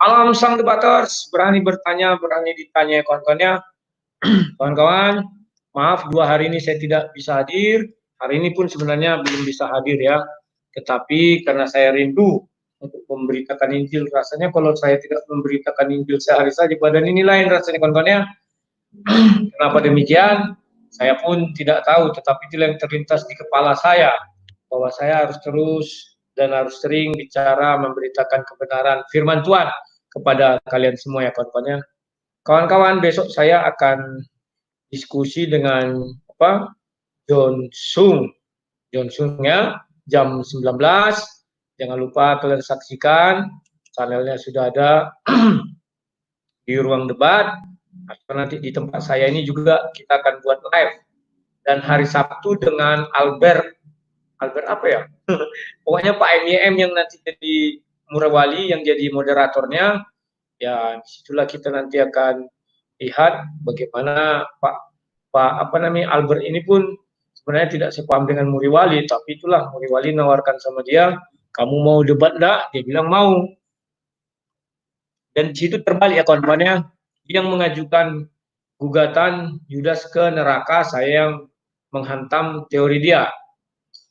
Malam sang debaters, berani bertanya, berani ditanya kawan-kawannya. Kawan-kawan, maaf 2 hari ini saya tidak bisa hadir. Hari ini pun sebenarnya belum bisa hadir ya. Tetapi karena saya rindu untuk memberitakan Injil, rasanya kalau saya tidak memberitakan Injil sehari saja, badan ini lain rasanya kawan-kawannya. Kenapa demikian? Saya pun tidak tahu, tetapi itu yang terlintas di kepala saya, bahwa saya harus terus dan harus sering bicara memberitakan kebenaran firman Tuhan kepada kalian semua ya kawan-kawannya. Kawan-kawan, besok saya akan diskusi dengan John Sung. John Sung ya, jam 19. Jangan lupa kalian saksikan, channelnya sudah ada di ruang debat. Atau nanti di tempat saya ini juga kita akan buat live. Dan hari Sabtu dengan Albert apa ya? Pokoknya Pak MYM yang nanti jadi Murawali yang jadi moderatornya. Ya, disitulah kita nanti akan lihat bagaimana Albert ini pun sebenarnya tidak sepaham dengan Muriwali, tapi itulah Muriwali nawarkan sama dia, kamu mau debat enggak? Dia bilang mau. Dan di situ terbalik ya kawan-kawannya, dia yang mengajukan gugatan Yudas ke neraka, saya yang menghantam teori dia.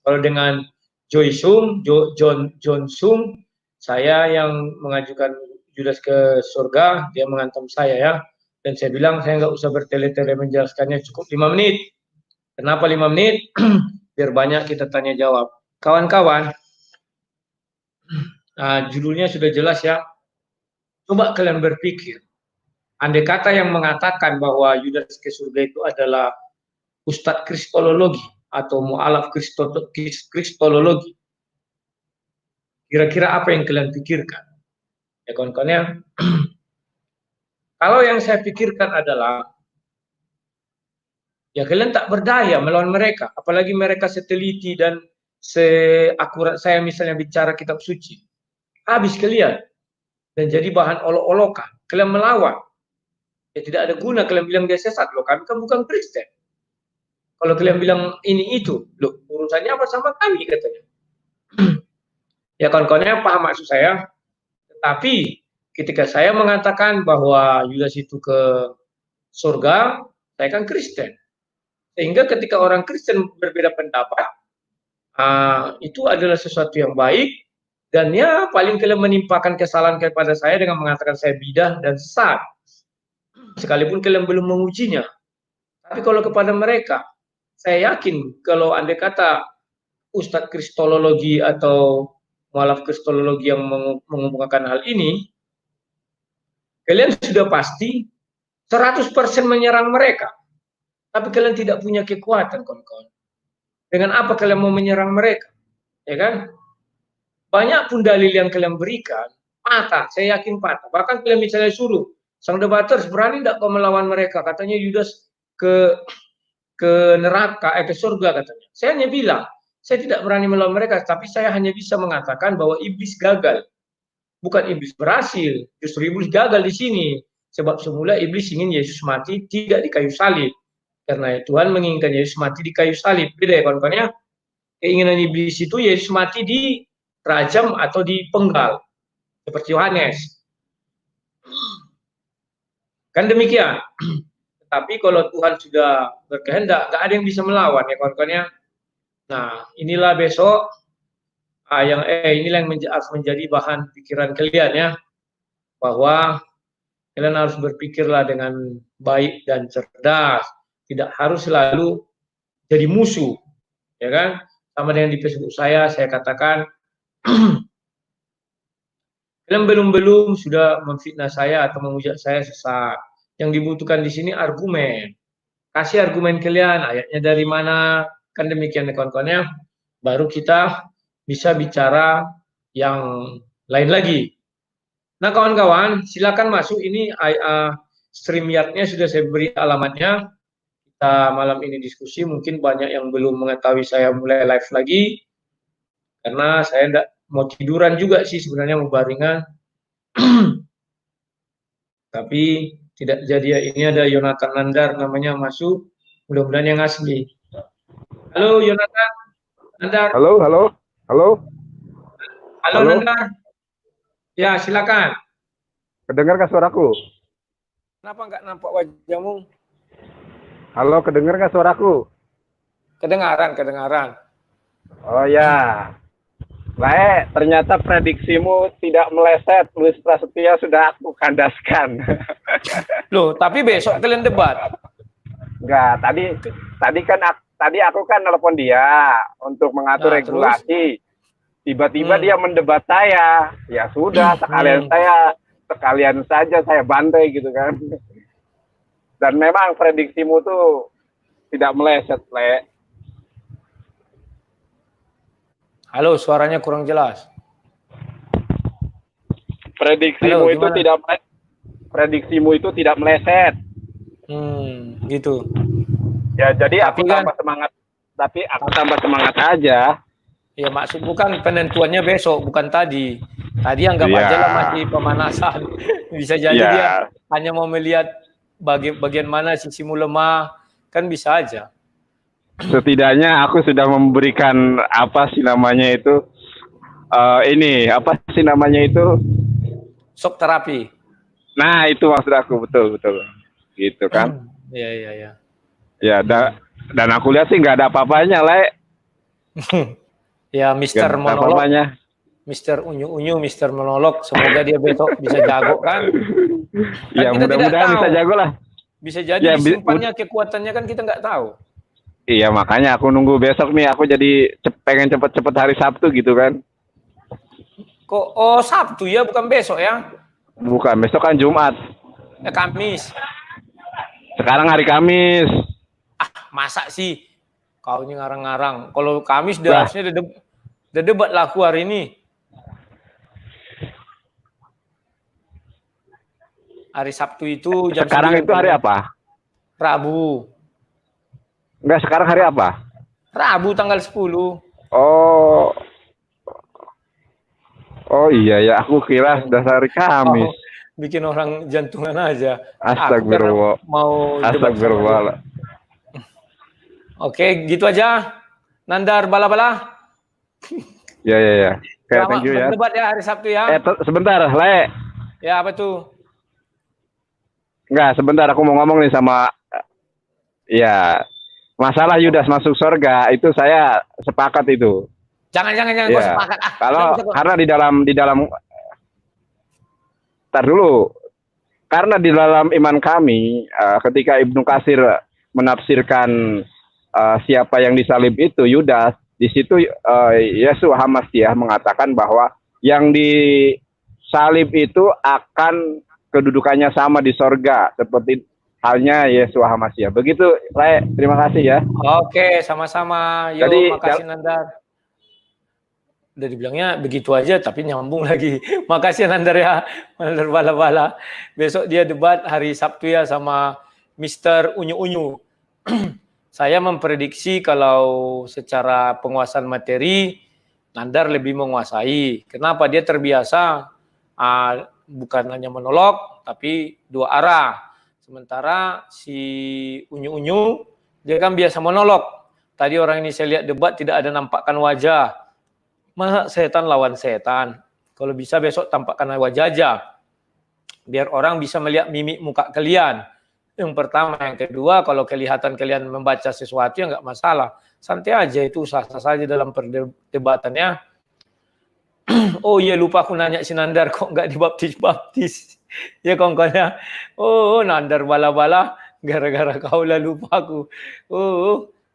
Kalau dengan John Sung, saya yang mengajukan Judas ke surga, dia menghantam saya ya. Dan saya bilang saya nggak usah bertele-tele menjelaskannya, cukup 5 menit. Kenapa 5 menit? Biar banyak kita tanya jawab. Kawan-kawan, judulnya sudah jelas ya. Coba kalian berpikir, andai kata yang mengatakan bahwa Yudas ke surga itu adalah Ustadz Kristologi atau mu'alaf Kristologi, kira-kira apa yang kalian pikirkan? Ya kawan-kawan ya. Kalau yang saya pikirkan adalah, ya kalian tak berdaya melawan mereka, apalagi mereka seteliti dan seakurat saya misalnya bicara kitab suci. Habis kalian dan jadi bahan olok-olokan. Kalian melawan. Ya tidak ada guna kalian bilang dia sesat, loh kami kan bukan Kristen. Kalau kalian bilang ini itu, loh urusannya apa sama kami katanya. Ya kawan-kawannya paham maksud saya. Tetapi ketika saya mengatakan bahwa Yudas itu ke surga, saya kan Kristen. Sehingga ketika orang Kristen berbeda pendapat, itu adalah sesuatu yang baik, dan ya paling kalian menimpakan kesalahan kepada saya dengan mengatakan saya bidah dan sesat. Sekalipun kalian belum mengujinya. Tapi kalau kepada mereka, saya yakin kalau andai kata Ustadz Kristologi atau mualaf Kristologi yang mengumumkan hal ini, kalian sudah pasti 100% menyerang mereka. Tapi kalian tidak punya kekuatan, kawan-kawan. Dengan apa kalian mau menyerang mereka? Ya kan? Banyak pun dalil yang kalian berikan, patah, saya yakin patah. Bahkan kalian misalnya suruh, sang debaters berani tidak kau melawan mereka? Katanya Yudas ke neraka, ke surga katanya. Saya hanya bilang, saya tidak berani melawan mereka, tapi saya hanya bisa mengatakan bahwa iblis gagal. Bukan iblis berhasil, justru iblis gagal di sini. Sebab semula iblis ingin Yesus mati tidak di kayu salib. Karena Tuhan menginginkan Yesus mati di kayu salib. Beda ya kawan-kawan ya. Keinginan iblis itu Yesus mati di rajam atau dipenggal. Seperti Yohanes. Kan demikian. Tapi kalau Tuhan sudah berkehendak, nggak ada yang bisa melawan ya kawan-kawan ya. Nah, inilah besok inilah yang harus menjadi bahan pikiran kalian ya. Bahwa kalian harus berpikirlah dengan baik dan cerdas. Tidak harus selalu jadi musuh. Ya kan? Sama dengan di Facebook saya katakan kalian belum sudah memfitnah saya atau menghujat saya sesat. Yang dibutuhkan di sini argumen. Kasih argumen kalian, ayatnya dari mana, kan demikian kawan-kawannya. Baru kita bisa bicara yang lain lagi. Nah kawan-kawan, silakan masuk. Ini StreamYard-nya sudah saya beri alamatnya. Kita malam ini diskusi, mungkin banyak yang belum mengetahui saya mulai live lagi. Karena saya tidak mau tiduran juga sih sebenarnya, mau baringan. Tapi tidak jadi ya. Ini ada Yonatan Nandar namanya masuk, mudah-mudahan yang asli. Halo Yonatan Nandar. Halo. Nandar. Ya silakan. Kedengar nggak suaraku? Kenapa nggak nampak wajahmu? Halo, kedengar nggak suaraku? Kedengaran. Oh ya, baik. Ternyata prediksimu tidak meleset. Luis Prasetya sudah aku kandaskan. Loh, tapi besok kalian debat. Enggak, tadi aku kan nelpon dia untuk mengatur Nah, terus? regulasi. Tiba-tiba dia mendebat saya. Ya sudah, sekalian saja saya bantai gitu kan. Dan memang prediksimu tuh tidak meleset, Le. Halo, suaranya kurang jelas. Prediksimu Halo, itu gimana? tidak meleset. Gitu. Ya, jadi Tapi kan, aku tambah semangat aja. ya maksud bukan penentuannya besok, bukan tadi. Tadi anggap aja lah masih pemanasan. Bisa jadi dia hanya mau melihat bagian mana sisimu lemah, kan bisa aja. Setidaknya aku sudah memberikan Shock terapi. Nah, itu maksud aku, betul. Gitu kan. Iya. Ya, dan aku lihat sih nggak ada apa-apanya, Le. Ya, Mister Monolog. Mister Unyu-Unyu, Mister Monolog. Semoga dia besok bisa jago kan. Ya, mudah-mudahan bisa jago lah. Bisa jadi ya, disimpannya kekuatannya kan kita nggak tahu. Iya, makanya aku nunggu besok nih. Aku jadi pengen cepet-cepet hari Sabtu gitu kan. Kok Sabtu ya, bukan besok ya? Bukan, besok kan Jumat. Kamis. Sekarang hari Kamis. Masa sih? Kau ini ngarang-ngarang. Kalau Kamis harusnya udah debat laku hari ini. Hari Sabtu itu jam sekarang 9, itu hari apa? Rabu. Enggak, sekarang hari apa? Rabu tanggal 10. Oh iya ya, aku kira sudah hari Kamis. Bikin orang jantungan aja. Astagfirullah. Astagfirullah. Oke, gitu aja. Nandar bala-bala. Ya. Oke, thank you ya. Berdebat ya hari Sabtu ya. Sebentar, Le. Ya, apa tuh? Enggak, sebentar aku mau ngomong nih sama masalah Yudas masuk surga itu saya sepakat itu. Jangan kau sepakat. Karena di dalam tar dulu. Karena di dalam iman kami ketika Ibnu Katsir menafsirkan siapa yang disalib itu Yudas, di situ Yeshua HaMashiach mengatakan bahwa yang disalib itu akan kedudukannya sama di sorga seperti halnya Yeshua HaMashiach. Begitu, Le. Terima kasih ya. Oke, sama-sama. Yo, makasih Nandar. Udah dibilangnya begitu aja, tapi nyambung lagi. Makasih Nandar ya, Nandar bala-bala. Besok dia debat hari Sabtu ya sama Mister Unyu-Unyu. Saya memprediksi kalau secara penguasaan materi, Nandar lebih menguasai. Kenapa? Dia terbiasa bukan hanya monolog, tapi dua arah. Sementara si Unyu-Unyu, dia kan biasa monolog. Tadi orang ini saya lihat debat tidak ada nampakkan wajah. Masa setan lawan setan? Kalau bisa besok tampakkan wajah aja. Biar orang bisa melihat mimik muka kalian. Yang pertama. Yang kedua, kalau kelihatan kalian membaca sesuatu ya nggak masalah. Santai aja, itu sah-sah saja dalam perdebatannya. Oh iya, lupa aku nanya si Nandar kok nggak dibaptis. Ya kawan-kawannya. Nandar bala-bala gara-gara kau lah lupa aku.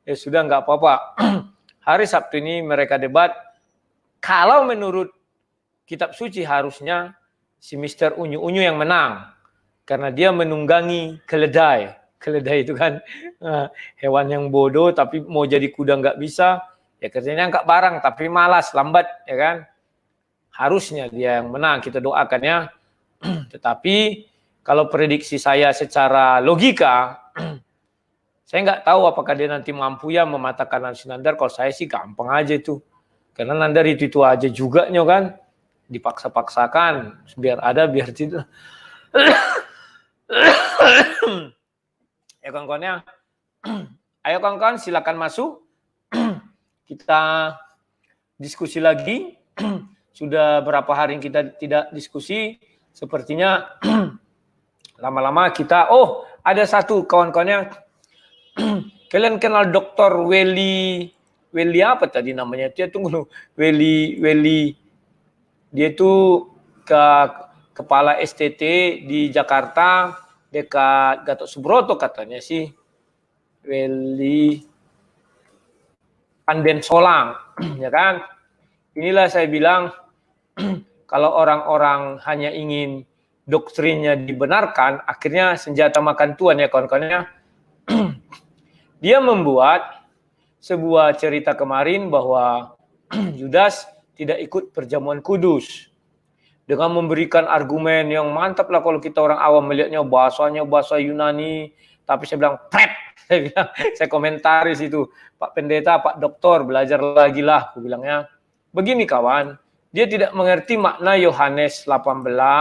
Ya sudah nggak apa-apa. Hari Sabtu ini mereka debat. Kalau menurut kitab suci harusnya si Mister Unyu-Unyu yang menang. Karena dia menunggangi keledai. Keledai itu kan hewan yang bodoh tapi mau jadi kuda nggak bisa. Ya kerjanya angkat barang tapi malas, lambat ya kan. Harusnya dia yang menang, kita doakan ya. Tetapi kalau prediksi saya secara logika, saya nggak tahu apakah dia nanti mampu ya mematahkan Nandar. Kalau saya sih gampang aja itu. Karena Nandar itu aja juga kan. Dipaksa-paksakan. Biar ada, biar tidak. Ya kawan-kawannya. Ayo kawan-kawan silakan masuk. Kita diskusi lagi. Sudah berapa hari kita tidak diskusi. sepertinya lama-lama kita, ada satu kawan-kawannya, kalian kenal Dr. Welly apa tadi namanya? Dia tunggu, Welly, dia itu kepala STT di Jakarta dekat Gatot Subroto katanya sih, Welly Anden Solang, ya kan? Inilah saya bilang, kalau orang-orang hanya ingin doktrinnya dibenarkan, akhirnya senjata makan tuan ya kawan-kawannya. Dia membuat sebuah cerita kemarin bahwa Yudas tidak ikut perjamuan kudus. Dengan memberikan argumen yang mantap lah kalau kita orang awam melihatnya, bahasanya bahasa Yunani. Tapi saya bilang, saya komentaris itu. Pak Pendeta, Pak Doktor, belajar lagi lah. Aku bilangnya, begini kawan, dia tidak mengerti makna Yohanes 13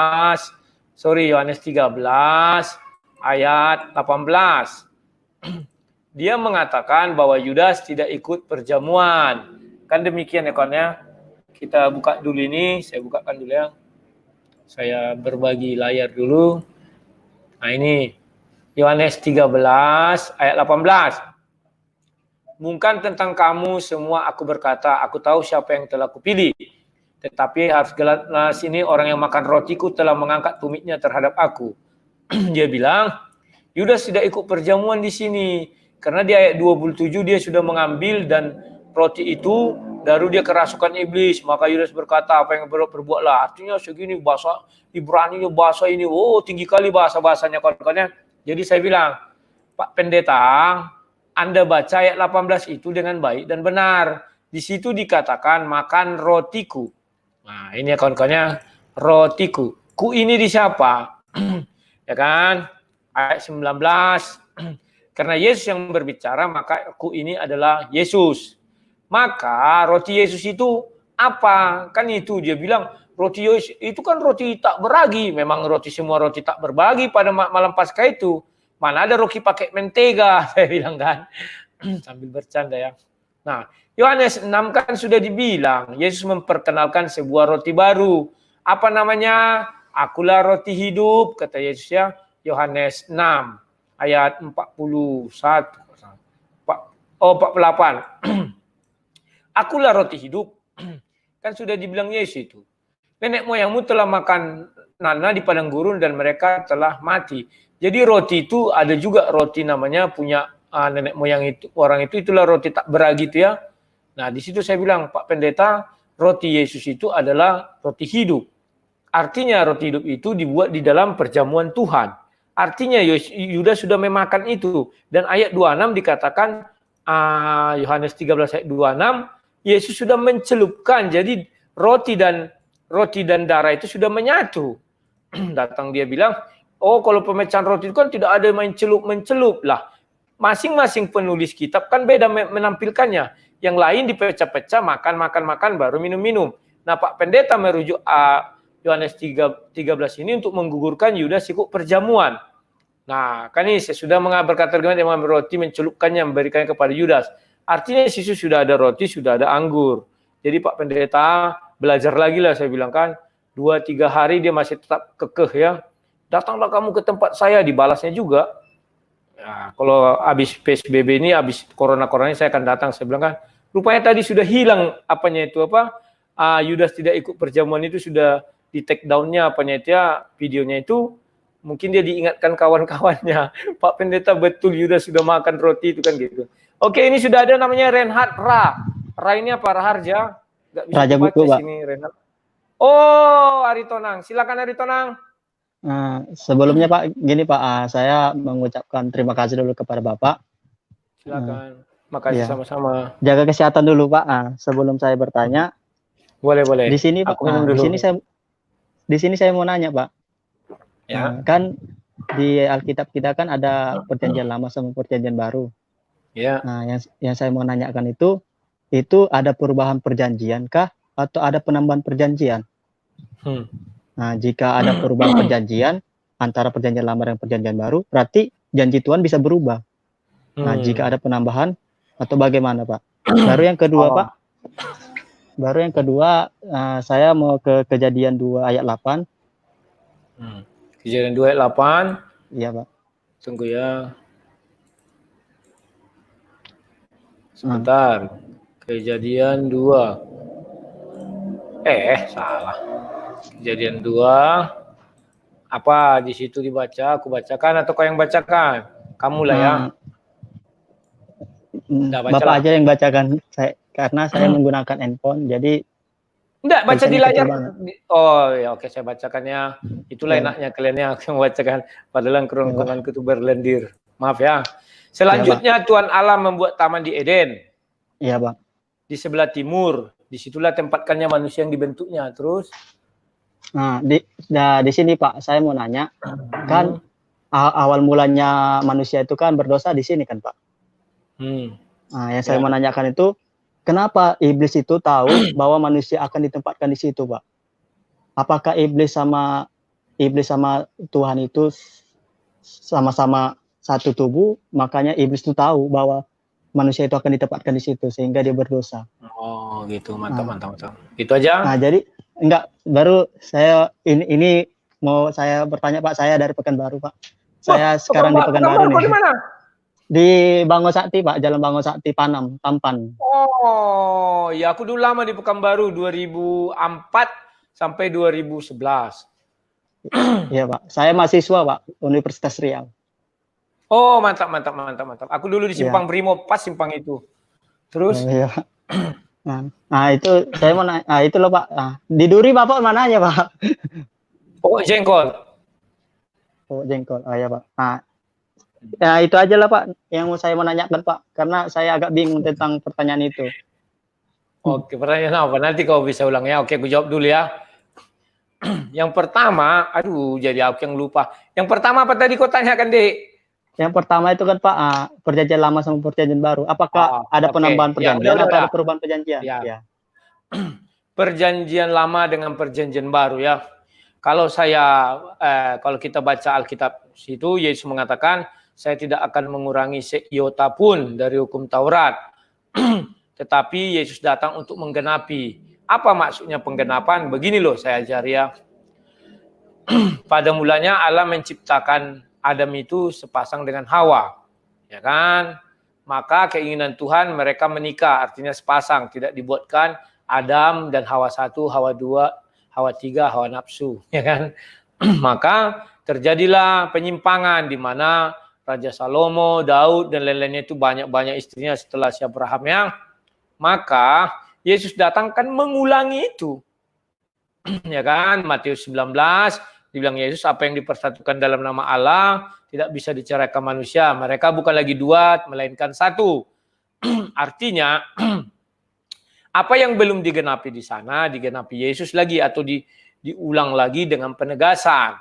ayat 18. Dia mengatakan bahwa Yudas tidak ikut perjamuan. Kan demikian ya kawan ya. Kita buka dulu ini, saya bukakan dulu ya. Saya berbagi layar dulu. Nah ini, Yohanes 13 ayat 18. Bukan tentang kamu semua aku berkata, aku tahu siapa yang telah kupilih. Tetapi harus jelas ini orang yang makan rotiku telah mengangkat tumitnya terhadap aku. Dia bilang, Yudas tidak ikut perjamuan di sini. Karena di ayat 27 dia sudah mengambil dan roti itu baru dia kerasukan iblis. Maka Yudas berkata, apa yang berbuatlah. Artinya segini bahasa Ibrani, bahasa ini. Tinggi kali bahasa-bahasanya kawan-kawannya. Jadi saya bilang, Pak Pendeta, Anda baca ayat 18 itu dengan baik dan benar. Di situ dikatakan makan rotiku. Nah ini ya kawan-kawannya, rotiku. Ku ini di siapa? Ya kan? Ayat 19. Karena Yesus yang berbicara, maka ku ini adalah Yesus. Maka roti Yesus itu apa? Kan itu dia bilang, roti Yesus itu kan roti tak berbagi. Memang semua roti tak berbagi pada malam Paskah itu. Mana ada roti pakai mentega, saya bilang kan. Sambil bercanda ya. Nah, Yohanes 6 kan sudah dibilang, Yesus memperkenalkan sebuah roti baru. Apa namanya? Akulah roti hidup, kata Yesus ya. Yohanes 6 ayat 48. Akulah roti hidup. Kan sudah dibilang Yesus itu. Nenek moyangmu telah makan nana di padang gurun dan mereka telah mati. Jadi roti itu ada juga roti namanya punya nenek moyang itu, orang itu, itulah roti tak beragi itu ya. Nah di situ saya bilang, Pak Pendeta, roti Yesus itu adalah roti hidup. Artinya roti hidup itu dibuat di dalam perjamuan Tuhan. Artinya Yudas sudah memakan itu. Dan ayat 26 dikatakan, Yohanes 13 ayat 26, Yesus sudah mencelupkan. Jadi roti dan darah itu sudah menyatu. Datang dia bilang, kalau pemecahan roti itu kan tidak ada mencelup lah. Masing-masing penulis kitab kan beda menampilkannya. Yang lain dipecah-pecah, makan baru minum-minum. Nah Pak Pendeta merujuk Yohanes 13 ini untuk menggugurkan Yudas ikut perjamuan. Nah, kan ini saya sudah berkata dengan yang mengambil roti, mencelupkannya, memberikannya kepada Yudas. Artinya Yesus sudah ada roti, sudah ada anggur. Jadi Pak Pendeta, belajar lagi lah saya bilang kan. 2-3 hari dia masih tetap kekeh ya. Datanglah kamu ke tempat saya, dibalasnya juga. Nah, kalau habis PSBB ini, habis corona ini saya akan datang. Saya bilang kan, rupanya tadi sudah hilang Yudas tidak ikut perjamuan itu sudah di take down-nya videonya itu. Mungkin dia diingatkan kawan-kawannya. Pak Pendeta betul Yudas sudah makan roti itu kan gitu. Oke, ini sudah ada namanya Reinhard Ra. Ra ini apa? Raharja? Gak bisa Raja baca buku, Pak. sini Reinhard. Oh, Aritonang. Silakan Aritonang. Sebelumnya Pak, gini Pak, saya mengucapkan terima kasih dulu kepada Bapak. Silakan. Makasih ya. Sama-sama. Jaga kesehatan dulu Pak. Sebelum saya bertanya. Boleh. Di sini Pak. Di sini saya mau nanya Pak. Ya. Kan di Alkitab kita kan ada perjanjian lama sama perjanjian baru. Ya. Nah, yang saya mau nanyakan itu ada perubahan perjanjian kah atau ada penambahan perjanjian? Nah, jika ada perubahan perjanjian antara perjanjian lama dan perjanjian baru, berarti janji Tuhan bisa berubah. Nah, jika ada penambahan atau bagaimana, Pak? Baru yang kedua, Pak. Baru yang kedua, saya mau ke Kejadian 2 ayat 8. Kejadian 2 ayat 8. Iya, Pak. Tunggu ya. Sebentar. Kejadian 2. Salah. Kejadian 2. Apa di situ dibaca? Aku bacakan atau kau yang bacakan? Kamu lah ya. Bapak aja yang bacakan. Karena saya menggunakan handphone, jadi enggak, baca di layar. Oh ya, oke, saya bacakannya. Itulah enaknya kalian yang membacakan. Padahal kerongkonganku itu berlendir. Maaf ya. Selanjutnya Tuhan Allah membuat taman di Eden. Iya, Bang. Di sebelah timur. Disitulah tempatkannya manusia yang dibentuknya. Terus? Nah, di sini Pak, saya mau nanya. Kan awal mulanya manusia itu kan berdosa di sini kan, Pak? Nah, yang saya mau nanyakan itu, kenapa iblis itu tahu bahwa manusia akan ditempatkan di situ, Pak? Apakah iblis sama Tuhan itu sama-sama satu tubuh, makanya iblis itu tahu bahwa manusia itu akan ditempatkan di situ sehingga dia berdosa. Oh, gitu. Mantap. Itu aja. Nah, jadi baru saya ini mau saya bertanya, Pak. Saya dari Pekanbaru, Pak. Saya sekarang di Pekanbaru nih. Di mana? Di Bango Sakti, Pak. Jalan Bango Sakti Panam, Tampan. Oh, ya aku dulu lama di Pekanbaru 2004 sampai 2011. Iya, Pak. Saya mahasiswa, Pak, Universitas Riau. Oh, mantap. Aku dulu di Simpang Brimo, pas simpang itu. Terus? Iya. Nah, itu saya mau nanya. Nah, itu loh, Pak. Nah, di Duri Bapak mananya, Pak? Oh, Jengkol. Oh, Jengkol. Oh, ya, Pak. Nah, itu aja lah, Pak, yang saya mau nanyakan, Pak. Karena saya agak bingung tentang pertanyaan itu. Oke, pertanyaan apa? Nanti kau bisa ulang ya. Oke, aku jawab dulu ya. Yang pertama, jadi aku yang lupa. Yang pertama apa tadi kau tanyakan, Dek? Yang pertama itu kan, Pak, perjanjian lama sama perjanjian baru. Apakah ada penambahan perjanjian atau ada perubahan perjanjian? Ya. Perjanjian lama dengan perjanjian baru ya. Kalau kita baca Alkitab situ, Yesus mengatakan, saya tidak akan mengurangi seiota pun dari hukum Taurat. Tetapi Yesus datang untuk menggenapi. Apa maksudnya penggenapan? Begini loh saya ajari ya. Pada mulanya Allah menciptakan Adam itu sepasang dengan Hawa, ya kan? Maka keinginan Tuhan mereka menikah, artinya sepasang, tidak dibuatkan Adam dan Hawa 1, Hawa 2, Hawa 3, Hawa nafsu, ya kan? Maka terjadilah penyimpangan di mana Raja Salomo, Daud dan lain-lainnya itu banyak-banyak istrinya setelah si Abraham ya. Maka Yesus datangkan mengulangi itu, ya kan? Matius 19 dibilang Yesus, apa yang dipersatukan dalam nama Allah tidak bisa diceraikan manusia. Mereka bukan lagi dua, melainkan satu. Artinya, apa yang belum digenapi di sana, digenapi Yesus lagi atau diulang lagi dengan penegasan.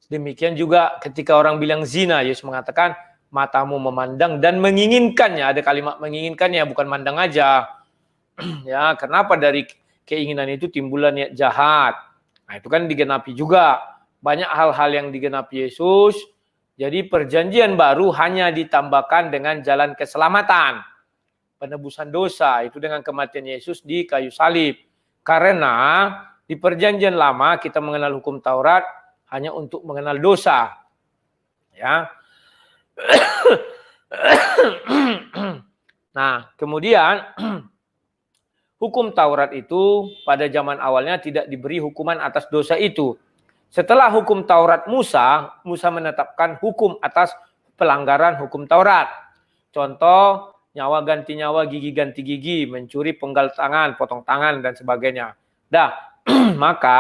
Demikian juga ketika orang bilang zina, Yesus mengatakan, matamu memandang dan menginginkannya. Ada kalimat menginginkannya, bukan mandang aja. Ya, kenapa dari keinginan itu timbullah niat jahat. Nah, itu kan digenapi juga. Banyak hal-hal yang digenapi Yesus. Jadi perjanjian baru hanya ditambahkan dengan jalan keselamatan. Penebusan dosa itu dengan kematian Yesus di kayu salib. Karena di perjanjian lama kita mengenal hukum Taurat hanya untuk mengenal dosa. Ya. Nah, kemudian hukum Taurat itu pada zaman awalnya tidak diberi hukuman atas dosa itu. Setelah hukum Taurat Musa menetapkan hukum atas pelanggaran hukum Taurat. Contoh, nyawa ganti nyawa, gigi ganti gigi, mencuri penggal tangan, potong tangan, dan sebagainya. Maka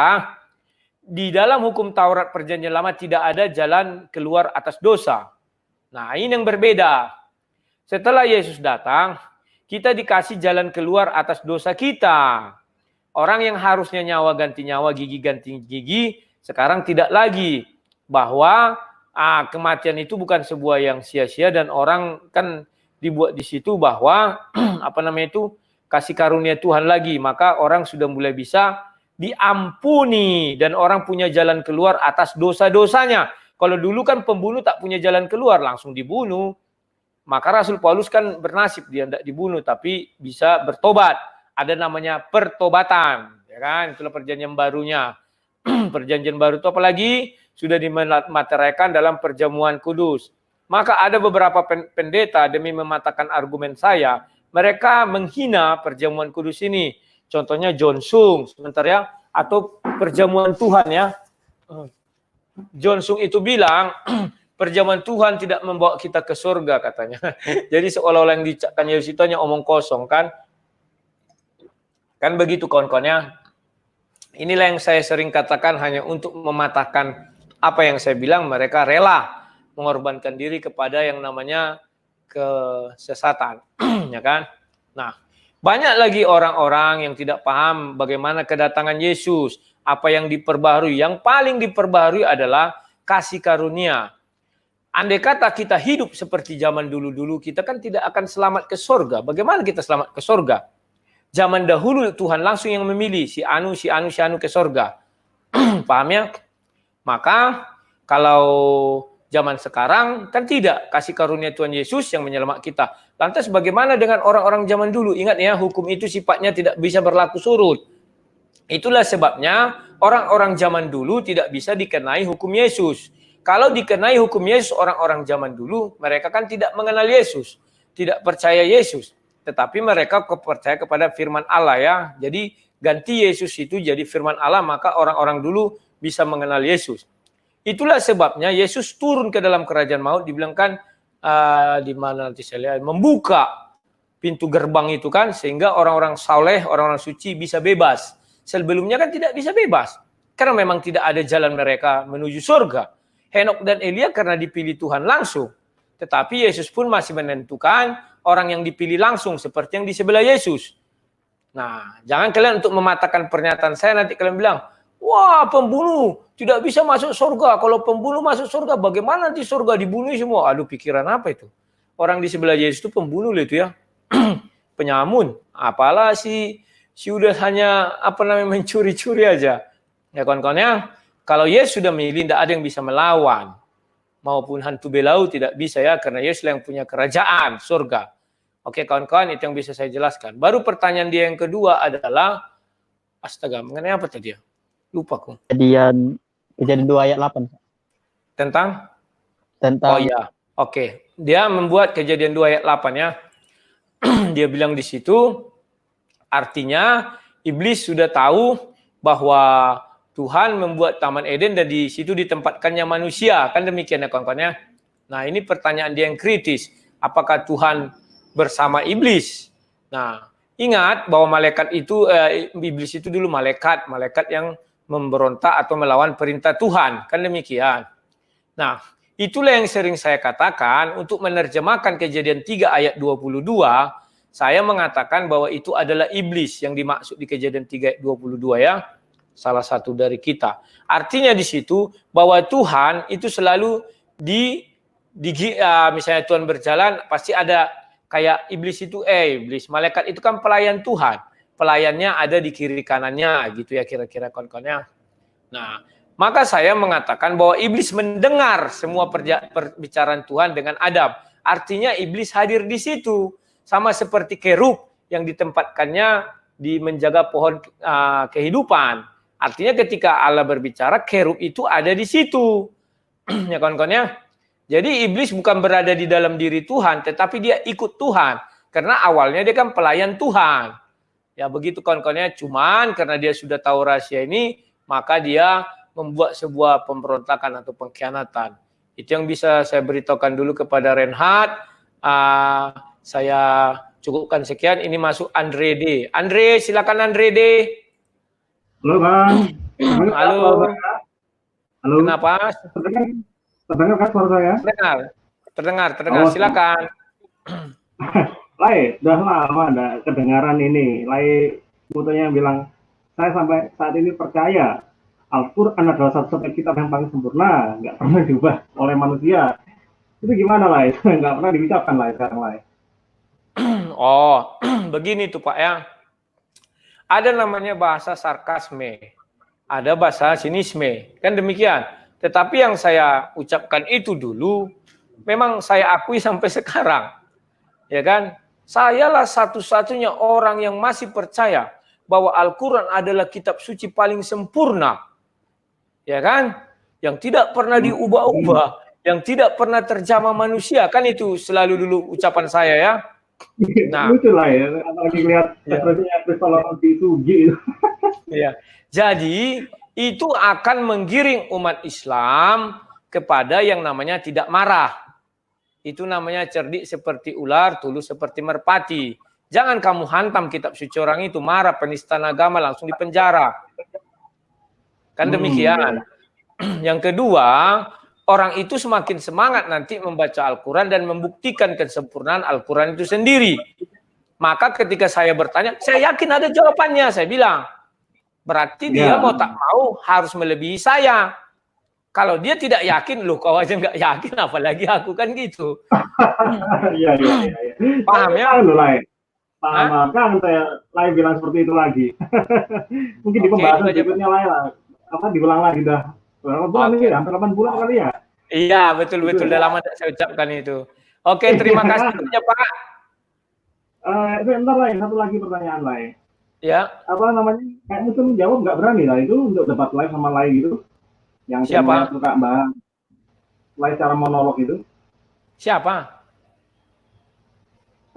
di dalam hukum Taurat perjanjian lama tidak ada jalan keluar atas dosa. Nah, ini yang berbeda. Setelah Yesus datang, kita dikasih jalan keluar atas dosa kita. Orang yang harusnya nyawa ganti nyawa, gigi ganti gigi, sekarang tidak lagi. Bahwa kematian itu bukan sebuah yang sia-sia dan orang kan dibuat di situ bahwa kasih karunia Tuhan lagi. Maka orang sudah mulai bisa diampuni dan orang punya jalan keluar atas dosa-dosanya. Kalau dulu kan pembunuh tak punya jalan keluar, langsung dibunuh. Maka Rasul Paulus kan bernasib dia tidak dibunuh tapi bisa bertobat. Ada namanya pertobatan, ya kan? Itulah perjanjian barunya. Perjanjian baru itu apalagi sudah dimateraikan dalam perjamuan kudus. Maka ada beberapa pendeta demi mematahkan argumen saya, mereka menghina perjamuan kudus ini. Contohnya John Sung, sebentar ya, atau perjamuan Tuhan ya. John Sung itu bilang, perjamuan Tuhan tidak membawa kita ke surga katanya. Jadi seolah-olah yang dicakkan Yesus itu hanya omong kosong kan. Kan begitu kawan-kawannya. Inilah yang saya sering katakan hanya untuk mematahkan apa yang saya bilang, mereka rela mengorbankan diri kepada yang namanya kesesatan. Ya kan? Nah, banyak lagi orang-orang yang tidak paham bagaimana kedatangan Yesus, apa yang diperbaharui. Yang paling diperbaharui adalah kasih karunia. Andai kata kita hidup seperti zaman dulu-dulu, kita kan tidak akan selamat ke surga. Bagaimana kita selamat ke surga? Zaman dahulu Tuhan langsung yang memilih si anu ke surga. Paham ya? Maka kalau zaman sekarang kan tidak, kasih karunia Tuhan Yesus yang menyelamatkan kita. Lantas bagaimana dengan orang-orang zaman dulu? Ingat ya, hukum itu sifatnya tidak bisa berlaku surut. Itulah sebabnya orang-orang zaman dulu tidak bisa dikenai hukum Yesus. Kalau dikenai hukum Yesus, orang-orang zaman dulu, mereka kan tidak mengenal Yesus, tidak percaya Yesus. Tetapi mereka percaya kepada firman Allah ya. Jadi ganti Yesus itu jadi firman Allah, maka orang-orang dulu bisa mengenal Yesus. Itulah sebabnya Yesus turun ke dalam kerajaan maut, dibilangkan di mana nanti saya lihat, membuka pintu gerbang itu kan, sehingga orang-orang saleh, orang-orang suci bisa bebas. Sebelumnya kan tidak bisa bebas, karena memang tidak ada jalan mereka menuju surga. Henok dan Elia karena dipilih Tuhan langsung. Tetapi Yesus pun masih menentukan orang yang dipilih langsung, seperti yang di sebelah Yesus. Nah, jangan kalian untuk mematahkan pernyataan saya, nanti kalian bilang, wah, pembunuh tidak bisa masuk surga. Kalau pembunuh masuk surga, bagaimana nanti surga dibunuh semua? Aduh, pikiran apa itu? Orang di sebelah Yesus itu pembunuh itu ya. Penyamun. Apalah si udah hanya mencuri-curi aja. Ya kawan-kawan ya. Kalau Yesus sudah memilih, tidak ada yang bisa melawan. Maupun hantu belau tidak bisa ya. Karena Yesus yang punya kerajaan, surga. Oke kawan-kawan, itu yang bisa saya jelaskan. Baru pertanyaan dia yang kedua adalah, astaga, mengenai apa tadi ya? Lupa aku. Kejadian 2 ayat 8. Tentang? Tentang. Oh ya, oke. Dia membuat kejadian 2 ayat 8 ya. Dia bilang di situ, artinya iblis sudah tahu bahwa Tuhan membuat Taman Eden dan di situ ditempatkannya manusia. Kan demikian ya kawan-kawan ya. Nah ini pertanyaan dia yang kritis. Apakah Tuhan bersama iblis? Nah ingat bahwa malaikat itu, iblis itu dulu malaikat yang memberontak atau melawan perintah Tuhan. Kan demikian. Nah itulah yang sering saya katakan untuk menerjemahkan kejadian 3 ayat 22. Saya mengatakan bahwa itu adalah iblis yang dimaksud di kejadian 3 ayat 22 ya. Salah satu dari kita. Artinya di situ bahwa Tuhan itu selalu misalnya Tuhan berjalan pasti ada kayak iblis itu, iblis, malaikat itu kan pelayan Tuhan. Pelayannya ada di kiri kanannya gitu ya kira-kira kawan-kawannya. Nah, maka saya mengatakan bahwa iblis mendengar semua perbicaraan Tuhan dengan Adam. Artinya iblis hadir di situ. Sama seperti kerub yang ditempatkannya di menjaga pohon kehidupan. Artinya ketika Allah berbicara, kerub itu ada di situ. Ya kawan-kawan ya. Jadi iblis bukan berada di dalam diri Tuhan, tetapi dia ikut Tuhan. Karena awalnya dia kan pelayan Tuhan. Ya begitu kawan-kawannya. Cuman karena dia sudah tahu rahasia ini, maka dia membuat sebuah pemberontakan atau pengkhianatan. Itu yang bisa saya beritahukan dulu kepada Reinhard. Saya cukupkan sekian. Ini masuk Andre D. Andre, silakan Andre D. Halo Bang. Halo. Halo. Kenapa? Terdengar kan suara saya? Terdengar. Oh, Silakan. Lai, udah lama ada kedengaran ini. Lai fotonya bilang, saya sampai saat ini percaya Al-Quran adalah satu-satunya kitab yang paling sempurna, nggak pernah diubah oleh manusia. Itu gimana Lai? Nggak pernah diucapkan Lai sekarang Lai. Oh, begini tuh Pak ya. Ada namanya bahasa sarkasme, ada bahasa sinisme, kan demikian. Tetapi yang saya ucapkan itu dulu, memang saya akui sampai sekarang. Ya kan? Sayalah satu-satunya orang yang masih percaya bahwa Al-Quran adalah kitab suci paling sempurna. Ya kan? yang tidak pernah diubah-ubah, yang tidak pernah terjamah manusia. Kan itu selalu dulu ucapan saya ya. Nah, lucu lah ya, apalagi lihat ekspresinya Kristologi Sugi. Ya. Jadi itu akan menggiring umat Islam kepada yang namanya tidak marah. Itu namanya cerdik seperti ular, tulus seperti merpati. Jangan kamu hantam kitab suci orang itu, marah, penistaan agama, langsung dipenjara. Kan demikian. Yang kedua, orang itu semakin semangat nanti membaca Al-Quran dan membuktikan kesempurnaan Al-Quran itu sendiri. Maka ketika saya bertanya, saya yakin ada jawabannya, saya bilang. Berarti dia mau tak mau harus melebihi saya. Kalau dia tidak yakin, loh kau aja nggak yakin, apalagi aku, kan gitu. Iya. Paham ya? Paham kan saya Lai bilang seperti itu lagi. Mungkin di pembahasan berikutnya Lai lah. Diulang lagi dah. Berapa bulan ini? Hampir 8 bulan kali ya? Iya, betul. Udah lama tak saya ucapkan itu. Oke, terima kasih ya Pak. Sebentar Lai, satu lagi pertanyaan Lai. Ya. Apa namanya? Kayaknya itu menjawab nggak berani lah itu untuk debat live sama Lai gitu. Yang siapa? Suka bahas Lai secara monolog itu. Siapa?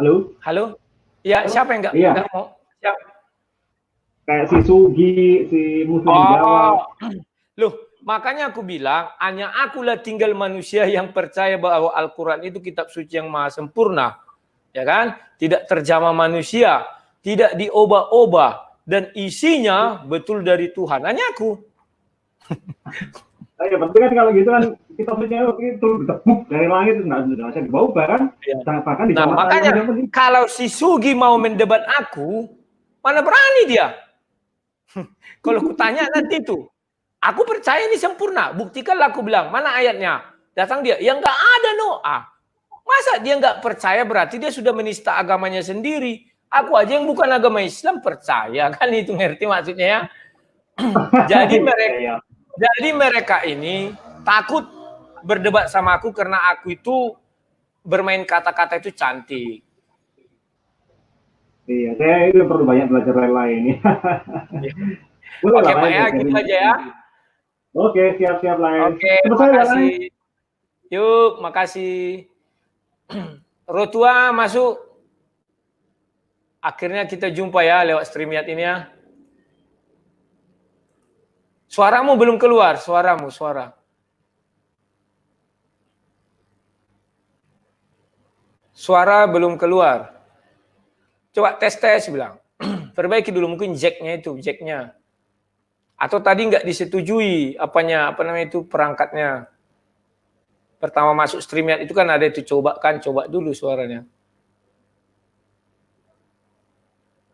Halo? Ya, siapa yang nggak mau? Siapa? Kayak si Sugi, si Muslim Jawa. Loh, makanya aku bilang, hanya akulah tinggal manusia yang percaya bahwa Al-Quran itu kitab suci yang maha sempurna. Ya kan? Tidak terjamah manusia, tidak diobah-obah, dan isinya betul dari Tuhan. Hanya aku. Ya, tapi kan kalau gitu kan kita punya itu ditepuk dari langit nggak bisa dibawa kan? Ya. Bahkan nah, makanya kalau si Sugi mau mendebat aku, mana berani dia? Kalau kutanya nanti itu, aku percaya ini sempurna. Buktikanlah, aku bilang, mana ayatnya? Datang dia, ya nggak ada Masa dia nggak percaya berarti dia sudah menista agamanya sendiri. Aku aja yang bukan agama Islam percaya, kan itu ngerti maksudnya ya? Jadi mereka ini takut berdebat sama aku karena aku itu bermain kata-kata itu cantik. Iya, saya itu perlu banyak belajar lain ini. Oke Pak ya, gitu aja ya. Oke, siap-siap lain. Oke, makasih. Yuk, makasih. Rotua masuk. Akhirnya kita jumpa ya lewat StreamYard ini ya. Suaramu belum keluar, suara. Suara belum keluar. Coba tes bilang. Perbaiki dulu mungkin jacknya. Atau tadi nggak disetujui apa namanya itu perangkatnya. Pertama masuk StreamYard itu kan ada itu coba dulu suaranya.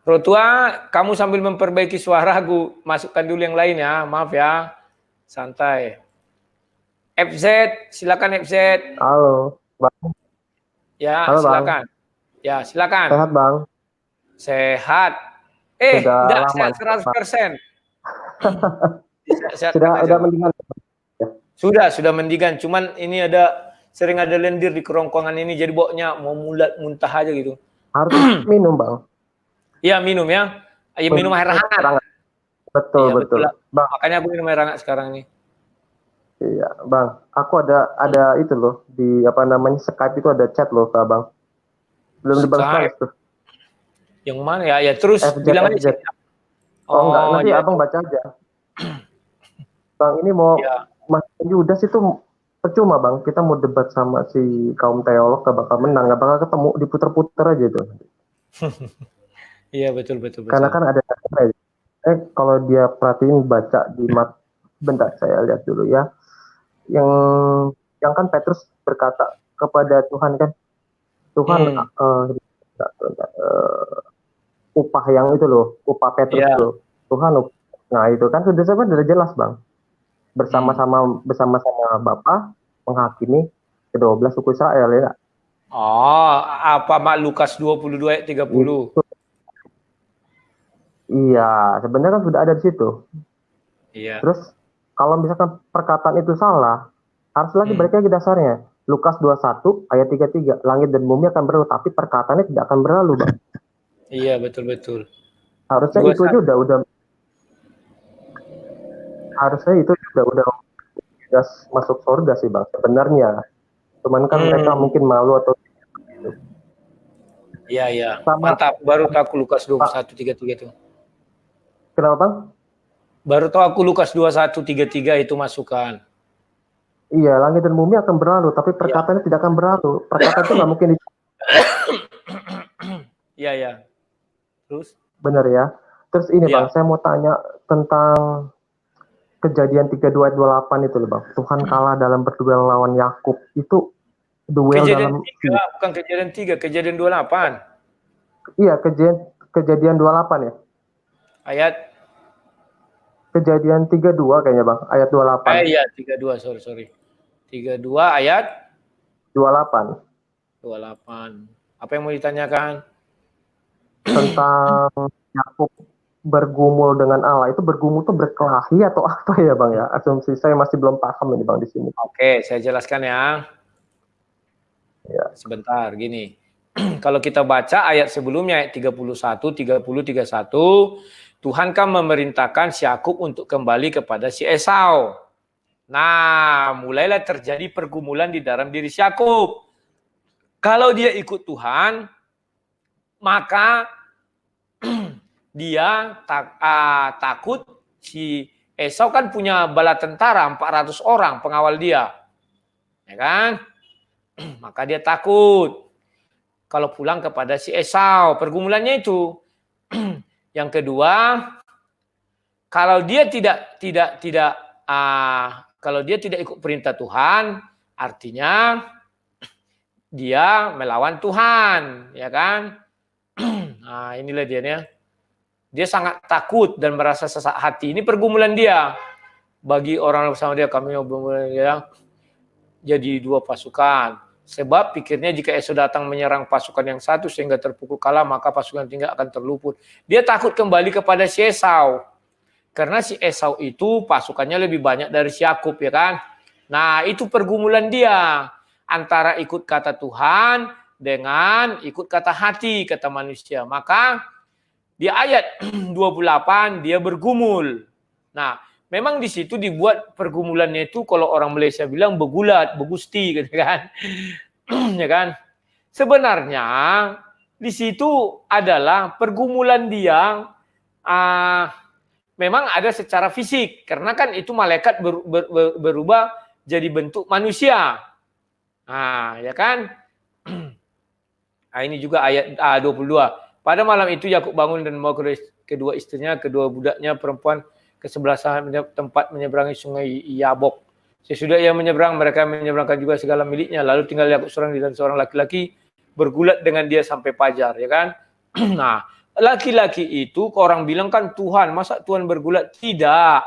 Rotua, kamu sambil memperbaiki suara, aku masukkan dulu yang lain ya. Maaf ya. Santai. FZ, silakan FZ. Halo, Bang. Ya, halo, silakan. Bang. Ya, silakan. Sehat, Bang? Sehat. Enggak sehat 100%. Sudah mendingan. Sudah mendingan. Cuman ini sering ada lendir di kerongkongan ini, jadi baunya mau muntah aja gitu. Harus minum, Bang. Iya, minum ya. Minum air hangat. Betul. Bang. Makanya aku minum air hangat sekarang nih. Iya, Bang. Aku ada itu loh di Skype itu ada chat loh, Kak, Bang. Belum dibalas tuh. Yang mana ya? Ya terus bilang aja. Enggak, nanti Abang baca aja. Bang, ini mau Mas Yudas itu percuma, Bang. Kita mau debat sama si kaum teolog gak bakal menang, gak bakal ketemu, diputer-puter aja itu. Iya, betul. Karena kan ada kalau dia perhatiin baca di bentar saya lihat dulu ya. Yang kan Petrus berkata kepada Tuhan kan, Tuhan upah yang itu loh, upah Petrus loh. Tuhan, nah itu kan sudah jelas, Bang. Bersama-sama Bapa menghakimi ke-12 suku Israel ya. Oh, apa Lukas 22 ayat 30. Iya, sebenarnya kan sudah ada di situ. Iya. Terus kalau misalkan perkataan itu salah, harus lagi balik lagi dasarnya. Lukas 21 ayat 33, langit dan bumi akan berlalu, tapi perkataannya tidak akan berlalu, Bang. Iya, betul. Harusnya 21. Itu aja udah masuk surga sih Bang sebenarnya. Cuman kan mereka mungkin malu atau Iya. Mantap. Baru tahu aku Lukas 21:33 itu. Kenapa Bang? Baru tahu aku Lukas 21:33 itu masukan. Iya, langit dan bumi akan berlalu, tapi perkataannya tidak akan berlalu. Perkataan itu nggak mungkin. Iya. Terus? Benar ya. Terus ini Bang, saya mau tanya tentang Kejadian 32 ayat 28 itu loh Bang. Tuhan kalah dalam berduel lawan Yakub. Itu duel Kejadian dalam 3, bukan kejadian 3, kejadian 28. Iya, kejadian 28 ya. Ayat Kejadian 32 kayaknya Bang, ayat 28. Iya, 32, sorry. 32 ayat 28. Apa yang mau ditanyakan? Tentang Yakub bergumul dengan Allah. Itu bergumul tuh berkelahi atau apa ya Bang ya? Asumsi saya masih belum paham ini Bang di sini. Oke, saya jelaskan ya. Sebentar, gini. Kalau kita baca ayat sebelumnya, ayat 31, 31, Tuhan kan memerintahkan si Yakub untuk kembali kepada si Esau. Nah, mulailah terjadi pergumulan di dalam diri si Yakub. Kalau dia ikut Tuhan, maka dia takut si Esau kan punya bala tentara 400 orang pengawal dia. Ya kan? Maka dia takut kalau pulang kepada si Esau. Pergumulannya itu. Yang kedua, kalau dia kalau dia tidak ikut perintah Tuhan, artinya dia melawan Tuhan, ya kan? Nah, inilah dia nih. Dia sangat takut dan merasa sesak hati. Ini pergumulan dia. Bagi orang bersama dia, kami ya, jadi dua pasukan. Sebab pikirnya jika Esau datang menyerang pasukan yang satu sehingga terpukul kalah, maka pasukan yang tinggal akan terluput. Dia takut kembali kepada si Esau. Karena si Esau itu pasukannya lebih banyak dari si Yakub, ya kan? Nah, itu pergumulan dia. Antara ikut kata Tuhan dengan ikut kata hati, kata manusia. Maka di ayat 28 dia bergumul. Nah, memang di situ dibuat pergumulannya itu kalau orang Malaysia bilang begulat, begusti gitu kan. Ya kan? Sebenarnya di situ adalah pergumulan dia memang ada secara fisik karena kan itu malaikat berubah jadi bentuk manusia. Nah, ya kan? Nah, ini juga ayat 22. Pada malam itu Yakub bangun dan membawa kedua istrinya, kedua budaknya perempuan ke sebelah tempat menyeberangi sungai Yabok. Sesudah ia menyeberang, mereka menyeberangkan juga segala miliknya. Lalu tinggal Yakub seorang dan seorang laki-laki bergulat dengan dia sampai fajar, ya kan? Nah, laki-laki itu orang bilang kan Tuhan, masa Tuhan bergulat? Tidak.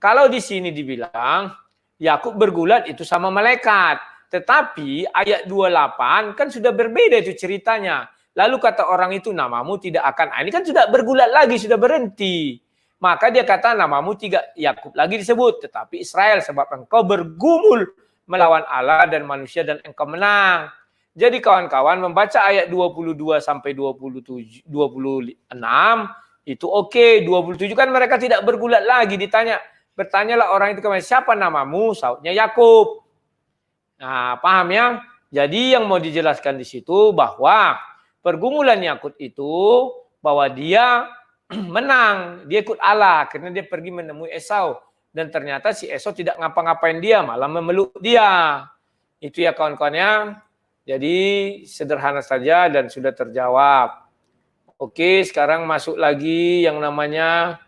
Kalau di sini dibilang Yakub bergulat itu sama malaikat. Tetapi ayat 28 kan sudah berbeda itu ceritanya. Lalu kata orang itu, namamu tidak akan. Ini kan sudah bergulat lagi, sudah berhenti. Maka dia kata namamu tidak Yakub lagi disebut. Tetapi Israel sebab engkau bergumul melawan Allah dan manusia dan engkau menang. Jadi kawan-kawan membaca ayat 22 sampai 26 itu oke. 27 kan mereka tidak bergulat lagi. Bertanyalah orang itu kemana, siapa namamu? Sautnya Yakub. Nah, paham ya? Jadi yang mau dijelaskan di situ bahwa pergumulan Yakub itu bahwa dia menang, dia ikut Allah karena dia pergi menemui Esau dan ternyata si Esau tidak ngapa-ngapain dia, malah memeluk dia. Itu ya kawan-kawannya. Jadi sederhana saja dan sudah terjawab. Oke, sekarang masuk lagi yang namanya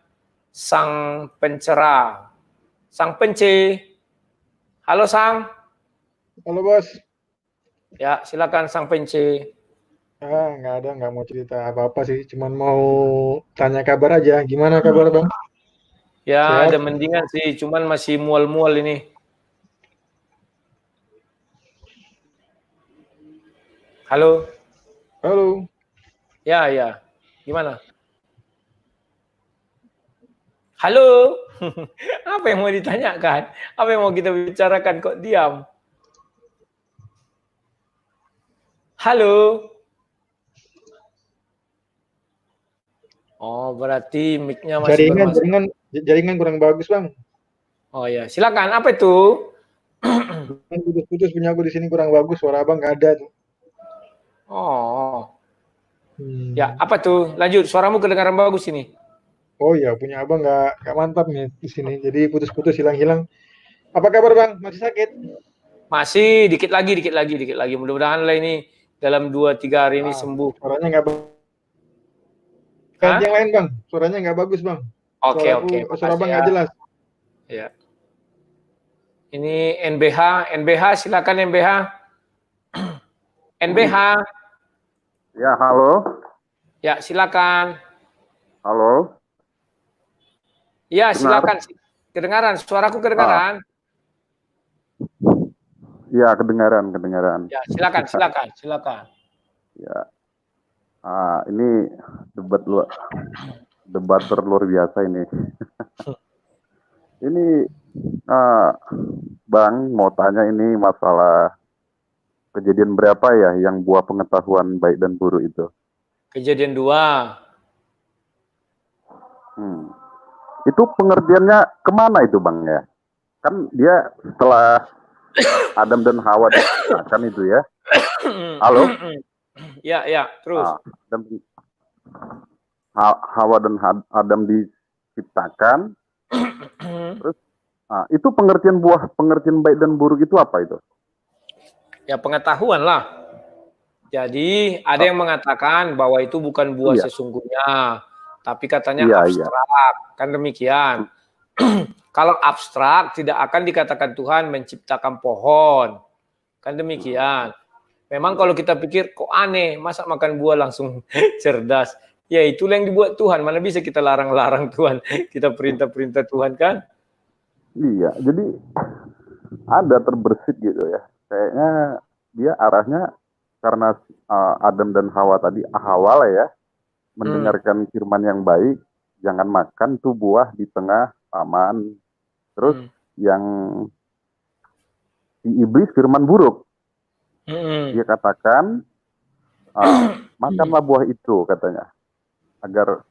sang pencerah. Sang pence. Halo Sang. Halo bos. Ya, silakan sang pence. Nggak mau cerita apa-apa sih, cuman mau tanya kabar aja. Gimana kabar bang? Ya, Sehat? ada mendingan sih, cuman masih mual-mual ini. Halo? Halo. Ya. Gimana? Halo? Apa yang mau ditanyakan? Apa yang mau kita bicarakan kok diam? Halo? Oh, berarti mic-nya masih Jaringan kurang bagus bang. Oh ya, silakan. Apa itu? Putus-putus punya aku di sini kurang bagus, suara abang nggak ada tuh. Oh. Ya, apa tuh? Lanjut, suaramu kedengaran bagus ini. Oh iya, punya abang nggak mantap nih di sini. Jadi putus-putus hilang-hilang. Apa kabar bang? Masih sakit? Masih dikit lagi. Mudah-mudahan lah ini dalam 2-3 hari ini sembuh. Suaranya nggak bagus. Ganti yang lain bang, suaranya nggak bagus bang. Oke. Suara bang nggak jelas. Ya. Ini NBH silakan NBH. NBH. Ya, halo. Ya, silakan. Halo. Ya, silakan. Kedengaran, suaraku kedengaran. Ya, kedengaran. Ya, silakan. Ya. Ini debat luar biasa ini. Ini Bang mau tanya ini masalah kejadian berapa ya yang buah pengetahuan baik dan buruk itu? Kejadian 2. Itu pengertiannya kemana itu Bang ya? Kan dia setelah Adam dan Hawa diciptakan itu ya. Halo? Ya, terus. Hawa dan Adam diciptakan. Terus itu pengertian baik dan buruk itu apa itu? Ya pengetahuan lah. Jadi ada yang mengatakan bahwa itu bukan buah sesungguhnya, tapi katanya abstrak, kan demikian. Kalau abstrak tidak akan dikatakan Tuhan menciptakan pohon, kan demikian. Memang kalau kita pikir kok aneh, masa makan buah langsung cerdas? Ya itulah yang dibuat Tuhan, mana bisa kita larang-larang Tuhan, kita perintah-perintah Tuhan kan? Iya, jadi ada terbersit gitu ya. Kayaknya dia arahnya karena Adam dan Hawa tadi Hawa lah ya, mendengarkan firman yang baik, jangan makan tuh buah di tengah taman. Terus yang si iblis firman buruk, dia katakan makanlah buah itu katanya, agar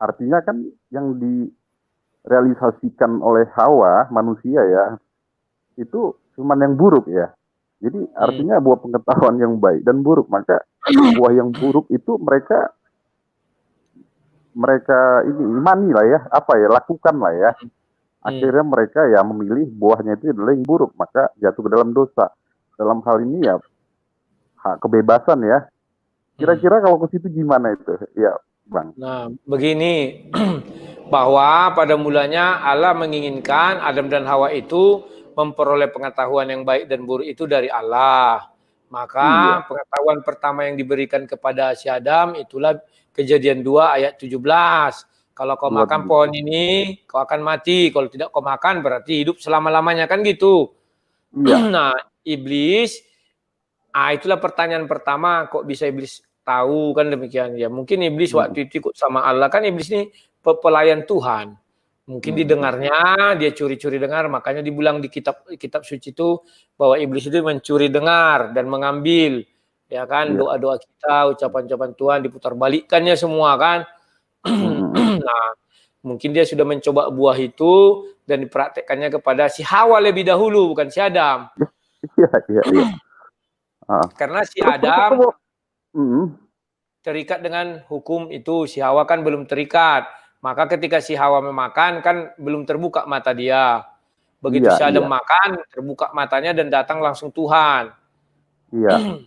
artinya kan yang direalisasikan oleh Hawa manusia ya itu firman yang buruk ya. Jadi artinya buah pengetahuan yang baik dan buruk. Maka buah yang buruk itu mereka ini imani lah ya, lakukan lah ya. Akhirnya mereka ya memilih buahnya itu adalah yang buruk, maka jatuh ke dalam dosa. Dalam hal ini ya hak kebebasan ya. Kira-kira kalau ke situ gimana itu? Ya, Bang. Nah, begini, bahwa pada mulanya Allah menginginkan Adam dan Hawa itu memperoleh pengetahuan yang baik dan buruk itu dari Allah. Maka pengetahuan pertama yang diberikan kepada si Adam itulah Kejadian 2 ayat 17. Kalau kau makan pohon ini, kau akan mati. Kalau tidak kau makan, berarti hidup selama-lamanya, kan gitu. Nah, iblis, itulah pertanyaan pertama, kok bisa iblis tahu, kan demikian ya. Mungkin iblis waktu itu ikut sama Allah, kan iblis ini pelayan Tuhan. Mungkin didengarnya, dia curi-curi dengar, makanya dibilang di kitab suci itu bahwa iblis itu mencuri dengar dan mengambil, ya kan, doa-doa kita, ucapan-ucapan Tuhan diputarbalikkannya semua kan. Nah, mungkin dia sudah mencoba buah itu dan dipraktekkannya kepada si Hawa lebih dahulu, bukan si Adam. Iya. Karena si Adam terikat dengan hukum itu, si Hawa kan belum terikat. Maka ketika si Hawa memakan kan belum terbuka mata dia. Begitu si Adam makan, terbuka matanya dan datang langsung Tuhan. Iya.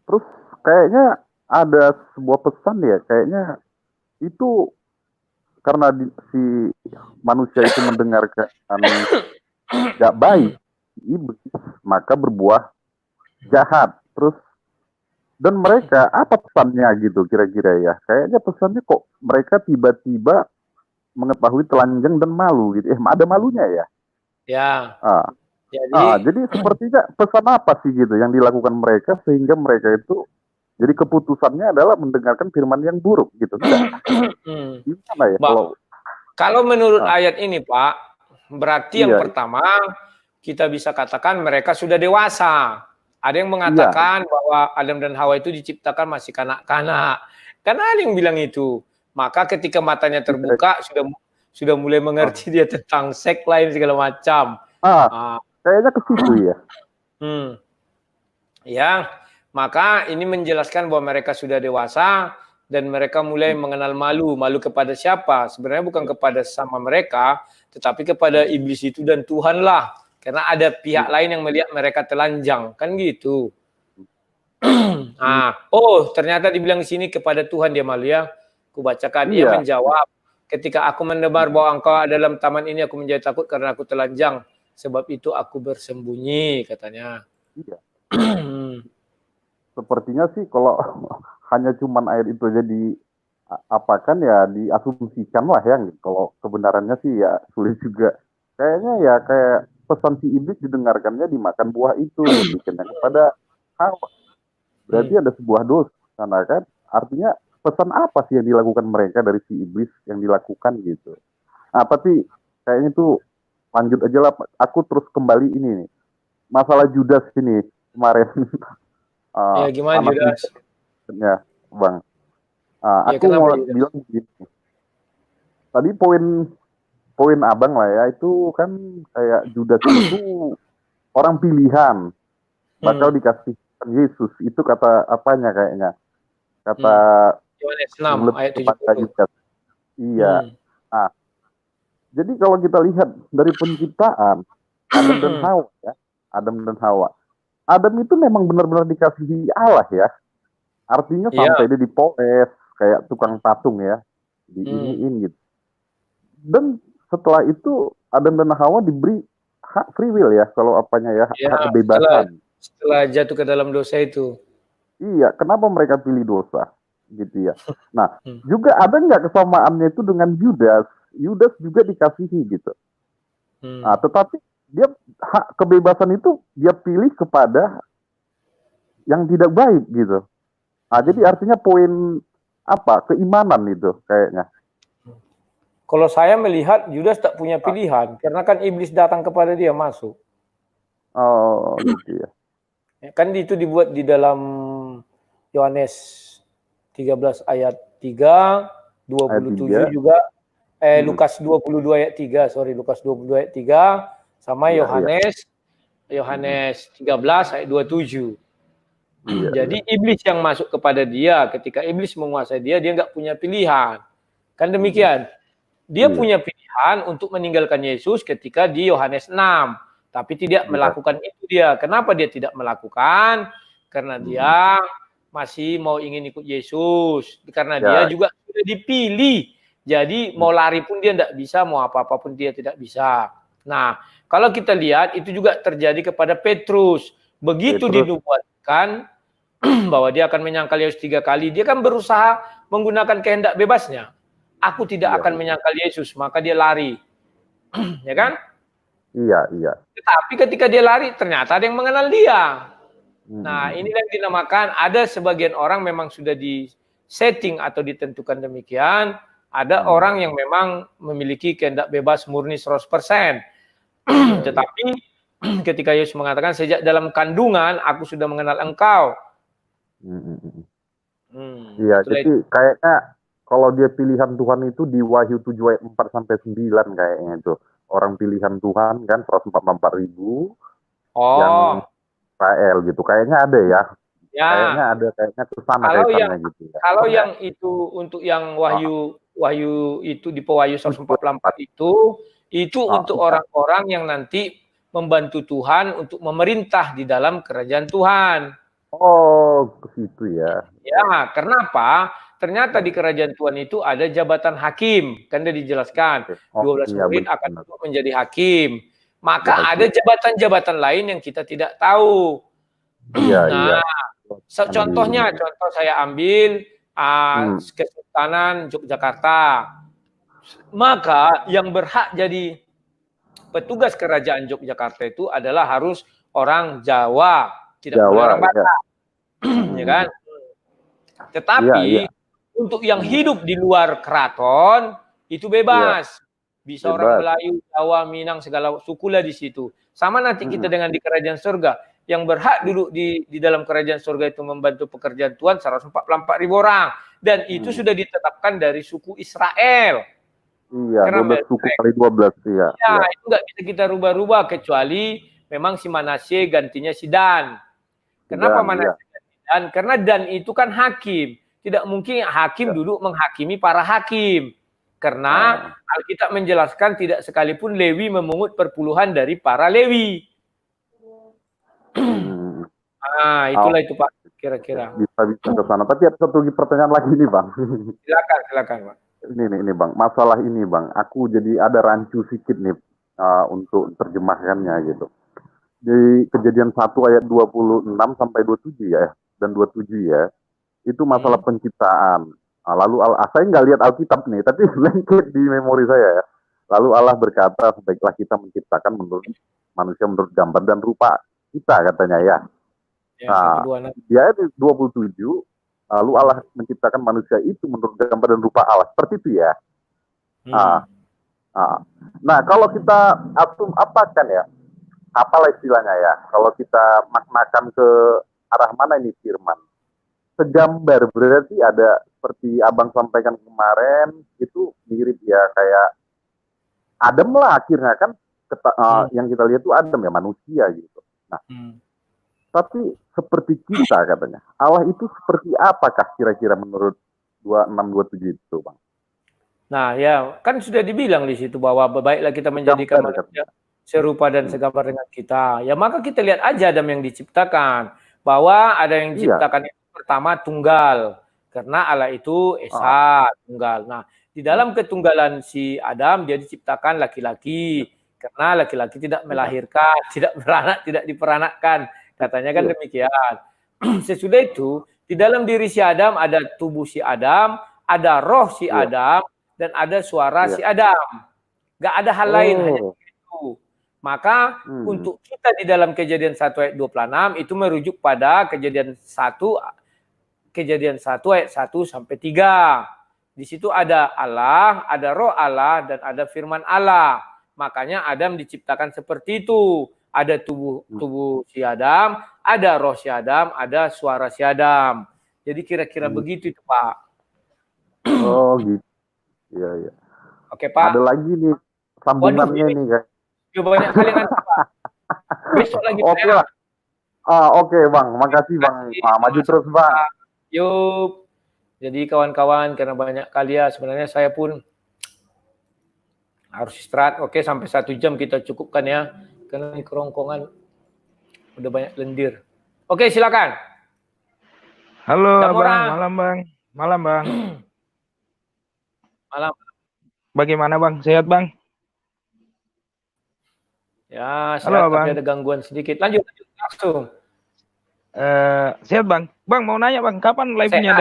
Terus kayaknya ada sebuah pesan ya, kayaknya itu karena si manusia itu mendengarkan gak baik, maka berbuah jahat. Terus dan mereka apa pesannya gitu kira-kira ya? Kayaknya pesannya kok mereka tiba-tiba mengetahui telanjang dan malu gitu. Ada malunya ya? Ya. Jadi sepertinya pesan apa sih gitu yang dilakukan mereka sehingga mereka itu jadi keputusannya adalah mendengarkan firman yang buruk gitu. Gimana ya? Kalau menurut ayat ini Pak, berarti yang pertama kita bisa katakan mereka sudah dewasa. Ada yang mengatakan bahwa Adam dan Hawa itu diciptakan masih kanak-kanak. Karena ada yang bilang itu. Maka ketika matanya terbuka sudah mulai mengerti dia tentang seks lain segala macam. Kayaknya ke situ ya. Ya, maka ini menjelaskan bahwa mereka sudah dewasa dan mereka mulai mengenal malu. Malu kepada siapa? Sebenarnya bukan kepada sama mereka, tetapi kepada iblis itu dan Tuhan lah. Karena ada pihak lain yang melihat mereka telanjang, kan gitu. Ternyata dibilang di sini kepada Tuhan dia malu ya. Kubacakan, dia menjawab, ketika aku mendengar bahwa engkau ada dalam taman ini, aku menjadi takut karena aku telanjang. Sebab itu aku bersembunyi, katanya. Iya. Sepertinya sih kalau hanya cuman ayat itu aja apakan ya diasumsikan lah ya. Kalau kebenarannya sih ya sulit juga. Kayaknya ya kayak pesan si iblis didengarkannya dimakan buah itu bikinnya kepada Hawa. Berarti ada sebuah dosa karena kan artinya pesan apa sih yang dilakukan mereka dari si iblis yang dilakukan gitu. Apa sih kayaknya tuh lanjut aja lah. Aku terus kembali ini nih. Masalah Judas ini kemarin. Ya gimana Judas? Ya, Bang. Aku mau bilang begini. Tadi poin Abang lah ya, itu kan kayak Judas itu orang pilihan. Bakal dikasih Yesus. Itu kata apanya kayaknya? Kata Yohanes 6 ayat 70. Iya. Nah, jadi kalau kita lihat dari penciptaan Adam dan Hawa ya, Adam dan Hawa. Adam itu memang benar-benar dikasihi Allah ya. Artinya sampai dia dipoles kayak tukang patung ya, diiniin gitu. Dan setelah itu Adam dan Hawa diberi hak free will ya, kalau apanya ya, hak kebebasan. Setelah jatuh ke dalam dosa itu. Iya, kenapa mereka pilih dosa gitu ya. Nah, juga ada nggak kesamaannya itu dengan Judas? Judas juga dikasihi gitu. Nah, tetapi dia hak kebebasan itu dia pilih kepada yang tidak baik gitu. Nah, jadi artinya poin apa? Keimanan itu kayaknya. Kalau saya melihat Judas tak punya pilihan karena kan iblis datang kepada dia masuk. Oh, gitu ya. Kan itu dibuat di dalam Yohanes 13 ayat 3, 27 juga Lukas 22 ayat 3, Lukas 22 ayat 3 sama Yohanes 13 ayat 27. Jadi iblis yang masuk kepada dia, ketika iblis menguasai dia nggak punya pilihan. Kan demikian. Dia punya pilihan untuk meninggalkan Yesus ketika di Yohanes 6, tapi tidak melakukan itu dia. Kenapa dia tidak melakukan? Karena dia masih mau ingin ikut Yesus, karena dia juga sudah dipilih. Jadi mau lari pun dia tidak bisa, mau apa-apa pun dia tidak bisa. Nah, kalau kita lihat itu juga terjadi kepada Petrus. Begitu dinubuatkan bahwa dia akan menyangkal Yesus 3 kali, dia kan berusaha menggunakan kehendak bebasnya. Aku tidak akan menyangkal Yesus, maka dia lari. Ya kan? Iya. Tetapi ketika dia lari, ternyata ada yang mengenal dia. Nah, ini yang dinamakan, ada sebagian orang memang sudah di-setting atau ditentukan demikian. Ada orang yang memang memiliki kehendak bebas murni 100%. Tetapi ketika Yesus mengatakan, sejak dalam kandungan, aku sudah mengenal engkau. Iya, jadi kayaknya kalau dia pilihan Tuhan itu di Wahyu 7 ayat 4-9 kayaknya itu. Orang pilihan Tuhan kan 144.000 yang Israel gitu. Kayaknya ada ya. Kayaknya ada kesana kaitannya gitu ya. Kalau yang itu untuk yang Wahyu itu di Pewahyu 144 itu untuk orang-orang yang nanti membantu Tuhan untuk memerintah di dalam kerajaan Tuhan. Oh, ke situ ya. Ya, kenapa? Ternyata di kerajaan Tuhan itu ada jabatan hakim. Kan dia dijelaskan, 12 murid akan menjadi hakim. Maka ada jabatan-jabatan lain yang kita tidak tahu. Iya. Contohnya, contoh saya ambil Kesultanan Yogyakarta. Maka yang berhak jadi petugas kerajaan Yogyakarta itu adalah harus orang Jawa, tidak boleh orang Batak. Ya kan? Tetapi untuk yang hidup di luar keraton itu bebas. Bisa orang Melayu, Jawa, Minang, segala sukulah di situ. Sama nanti kita dengan di kerajaan surga. Yang berhak duduk di dalam kerajaan surga itu membantu pekerjaan Tuhan 144.000 orang. Dan itu sudah ditetapkan dari suku Israel. Iya, Karena 12 suku Melek. kali 12. Iya. Ya, Iya. itu nggak bisa kita rubah-rubah kecuali memang si Manasye gantinya si Dan. Kenapa Dan, Manasye ganti Dan? Karena Dan itu kan hakim. Tidak mungkin hakim duduk menghakimi para hakim. Karena Alkitab menjelaskan tidak sekalipun Lewi memungut perpuluhan dari para Lewi. Ah, itulah itu Pak, kira-kira. Bisa ke sana. Tapi ada satu pertanyaan lagi nih, Bang. Silakan Pak. Ini Bang, masalah ini Bang, aku jadi ada rancu sedikit nih untuk terjemahkannya gitu. Di Kejadian 1 ayat 26 sampai 27 ya, dan 27 ya, itu masalah penciptaan. Lalu saya nggak lihat Alkitab nih, tapi lengket di memori saya ya. Lalu Allah berkata, sebaiklah kita menciptakan menurut manusia menurut gambar dan rupa kita, katanya ya. Nah, di ayat 27, lalu Allah menciptakan manusia itu menurut gambar dan rupa Allah. Seperti itu ya. Nah, kalau kita apakan ya, apalah istilahnya ya, kalau kita maknakan ke arah mana ini firman? Segambar, berarti ada seperti Abang sampaikan kemarin, itu mirip ya kayak Adam lah akhirnya kan, yang kita lihat itu Adam ya, manusia gitu. Nah, tapi seperti kita katanya, Allah itu seperti apakah kira-kira menurut 26-27 itu, Bang? Nah, ya kan sudah dibilang di situ bahwa baiklah kita menjadikan manusia serupa dan segambar dengan kita. Ya maka kita lihat aja Adam yang diciptakan, bahwa ada yang diciptakan itu pertama tunggal, karena Allah itu esa tunggal. Nah, di dalam ketunggalan si Adam dia diciptakan laki-laki, karena laki-laki tidak melahirkan, tidak beranak, tidak diperanakkan. Katanya kan demikian. Sesudah itu, di dalam diri si Adam ada tubuh si Adam, ada roh si Adam, dan ada suara si Adam. Gak ada hal lain, hanya itu. Maka untuk kita di dalam Kejadian 1 ayat 26 itu merujuk pada Kejadian 1 ayat 1 sampai 3. Di situ ada Allah, ada roh Allah, dan ada firman Allah. Makanya Adam diciptakan seperti itu. Ada tubuh si Adam, ada roh si Adam, ada suara si Adam. Jadi kira-kira begitu itu Pak. Oh gitu. Iya. Oke Pak. Ada lagi nih sambungannya nih guys. Banyak kali nanti Pak. Besok lagi Oke lah. Oke Bang, makasih Bang. Maju terus Bang. Yuk. Jadi kawan-kawan, karena banyak kali ya sebenarnya saya pun harus istirahat. Oke, sampai 1 jam kita cukupkan ya. Karena ini kerongkongan udah banyak lendir. Oke, silakan. Halo Bang, malam Bang. Malam Bang. Malam. Bagaimana Bang? Sehat Bang? Ya, sehat. Halo, tapi ada gangguan sedikit. Lanjut langsung. Sehat Bang. Bang mau nanya Bang, kapan live-nya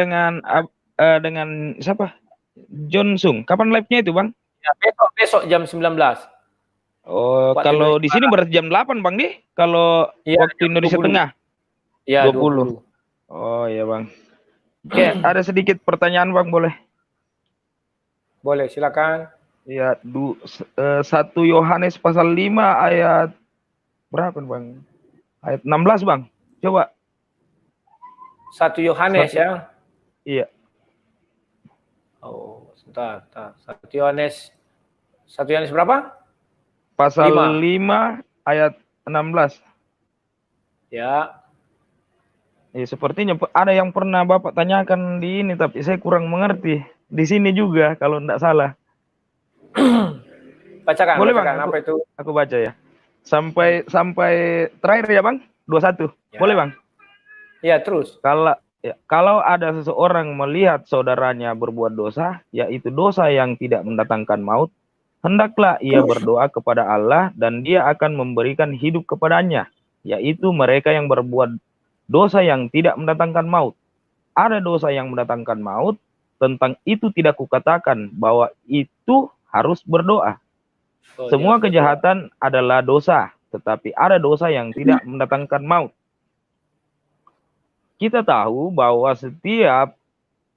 dengan siapa? John Sung. Kapan live-nya itu Bang? Ya, besok jam 19. Oh, kalau di sini berarti jam 8 Bang nih. Kalau waktu Indonesia 20. Tengah. Ya, 20. Oh iya Bang. Oke, ada sedikit pertanyaan Bang, boleh? Boleh, silakan. Ya, 1 Yohanes pasal 5 ayat berapa Bang? Ayat 16 Bang. Coba. 1 Yohanes ya. Iya. Oh, sebentar. 1 Yohanes berapa? Pasal 5 ayat 16. Ya. Sepertinya ada yang pernah Bapak tanyakan di ini, tapi saya kurang mengerti. Di sini juga, kalau tidak salah. Bacakan, boleh bacakan. Bang, apa itu? Aku baca ya. Sampai terakhir ya Bang, 21. Ya. Boleh Bang? Iya, terus. Kalau ada seseorang melihat saudaranya berbuat dosa, yaitu dosa yang tidak mendatangkan maut, hendaklah ia berdoa kepada Allah dan dia akan memberikan hidup kepadanya, yaitu mereka yang berbuat dosa yang tidak mendatangkan maut. Ada dosa yang mendatangkan maut, tentang itu tidak kukatakan bahwa itu harus berdoa. Semua kejahatan adalah dosa, tetapi ada dosa yang tidak mendatangkan maut. Kita tahu bahwa setiap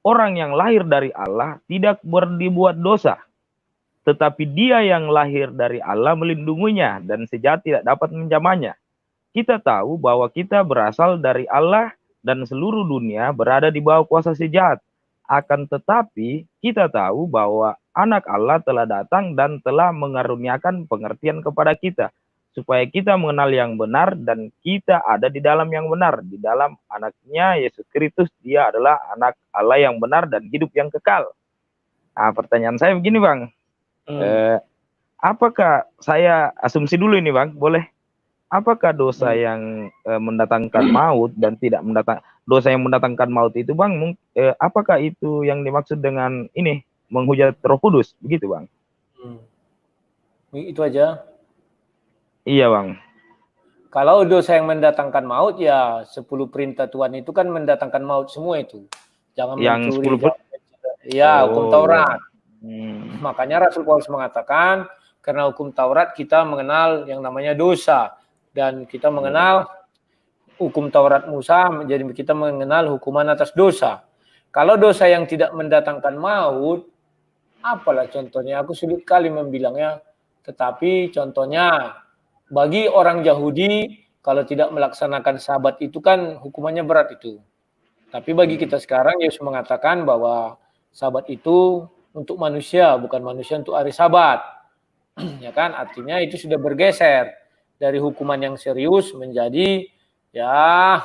orang yang lahir dari Allah tidak berbuat dosa. Tetapi dia yang lahir dari Allah melindunginya dan sejahat tidak dapat menjamahnya. Kita tahu bahwa kita berasal dari Allah dan seluruh dunia berada di bawah kuasa sejahat. Akan tetapi kita tahu bahwa Anak Allah telah datang dan telah mengaruniakan pengertian kepada kita, supaya kita mengenal yang benar dan kita ada di dalam yang benar, di dalam anaknya Yesus Kristus. Dia adalah anak Allah yang benar dan hidup yang kekal. Nah, pertanyaan saya begini Bang, apakah, saya asumsi dulu ini Bang, boleh? Apakah dosa yang mendatangkan maut dan tidak dosa yang mendatangkan maut itu Bang, apakah itu yang dimaksud dengan ini, menghujat Roh Kudus, begitu Bang? Itu aja. Iya Bang. Kalau dosa yang mendatangkan maut, ya 10 perintah Tuhan itu kan mendatangkan maut semua itu. Jangan yang mencuri, 10 ya hukum Taurat. Ya. Makanya Rasul Paulus mengatakan, karena hukum Taurat kita mengenal yang namanya dosa. Dan kita mengenal hukum Taurat Musa, jadi kita mengenal hukuman atas dosa. Kalau dosa yang tidak mendatangkan maut, apalah contohnya, aku sulit kali membilangnya. Tetapi contohnya, bagi orang Yahudi, kalau tidak melaksanakan Sabat itu kan hukumannya berat itu. Tapi bagi kita sekarang, Yesus mengatakan bahwa Sabat itu untuk manusia, bukan manusia untuk hari Sabat. Ya kan, artinya itu sudah bergeser dari hukuman yang serius menjadi ya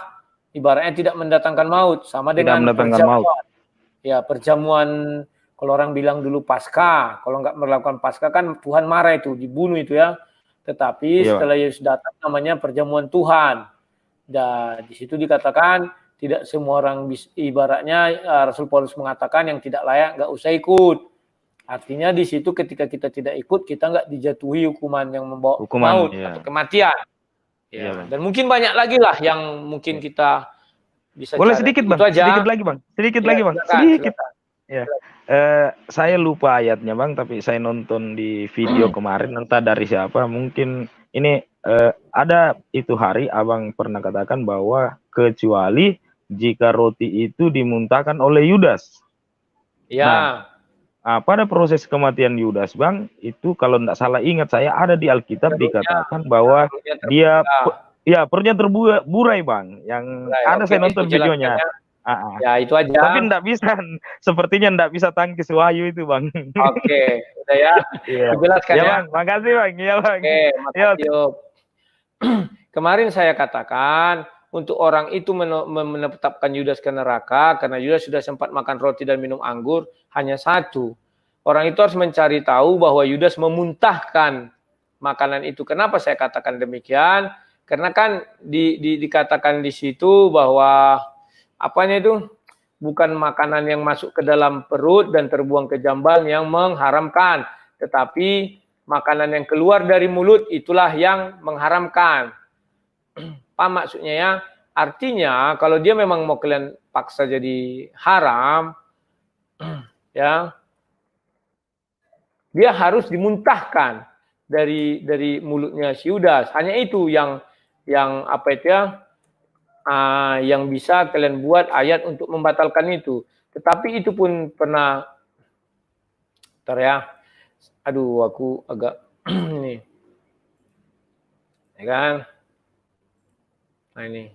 ibaratnya tidak mendatangkan maut, sama dengan perjamuan. Ya, perjamuan, kalau orang bilang dulu Paskah, kalau nggak melakukan Paskah kan Tuhan marah itu, dibunuh itu ya. Tetapi setelah Yesus datang namanya perjamuan Tuhan. Dan di situ dikatakan tidak semua orang ibaratnya Rasul Paulus mengatakan yang tidak layak nggak usah ikut. Artinya di situ ketika kita tidak ikut, kita nggak dijatuhi hukuman yang membawa maut atau kematian. Ya. Dan mungkin banyak lagi lah yang mungkin kita bisa boleh cari. Sedikit Bang, sedikit lagi Bang, sedikit. Ya. Saya lupa ayatnya Bang, tapi saya nonton di video kemarin, entah dari siapa, mungkin ini ada itu hari Abang pernah katakan bahwa kecuali jika roti itu dimuntahkan oleh Yudas. Ya. Nah, pada proses kematian Yudas Bang, itu kalau tidak salah ingat saya ada di Alkitab dikatakan bahwa dia perutnya terburai Bang, yang ada saya nonton videonya. Ya itu aja. Tapi enggak bisa, sepertinya enggak bisa tangkis wahyu itu Bang. Oke, udah ya. Dijelaskan ya Bang, makasih Bang. Iya Bang. Oke, makasih. Kemarin saya katakan untuk orang itu menetapkan Yudas ke neraka karena Yudas sudah sempat makan roti dan minum anggur hanya satu. Orang itu harus mencari tahu bahwa Yudas memuntahkan makanan itu. Kenapa saya katakan demikian? Karena kan dikatakan di situ bahwa apanya itu bukan makanan yang masuk ke dalam perut dan terbuang ke jamban yang mengharamkan, tetapi makanan yang keluar dari mulut itulah yang mengharamkan. Apa maksudnya ya? Artinya kalau dia memang mau kalian paksa jadi haram, ya, dia harus dimuntahkan dari mulutnya si Yudas. Hanya itu yang apa itu ya? Yang bisa kalian buat ayat untuk membatalkan itu. Tetapi itu pun pernah, bentar ya, aduh aku agak ini, ya kan? Nah ini,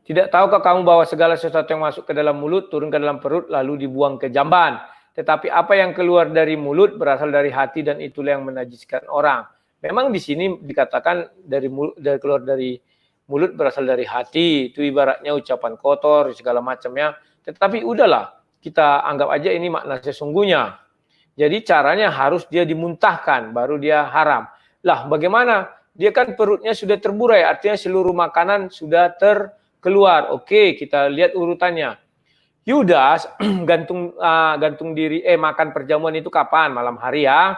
tidak tahukah kamu bahwa segala sesuatu yang masuk ke dalam mulut turun ke dalam perut lalu dibuang ke jamban? Tetapi apa yang keluar dari mulut berasal dari hati dan itulah yang menajiskan orang. Memang di sini dikatakan keluar dari mulut berasal dari hati, itu ibaratnya ucapan kotor, segala macamnya. Tetapi udahlah, kita anggap aja ini makna sesungguhnya. Jadi caranya harus dia dimuntahkan, baru dia haram. Lah bagaimana? Dia kan perutnya sudah terburai, artinya seluruh makanan sudah terkeluar. Oke, kita lihat urutannya. Yudas gantung diri, makan perjamuan itu kapan? Malam hari ya.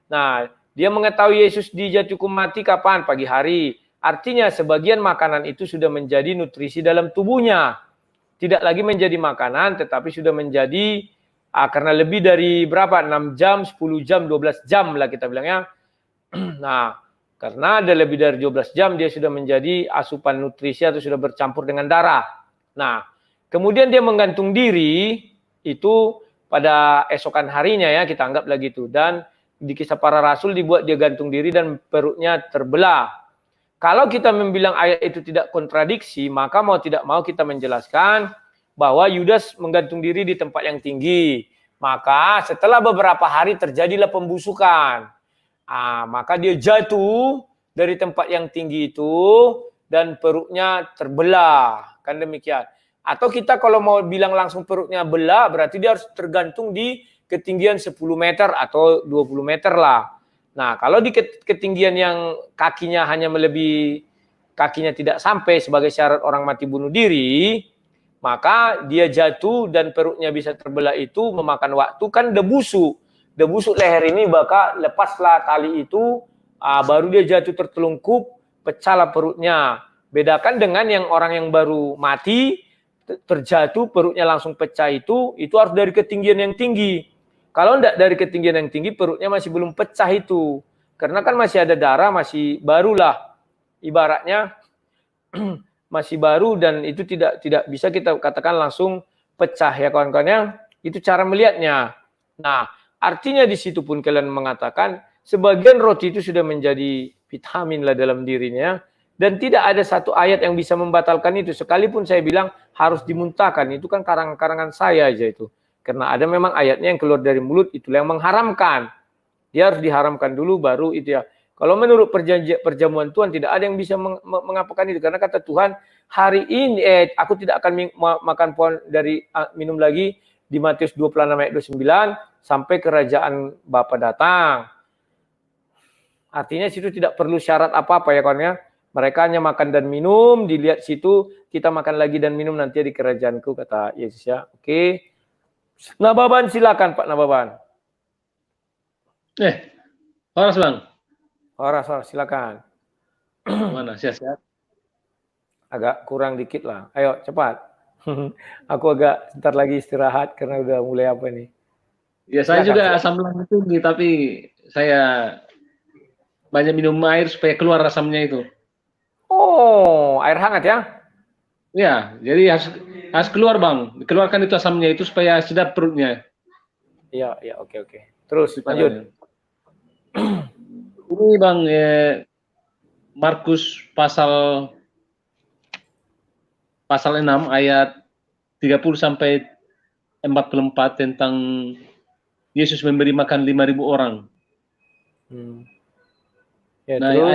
Nah, dia mengetahui Yesus dijatuh hukum mati kapan? Pagi hari. Artinya sebagian makanan itu sudah menjadi nutrisi dalam tubuhnya. Tidak lagi menjadi makanan, tetapi sudah menjadi, karena lebih dari berapa? 6 jam, 10 jam, 12 jam lah kita bilangnya. Nah, karena ada lebih dari 12 jam, dia sudah menjadi asupan nutrisi atau sudah bercampur dengan darah. Nah, kemudian dia menggantung diri, itu pada esokan harinya ya, kita anggap lagi itu. Dan di Kisah Para Rasul dibuat dia gantung diri dan perutnya terbelah. Kalau kita membilang ayat itu tidak kontradiksi, maka mau tidak mau kita menjelaskan bahwa Yudas menggantung diri di tempat yang tinggi. Maka setelah beberapa hari terjadilah pembusukan. Maka dia jatuh dari tempat yang tinggi itu dan perutnya terbelah. Kan demikian. Atau kita kalau mau bilang langsung perutnya belah, berarti dia harus tergantung di ketinggian 10 meter atau 20 meter lah. Nah, kalau di ketinggian yang kakinya hanya melebihi, kakinya tidak sampai sebagai syarat orang mati bunuh diri, maka dia jatuh dan perutnya bisa terbelah itu memakan waktu. Kan debusu leher ini, maka lepaslah tali itu, baru dia jatuh tertelungkup, pecahlah perutnya. Bedakan dengan yang orang yang baru mati, terjatuh perutnya langsung pecah itu harus dari ketinggian yang tinggi. Kalau enggak dari ketinggian yang tinggi, perutnya masih belum pecah itu. Karena kan masih ada darah, masih barulah. Ibaratnya masih baru dan itu tidak bisa kita katakan langsung pecah ya kawan-kawan. Itu cara melihatnya. Nah, artinya di situ pun kalian mengatakan sebagian roti itu sudah menjadi vitamin lah dalam dirinya dan tidak ada satu ayat yang bisa membatalkan itu. Sekalipun saya bilang harus dimuntahkan, itu kan karangan saya aja itu. Karena ada memang ayatnya yang keluar dari mulut itulah yang mengharamkan. Dia harus diharamkan dulu baru itu ya. Kalau menurut perjamuan Tuhan tidak ada yang bisa mengapakan itu karena kata Tuhan hari ini aku tidak akan makan pohon dari minum lagi di Matius 26 ayat 29 sampai kerajaan Bapa datang. Artinya situ tidak perlu syarat apa-apa ya kawan ya. Mereka hanya makan dan minum, dilihat situ kita makan lagi dan minum nanti di kerajaanku kata Yesus ya. Oke. Nababan silakan Pak Nababan. Horas Bang. Horas silakan. Mana sehat-sehat? Agak kurang dikit lah. Ayo cepat. Aku agak sebentar lagi istirahat karena udah mulai apa nih. Ya saya juga asam lambung tinggi tapi saya banyak minum air supaya keluar asamnya itu. Oh, air hangat ya? Ya, jadi harus keluar Bang. Keluarkan itu asamnya itu supaya sedap perutnya. Iya, oke. Terus lanjut. Ini Bang, Markus pasal 6 ayat 30 sampai 44 tentang Yesus memberi makan 5.000 orang. Ya, nah, terus,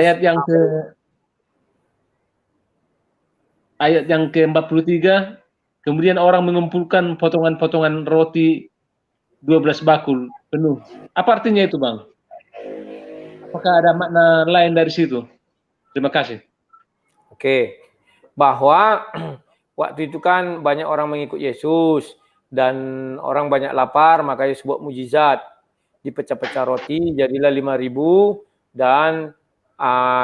ayat yang ke-43, kemudian orang mengumpulkan potongan-potongan roti 12 bakul penuh. Apa artinya itu, Bang? Apakah ada makna lain dari situ? Terima kasih. Oke. Bahwa waktu itu kan banyak orang mengikut Yesus dan orang banyak lapar, maka Yesus buat mujizat. Dipecah-pecah roti, jadilah 5.000 dan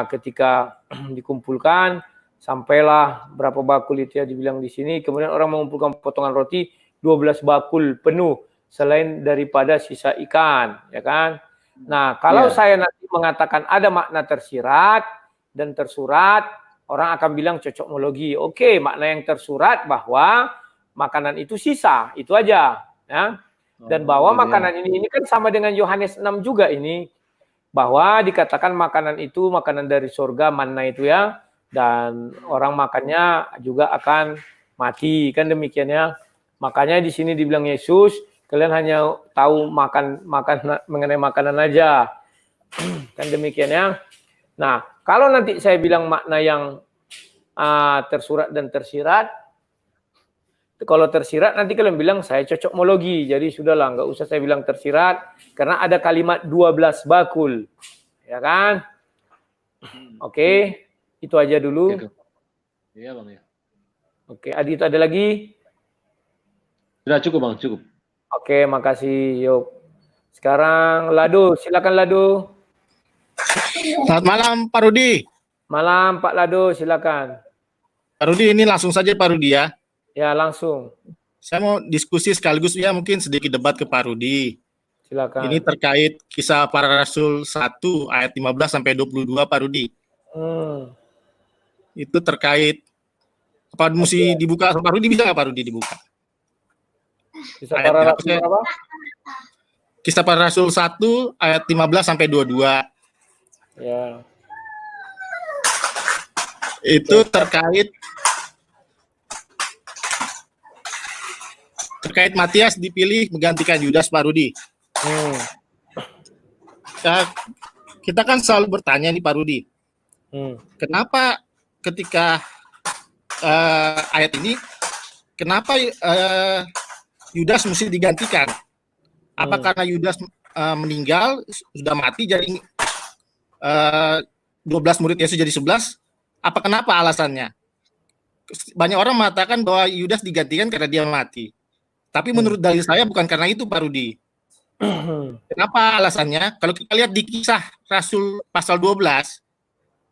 ketika dikumpulkan sampailah berapa bakul itu ya dibilang di sini. Kemudian orang mengumpulkan potongan roti 12 bakul penuh selain daripada sisa ikan, ya kan? Nah, kalau saya nanti mengatakan ada makna tersirat dan tersurat, orang akan bilang cocokmologi. Oke, makna yang tersurat bahwa makanan itu sisa, itu aja, ya. Dan bahwa makanan ini kan sama dengan Yohanes 6 juga ini, bahwa dikatakan makanan itu makanan dari surga, manna itu ya. Dan orang makannya juga akan mati, kan demikian ya. Makanya di sini dibilang Yesus, kalian hanya tahu makan mengenai makanan aja, kan demikian ya. Nah, kalau nanti saya bilang makna yang tersurat dan tersirat, kalau tersirat nanti kalian bilang saya cocokmologi, jadi sudahlah nggak usah saya bilang tersirat karena ada kalimat 12 bakul, ya kan? Oke. Itu aja dulu. Iya Bang ya. Oke, Adi itu ada lagi? Sudah cukup Bang, cukup. Oke, makasih. Yuk. Sekarang Lado, silakan Lado. Selamat malam Pak Rudi. Malam Pak Lado, silakan. Pak Rudi, ini langsung saja Pak Rudi ya. Ya, langsung. Saya mau diskusi sekaligus ya mungkin sedikit debat ke Pak Rudi. Silakan. Ini terkait kisah para rasul 1 ayat 15 sampai 22 Pak Rudi. Itu terkait apa mesti dibuka Pak Rudi, bisa nggak Pak Rudi dibuka? Kisah para rasul apa? Kisah para rasul 1 ayat 15 sampai 22. Ya. Itu terkait terkait Matias dipilih menggantikan Yudas, Pak Rudi. Kita kan selalu bertanya nih Pak Rudi, kenapa ketika ayat ini, kenapa Yudas mesti digantikan? Apa karena Yudas meninggal, sudah mati, jadi 12 murid Yesus jadi 11? Apa kenapa alasannya? Banyak orang mengatakan bahwa Yudas digantikan karena dia mati. Tapi menurut dalil saya bukan karena itu, Pak Rudi. Kenapa alasannya? Kalau kita lihat di Kisah Rasul pasal 12,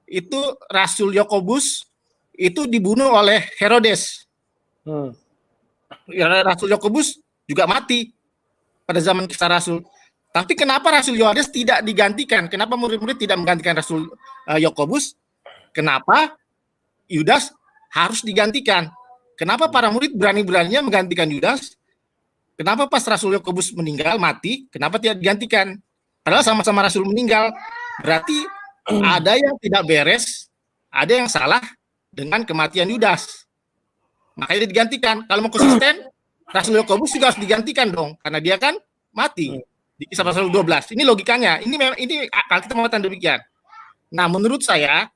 itu Rasul Yakobus itu dibunuh oleh Herodes. Rasul Yakobus juga mati pada zaman Kisah Rasul. Tapi kenapa Rasul Yohanes tidak digantikan? Kenapa murid-murid tidak menggantikan Rasul Yakobus? Kenapa Yudas harus digantikan? Kenapa para murid berani-beraninya menggantikan Yudas? Kenapa pas Rasul Yakobus meninggal, mati, kenapa tidak digantikan? Padahal sama-sama Rasul meninggal. Berarti ada yang tidak beres, ada yang salah dengan kematian Yudas. Makanya dia digantikan. Kalau mau konsisten, Rasul Yakobus juga harus digantikan dong, karena dia kan mati di Kisah pasal 12. Ini logikanya. Ini kalau kita mengatakan demikian. Nah, menurut saya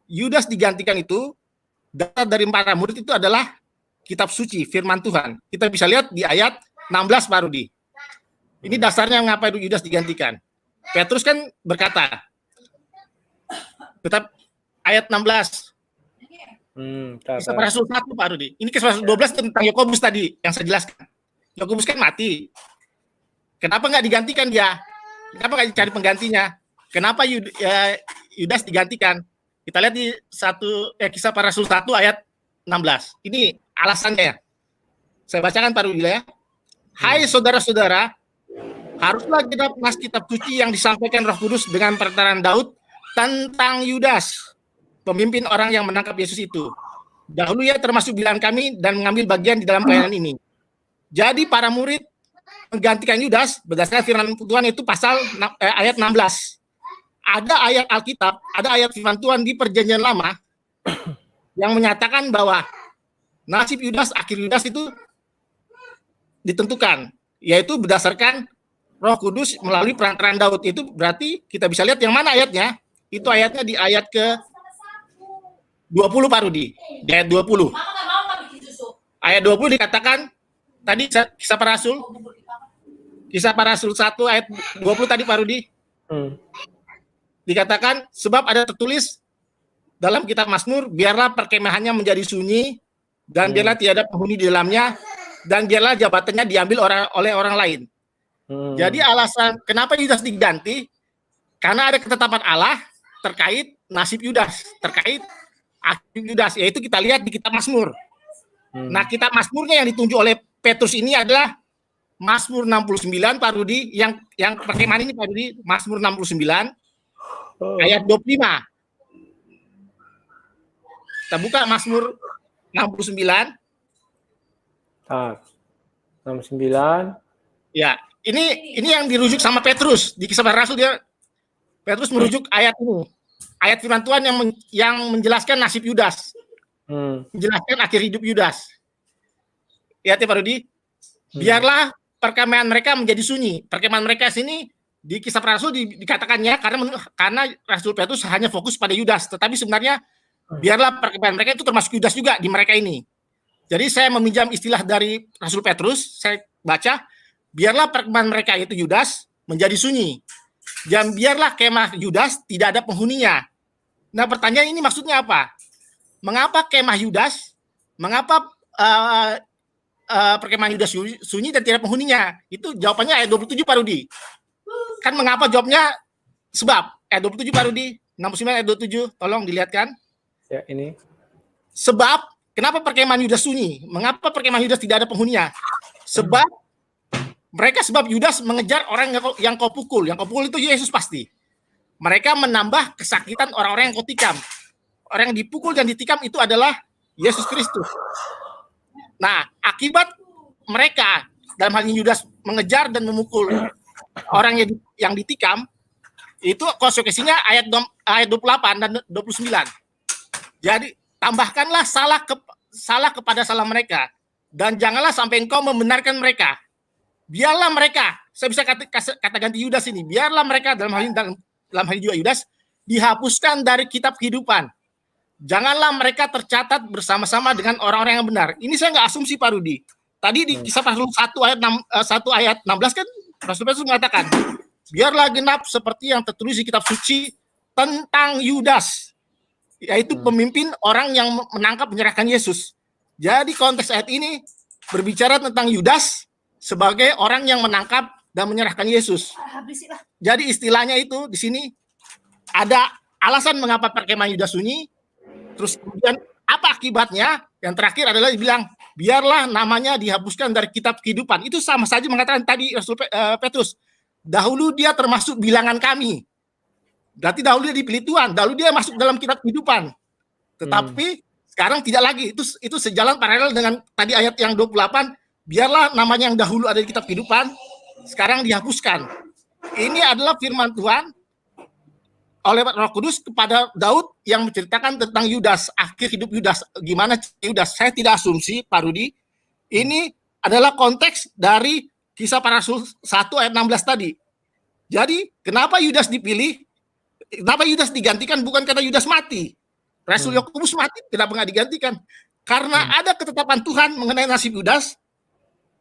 Yudas digantikan itu data dari para murid itu adalah kitab suci, firman Tuhan. Kita bisa lihat di ayat 16, Pak Rudi. Ini dasarnya mengapa Yudas digantikan. Petrus kan berkata, tetap ayat 16. Kisah Rasul 1, Pak Rudi. Ini Kisah Rasul 12 tentang Yakobus tadi yang saya jelaskan. Yakobus kan mati. Kenapa nggak digantikan dia? Kenapa nggak dicari penggantinya? Kenapa Yudas digantikan? Kita lihat di Kisah Para Rasul 1 ayat 16. Ini alasannya. Saya bacakan Pak Rudi ya. Hai saudara-saudara, haruslah kitab suci yang disampaikan Roh Kudus dengan perkataan Daud tentang Yudas, pemimpin orang yang menangkap Yesus itu. Dahulu ia termasuk bilangan kami dan mengambil bagian di dalam pelayanan ini. Jadi para murid menggantikan Yudas berdasarkan firman Tuhan itu pasal ayat 16. Ada ayat Alkitab, ada ayat firman Tuhan di Perjanjian Lama yang menyatakan bahwa nasib Yudas, akhir Yudas itu ditentukan, yaitu berdasarkan Roh Kudus melalui perantaraan Daud. Itu berarti kita bisa lihat yang mana ayatnya. Itu ayatnya di ayat ke 20, Pak Rudi. Di ayat 20. Ayat 20 dikatakan tadi Kisah Para Rasul. Kisah Para Rasul 1 ayat 20 tadi, Pak Rudi. Dikatakan sebab ada tertulis dalam kitab Mazmur, biarlah perkemahannya menjadi sunyi dan biarlah tiada penghuni di dalamnya, dan biarlah jabatannya diambil oleh orang lain. Jadi alasan kenapa Yudas diganti, karena ada ketetapan Allah terkait nasib Yudas, terkait akhir Yudas, yaitu kita lihat di kitab Mazmur. Nah, kitab Mazmurnya yang ditunjuk oleh Petrus ini adalah Mazmur 69, Pak Rudi, yang perkemahan ini, Pak Rudi, Mazmur 69 ayat 25. Kita buka Mazmur 69. 69. Ya, ini yang dirujuk sama Petrus di Kisah Para Rasul. Petrus merujuk ayat ini, ayat firman Tuhan yang menjelaskan nasib Yudas, menjelaskan akhir hidup Yudas. Lihat ya Pak Rudi, biarlah perkemahan mereka menjadi sunyi. Perkemahan mereka sini di Kisah Para Rasul dikatakannya karena Rasul Petrus hanya fokus pada Yudas, tetapi sebenarnya biarlah perkemahan mereka itu termasuk Yudas juga di mereka ini. Jadi saya meminjam istilah dari Rasul Petrus, saya baca, biarlah perkemahan mereka itu Yudas menjadi sunyi. Dan biarlah kemah Yudas tidak ada penghuninya. Nah, pertanyaan ini maksudnya apa? Mengapa kemah Yudas, mengapa perkemahan Yudas sunyi dan tidak penghuninya? Itu jawabannya ayat 27, Pak Rudi. Kan mengapa jawabnya sebab. Ayat 27, Pak Rudi. 69 ayat 27, tolong dilihatkan. Ya, ini. Sebab, kenapa perkemahan Yudas sunyi? Mengapa perkemahan Yudas tidak ada penghuninya? Sebab Yudas mengejar orang yang kau pukul. Yang kau pukul itu Yesus pasti. Mereka menambah kesakitan orang-orang yang kau tikam. Orang yang dipukul dan ditikam itu adalah Yesus Kristus. Nah, akibat mereka, dalam hal ini Yudas mengejar dan memukul orang yang ditikam, itu konsekuensinya ayat 28 dan 29. Jadi, tambahkanlah salah kepada salah mereka. dan janganlah sampai engkau membenarkan mereka. Biarlah mereka, saya bisa kata ganti Yudas ini, biarlah mereka dalam hal ini juga Yudas dihapuskan dari kitab kehidupan. Janganlah mereka tercatat bersama-sama dengan orang-orang yang benar. Ini saya nggak asumsi Pak Rudi. Tadi di Kisah Rasul 1 ayat 16 kan Rasul Petrus mengatakan, biarlah genap seperti yang tertulis di kitab suci tentang Yudas, yaitu pemimpin orang yang menangkap menyerahkan Yesus. Jadi konteks ayat ini berbicara tentang Yudas sebagai orang yang menangkap dan menyerahkan Yesus. Jadi istilahnya itu di sini ada alasan mengapa perkemahan Yudas sunyi. Terus kemudian apa akibatnya? Yang terakhir adalah dibilang biarlah namanya dihapuskan dari kitab kehidupan. Itu sama saja mengatakan tadi Rasul Petrus, dahulu dia termasuk bilangan kami. Berarti dahulu dia dipilih Tuhan, dahulu dia masuk dalam kitab kehidupan. Tetapi sekarang tidak lagi. Itu sejalan paralel dengan tadi ayat yang 28, biarlah namanya yang dahulu ada di kitab kehidupan, sekarang dihapuskan. Ini adalah firman Tuhan oleh Roh Kudus kepada Daud yang menceritakan tentang Yudas, akhir hidup Yudas. Gimana Yudas? Saya tidak asumsi, Pak Rudi. Ini adalah konteks dari Kisah Para Rasul 1 ayat 16 tadi. Jadi, kenapa Yudas dipilih? Kenapa Yudas digantikan? Bukan karena Yudas mati. Rasul Yakobus mati, kenapa nggak digantikan? Karena ada ketetapan Tuhan mengenai nasib Yudas.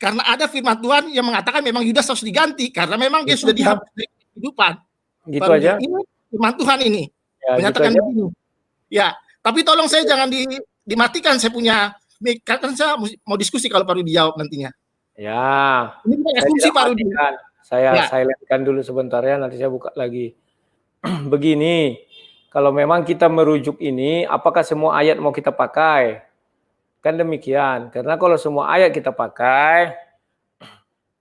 Karena ada firman Tuhan yang mengatakan memang Yudas harus diganti. Karena memang dia sudah dihapus dari kehidupan. Gitu aja. Ini firman Tuhan ini Ya, menyatakan gitu begini. Ya, tapi tolong saya jangan dimatikan, saya punya mic, karena saya mau diskusi kalau Pak Rudi jawab nantinya. Ya. Ini bukan asumsi Pak Rudi. Saya silentkan dulu sebentar ya, nanti saya buka lagi. Begini, kalau memang kita merujuk ini, apakah semua ayat mau kita pakai? Kan demikian. Karena kalau semua ayat kita pakai,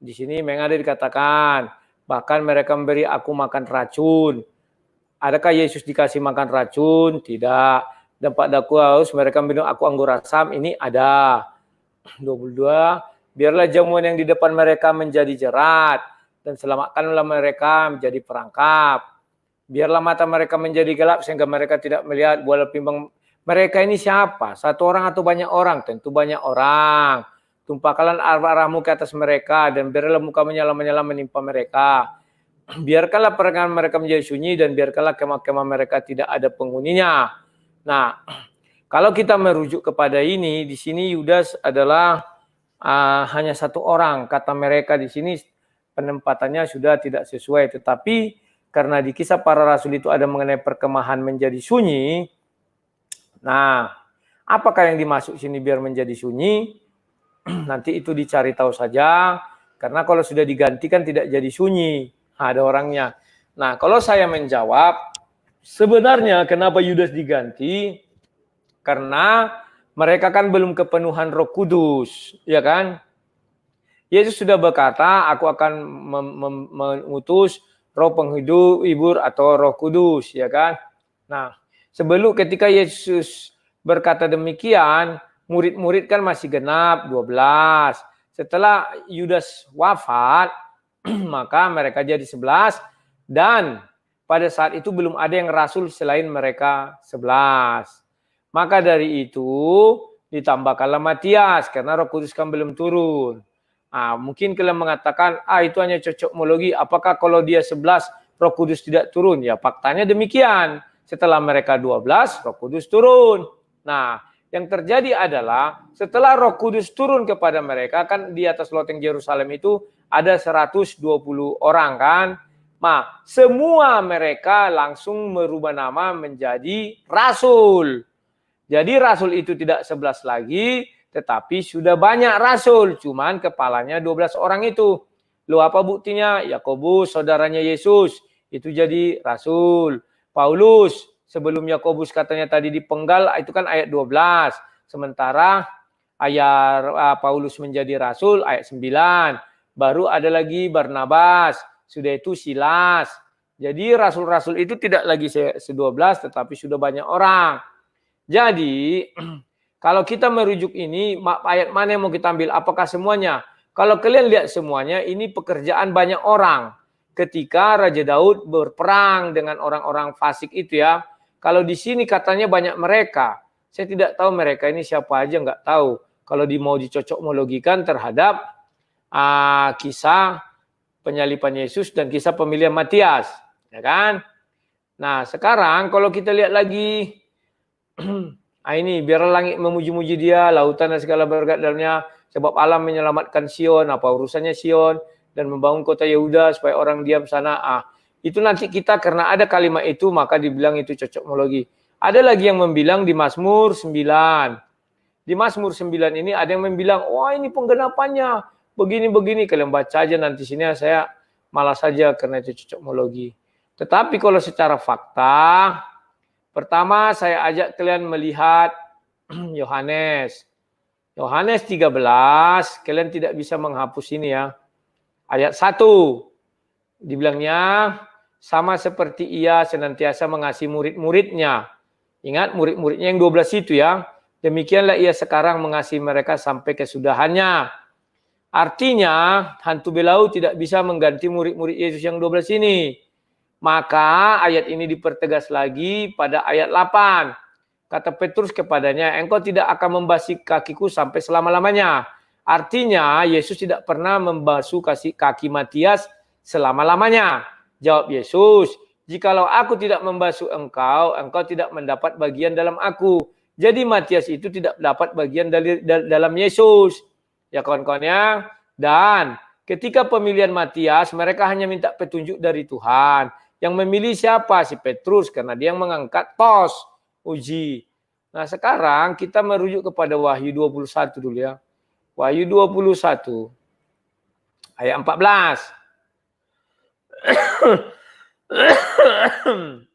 di sini memang ada dikatakan, bahkan mereka memberi aku makan racun. Adakah Yesus dikasih makan racun? Tidak. Dan pada aku haus, mereka minum aku anggur asam. Ini ada. 22. Biarlah jamuan yang di depan mereka menjadi jerat. Dan selamatkanlah mereka menjadi perangkap. Biarlah mata mereka menjadi gelap sehingga mereka tidak melihat bola pimbang. Mereka ini siapa? Satu orang atau banyak orang? Tentu banyak orang. Tumpahkanlah arahmu ke atas mereka dan biarlah muka menyala-menyala menimpa mereka. Biarkanlah perangan mereka menjadi sunyi dan biarkanlah kemah-kemah mereka tidak ada penghuninya. Nah, kalau kita merujuk kepada ini, di sini Yudas adalah hanya satu orang. Kata mereka di sini penempatannya sudah tidak sesuai. Tetapi karena di Kisah Para Rasul itu ada mengenai perkemahan menjadi sunyi. Nah, apakah yang dimasuk sini biar menjadi sunyi? Nanti itu dicari tahu saja. Karena kalau sudah digantikan tidak jadi sunyi. Ada orangnya. Nah, kalau saya menjawab, sebenarnya kenapa Yudas diganti? Karena mereka kan belum kepenuhan Roh Kudus, ya kan? Yesus sudah berkata, aku akan mengutus Roh Penghibur atau Roh Kudus, ya kan? Nah, sebelum ketika Yesus berkata demikian, murid-murid kan masih genap 12. Setelah Yudas wafat, maka mereka jadi 11 dan pada saat itu belum ada yang rasul selain mereka 11. Maka dari itu ditambahkanlah Matias karena Roh Kudus kan belum turun. Mungkin kalian mengatakan, itu hanya cocokmologi. Apakah kalau dia 11 Roh Kudus tidak turun? Ya faktanya demikian. Setelah mereka 12, Roh Kudus turun. Nah, yang terjadi adalah setelah Roh Kudus turun kepada mereka, kan di atas loteng Yerusalem itu ada 120 orang kan. Nah, semua mereka langsung merubah nama menjadi rasul. Jadi rasul itu tidak 11 lagi, tetapi sudah banyak rasul. Cuman kepalanya 12 orang itu. Loh apa buktinya? Yakobus, saudaranya Yesus, itu jadi rasul. Paulus, sebelum Yakobus katanya tadi dipenggal, itu kan ayat 12. Sementara ayat Paulus menjadi rasul, ayat 9. Baru ada lagi Barnabas, sudah itu Silas. Jadi rasul-rasul itu tidak lagi 12, tetapi sudah banyak orang. Jadi kalau kita merujuk ini, ayat mana yang mau kita ambil? Apakah semuanya? Kalau kalian lihat semuanya, ini pekerjaan banyak orang. Ketika Raja Daud berperang dengan orang-orang fasik itu ya. Kalau di sini katanya banyak mereka. Saya tidak tahu mereka ini siapa aja, nggak tahu. kalau mau dicocokmologikan terhadap kisah penyaliban Yesus dan kisah pemilihan Matias, ya kan? Nah, sekarang kalau kita lihat lagi ini biar langit memuji-muji dia, lautan dan segala berkat dalamnya, sebab alam menyelamatkan Sion, apa urusannya Sion, dan membangun kota Yehuda supaya orang diam sana. Itu nanti kita karena ada kalimat itu maka dibilang itu cocokmologi. Ada lagi yang membilang di Mazmur 9. Di Mazmur 9 ini ada yang membilang, wah ini penggenapannya, begini-begini. Kalian baca aja nanti sini, saya malas saja karena itu cocokmologi. Tetapi kalau secara fakta, pertama saya ajak kalian melihat Yohanes. Yohanes 13, kalian tidak bisa menghapus ini ya. Ayat 1, dibilangnya, sama seperti ia senantiasa mengasihi murid-muridnya. Ingat murid-muridnya yang 12 itu ya. Demikianlah ia sekarang mengasihi mereka sampai kesudahannya. Artinya, hantu belau tidak bisa mengganti murid-murid Yesus yang 12 ini. Maka ayat ini dipertegas lagi pada ayat 8. Kata Petrus kepadanya, engkau tidak akan membasuh kakiku sampai selama-lamanya. Artinya, Yesus tidak pernah membasuh kaki Matias selama-lamanya. Jawab Yesus, jikalau aku tidak membasuh engkau, engkau tidak mendapat bagian dalam aku. Jadi Matias itu tidak dapat bagian dalam Yesus. Ya kawan-kawannya. Dan ketika pemilihan Matias, mereka hanya minta petunjuk dari Tuhan. Yang memilih siapa? Si Petrus, karena dia yang mengangkat tos uji. Nah sekarang kita merujuk kepada Wahyu 21 dulu ya. Wahyu 21 ayat 14.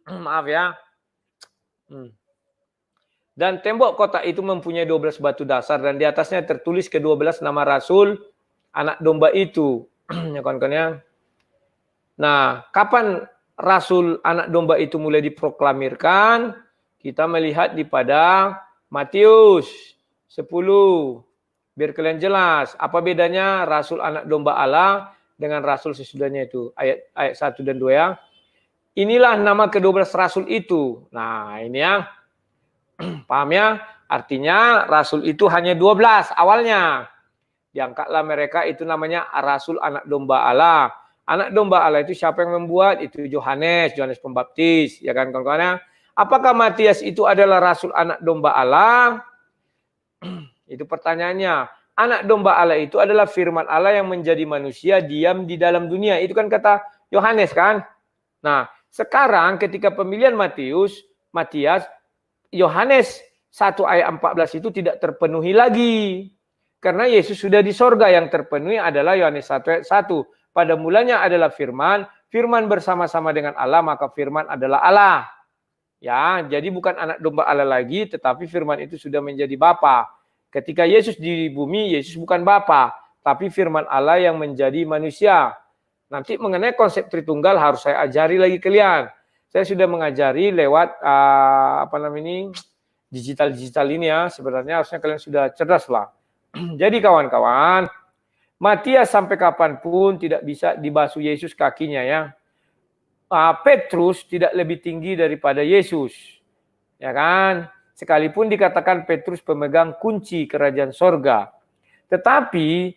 Maaf ya. Dan tembok kota itu mempunyai 12 batu dasar dan di atasnya tertulis ke-12 nama rasul anak domba itu. Ya kawan-kawan. Nah, kapan rasul anak domba itu mulai diproklamirkan? Kita melihat di pada Matius 10. Biar kalian jelas apa bedanya rasul anak domba Allah dengan rasul sesudahnya itu. Ayat 1 dan 2 ya. Inilah nama ke-12 rasul itu. Nah, ini ya. Paham ya? Artinya rasul itu hanya 12 awalnya. Diangkatlah mereka itu namanya rasul anak domba Allah. Anak domba Allah itu siapa yang membuat? Itu Yohanes Pembaptis. Ya kan kawan-kawan? Apakah Matias itu adalah rasul anak domba Allah? Itu pertanyaannya. Anak domba Allah itu adalah firman Allah yang menjadi manusia diam di dalam dunia. Itu kan kata Yohanes kan? Nah, sekarang ketika pemilihan Matias, Yohanes 1 ayat 14 itu tidak terpenuhi lagi. Karena Yesus sudah di sorga, yang terpenuhi adalah Yohanes 1 ayat 1. Pada mulanya adalah firman, firman bersama-sama dengan Allah, maka firman adalah Allah. Ya, jadi bukan anak domba Allah lagi, tetapi firman itu sudah menjadi Bapa. Ketika Yesus di bumi, Yesus bukan Bapa, tapi firman Allah yang menjadi manusia. Nanti mengenai konsep Tritunggal harus saya ajari lagi kalian. Saya sudah mengajari lewat digital ini ya. Sebenarnya harusnya kalian sudah cerdas lah. Jadi kawan-kawan, Matias sampai kapanpun tidak bisa dibasuh Yesus kakinya ya. Petrus tidak lebih tinggi daripada Yesus. Ya kan? Sekalipun dikatakan Petrus pemegang kunci kerajaan sorga. Tetapi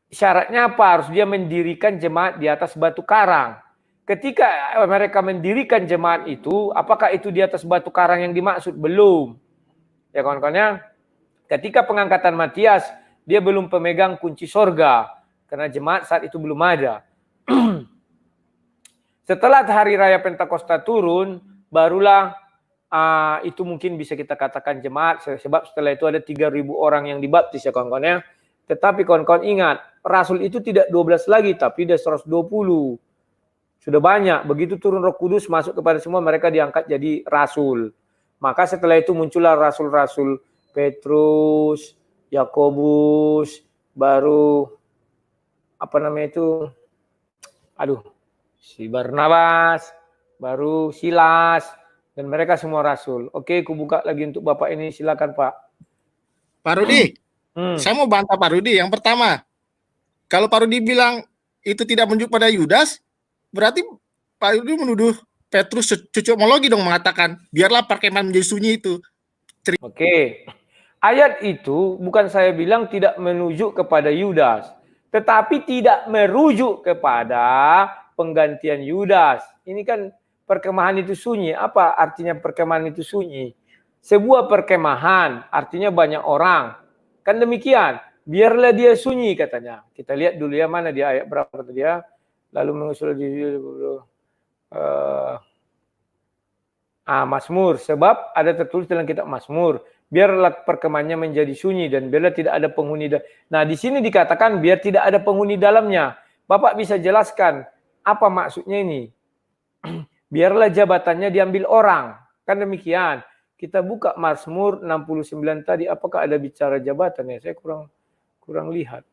syaratnya apa? Harus dia mendirikan jemaat di atas batu karang. Ketika mereka mendirikan jemaat itu, apakah itu di atas batu karang yang dimaksud? Belum. Ya kawan-kawannya, ketika pengangkatan Matias, dia belum pemegang kunci sorga. Karena jemaat saat itu belum ada. Setelah hari raya Pentakosta turun, barulah itu mungkin bisa kita katakan jemaat. Sebab setelah itu ada 3.000 orang yang dibaptis ya kawan-kawannya. Tetapi kawan-kawan ingat, rasul itu tidak 12 lagi, tapi ada 120. Sudah banyak. Begitu turun Roh Kudus masuk kepada semua, mereka diangkat jadi rasul. Maka setelah itu muncullah rasul-rasul Petrus, Yakobus, baru si Barnabas, baru Silas, dan mereka semua rasul. Oke, aku buka lagi untuk Bapak ini, silakan Pak. Pak Rudi, saya mau bantah Pak Rudi. Yang pertama, kalau Pak Rudi bilang itu tidak menunjuk pada Yudas, berarti Pak Rudi menuduh Petrus cocokmologi dong, mengatakan biarlah perkemahan menjadi sunyi itu. Oke, Ayat itu bukan saya bilang tidak menuju kepada Yudas, tetapi tidak merujuk kepada penggantian Yudas. Ini kan perkemahan itu sunyi. Apa artinya perkemahan itu sunyi? Sebuah perkemahan artinya banyak orang. Kan demikian. Biarlah dia sunyi katanya. Kita lihat dulu ya, mana di ayat berapa tadi ya. Lalu mengusul di Mazmur. Sebab ada tertulis dalam kitab Mazmur. Biarlah perkemahannya menjadi sunyi dan biarlah tidak ada penghuni. Nah, di sini dikatakan biar tidak ada penghuni dalamnya. Bapak bisa jelaskan apa maksudnya ini? Biarlah jabatannya diambil orang. Kan demikian. Kita buka Mazmur 69 tadi, apakah ada bicara jabatan ya? Saya kurang lihat.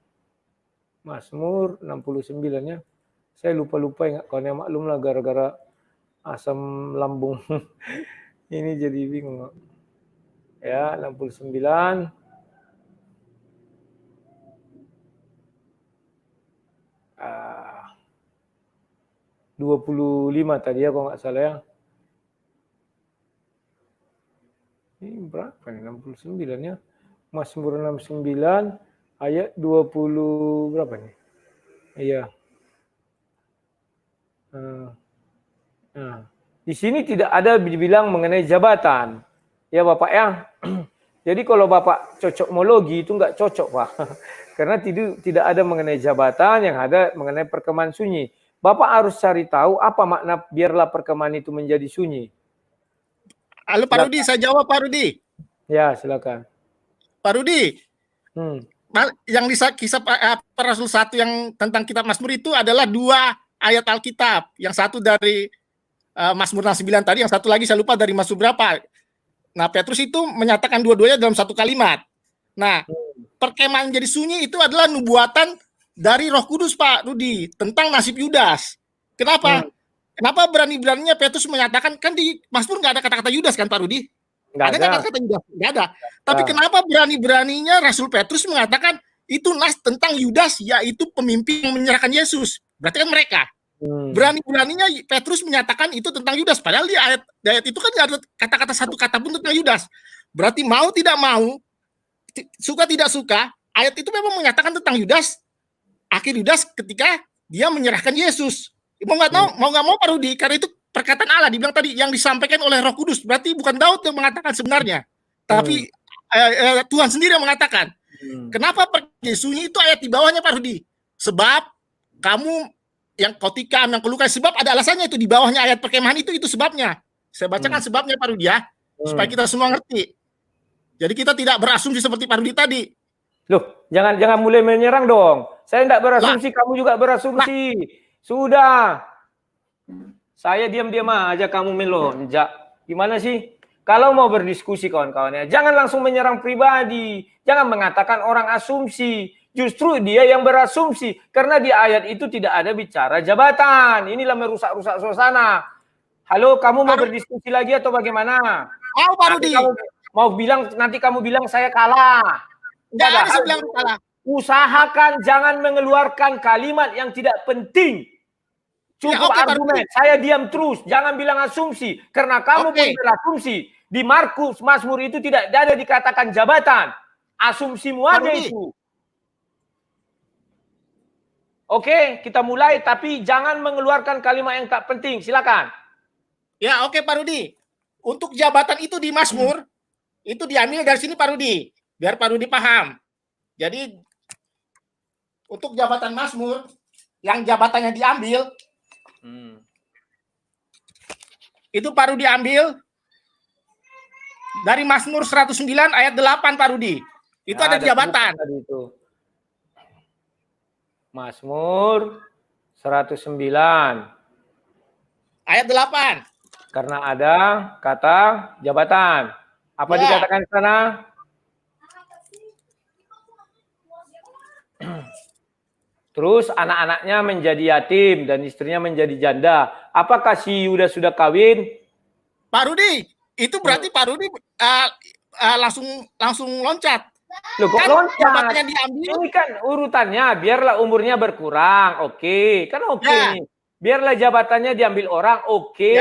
Mazmur 69-nya. Saya lupa ingat, kalau yang maklum lah gara-gara asam lambung. Ini jadi bingung. Ya, 69. Ah, 25 tadi ya kalau nggak salah ya. Ini berapa nih? 69 ya. Mazmur 69 ayat 20 berapa nih? Iya. Nah, di sini tidak ada dibilang mengenai jabatan. Ya Bapak ya. Jadi kalau Bapak cocokmologi itu nggak cocok Pak. Karena tidak ada mengenai jabatan, yang ada mengenai perkemahan sunyi. Bapak harus cari tahu apa makna biarlah perkemahan itu menjadi sunyi. Halo Pak Rudi, saya jawab Pak Rudi. Ya, silakan. Pak Rudi, yang di kisah Rasul 1 yang tentang kitab Mazmur itu adalah 2 ayat Alkitab. Yang satu dari Mazmur 69 tadi, yang satu lagi saya lupa dari Mazmur berapa. Nah, Petrus itu menyatakan dua-duanya dalam satu kalimat. Nah, perkemahan jadi sunyi itu adalah nubuatan dari Roh Kudus Pak Rudi tentang nasib Yudas. Kenapa? Kenapa berani-beraninya Petrus menyatakan, kan di Mazmur nggak ada kata-kata Yudas kan Pak Rudi? Nggak ada kata-kata Yudas? Nggak ada. Tapi kenapa berani-beraninya Rasul Petrus mengatakan itu nas tentang Yudas, yaitu pemimpin yang menyerahkan Yesus? Berarti kan mereka. Berani-beraninya Petrus menyatakan itu tentang Yudas. Padahal di ayat itu kan nggak ada kata-kata satu kata pun tentang Yudas. Berarti mau tidak mau, suka tidak suka, ayat itu memang menyatakan tentang Yudas. Akhir Yudas ketika dia menyerahkan Yesus. Mau nggak mau Pak Rudi, karena itu perkataan Allah dibilang tadi yang disampaikan oleh Roh Kudus. Berarti bukan Daud yang mengatakan sebenarnya, tapi Tuhan sendiri yang mengatakan. Kenapa pergi sunyi itu ayat di bawahnya Pak Rudi? Sebab kamu yang kau tikam, yang kau lukai, sebab ada alasannya itu di bawahnya ayat perkemahan itu sebabnya. Saya bacakan sebabnya Pak Rudi ya, supaya kita semua ngerti. Jadi kita tidak berasumsi seperti Pak Rudi tadi. Loh, jangan mulai menyerang dong. Saya tidak berasumsi, kamu juga berasumsi. Sudah. Saya diam-diam aja, kamu melonjak. Gimana sih? Kalau mau berdiskusi kawan-kawannya, jangan langsung menyerang pribadi. Jangan mengatakan orang asumsi. Justru dia yang berasumsi. Karena di ayat itu tidak ada bicara jabatan. Inilah merusak-rusak suasana. Halo, kamu mau berdiskusi lagi atau bagaimana? Mau Pak Rudi. Nanti kamu bilang saya kalah. Nggak ada saya bilang kalah. Usahakan jangan mengeluarkan kalimat yang tidak penting. Cukup argumen. Saya diam terus. Jangan bilang asumsi. Karena kamu pun berasumsi. Di Markus, Mazmur itu tidak ada dikatakan jabatan. Asumsimu aja itu. Oke, kita mulai. Tapi jangan mengeluarkan kalimat yang tak penting. Silakan. Ya, oke Pak Rudi. Untuk jabatan itu di Mazmur, itu diambil dari sini Pak Rudi. Biar Pak Rudi paham. Jadi, untuk jabatan Mazmur, yang jabatannya diambil, itu Pak Rudi ambil dari Mazmur 109 ayat 8 Pak Rudi. Itu ada jabatan. Mazmur 109 ayat 8. Karena ada kata jabatan. Apa dikatakan di sana? Terus anak-anaknya menjadi yatim dan istrinya menjadi janda. Apakah si Yudas sudah kawin? Pak Rudi, itu berarti Pak Rudi langsung loncat. Loh, kok kan loncat? Diambil. Ini kan urutannya, biarlah umurnya berkurang, oke. Kan oke nih. Biarlah jabatannya diambil orang, oke.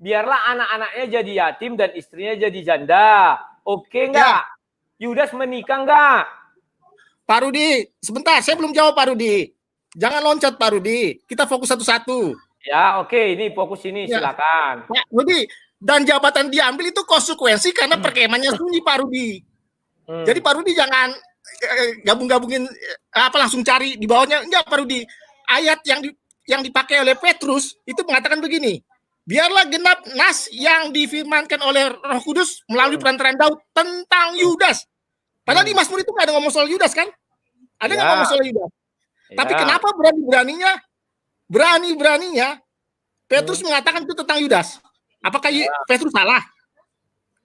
Biarlah anak-anaknya jadi yatim dan istrinya jadi janda, oke enggak? Yudas menikah enggak? Pak Rudi, sebentar, saya belum jawab Pak Rudi. Jangan loncat Pak Rudi, kita fokus satu-satu. Ya, oke, ini fokus ini, Ya. silakan. Pak Rudi, dan jabatan diambil itu konsekuensi karena perkemahannya sunyi Pak Rudi. Jadi Pak Rudi jangan gabung-gabungin langsung cari di bawahnya. Enggak Pak Rudi. Ayat yang dipakai oleh Petrus itu mengatakan begini. Biarlah genap nas yang difirmankan oleh Roh Kudus melalui perantaraan Daud tentang Yudas. Padahal di Mazmur itu nggak ada ngomong soal Yudas kan? Ada nggak ngomong soal Yudas? Tapi kenapa berani-beraninya Petrus mengatakan itu tentang Yudas? Apakah Petrus salah?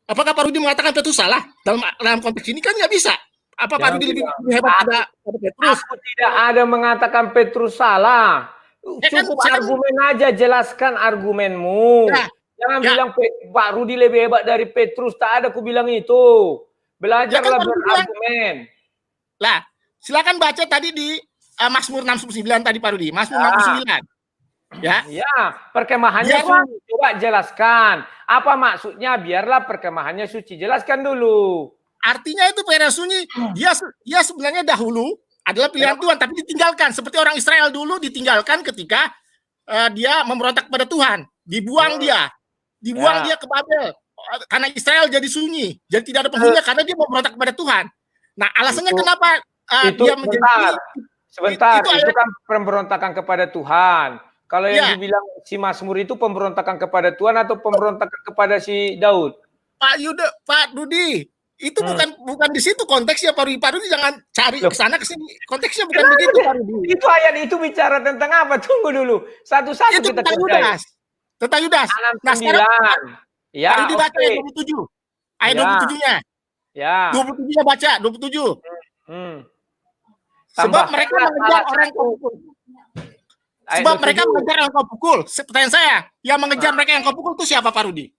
Apakah Pak Rudi mengatakan Petrus salah? Dalam konteks ini kan nggak bisa. Apa Pak Rudi lebih hebat pada Petrus? Aku tidak ada mengatakan Petrus salah. Cukup argumen aja, jelaskan argumenmu. Jangan bilang Pak Rudi lebih hebat dari Petrus. Tak ada aku bilang itu. Belajarlah berargumen. Lah, silakan baca tadi di Mazmur 69 tadi Pak Rudi. Mazmur 69. Ya. Ya, perkemahannya suci. Coba jelaskan. Apa maksudnya biarlah perkemahannya suci? Jelaskan dulu. Artinya itu perkemahan sunyi. Dia sebenarnya dahulu adalah pilihan Tuhan, tapi ditinggalkan. Seperti orang Israel dulu ditinggalkan ketika dia memberontak kepada Tuhan. Dibuang dia. Dibuang dia ke Babel. Karena Israel jadi sunyi. Jadi tidak ada penghuninya karena dia memberontak kepada Tuhan. Nah, alasannya kenapa dia menjadi sebentar, itu kan pemberontakan kepada Tuhan. Kalau yang dibilang si Mazmur itu pemberontakan kepada Tuhan atau pemberontakan kepada si Daud? Pak Rudi, itu bukan di situ konteksnya Pak Rudi. Pak Rudi jangan cari ke sana ke sini. Konteksnya bukan begitu Pak Rudi. Itu ayat itu bicara tentang apa? Tunggu dulu. Satu-satu itu kita tentang kerjain. Yudas. Tentang Yudas. Nah, sekarang Pak Rudi baca ayat 27. Ayat 27-nya. Ya. 27-nya baca, 27. Sebab mereka mengejar orang kau pukul. Sebab mereka mengejar yang kau pukul. Pertanyaan saya, yang mengejar mereka yang kau pukul itu siapa Pak Rudi?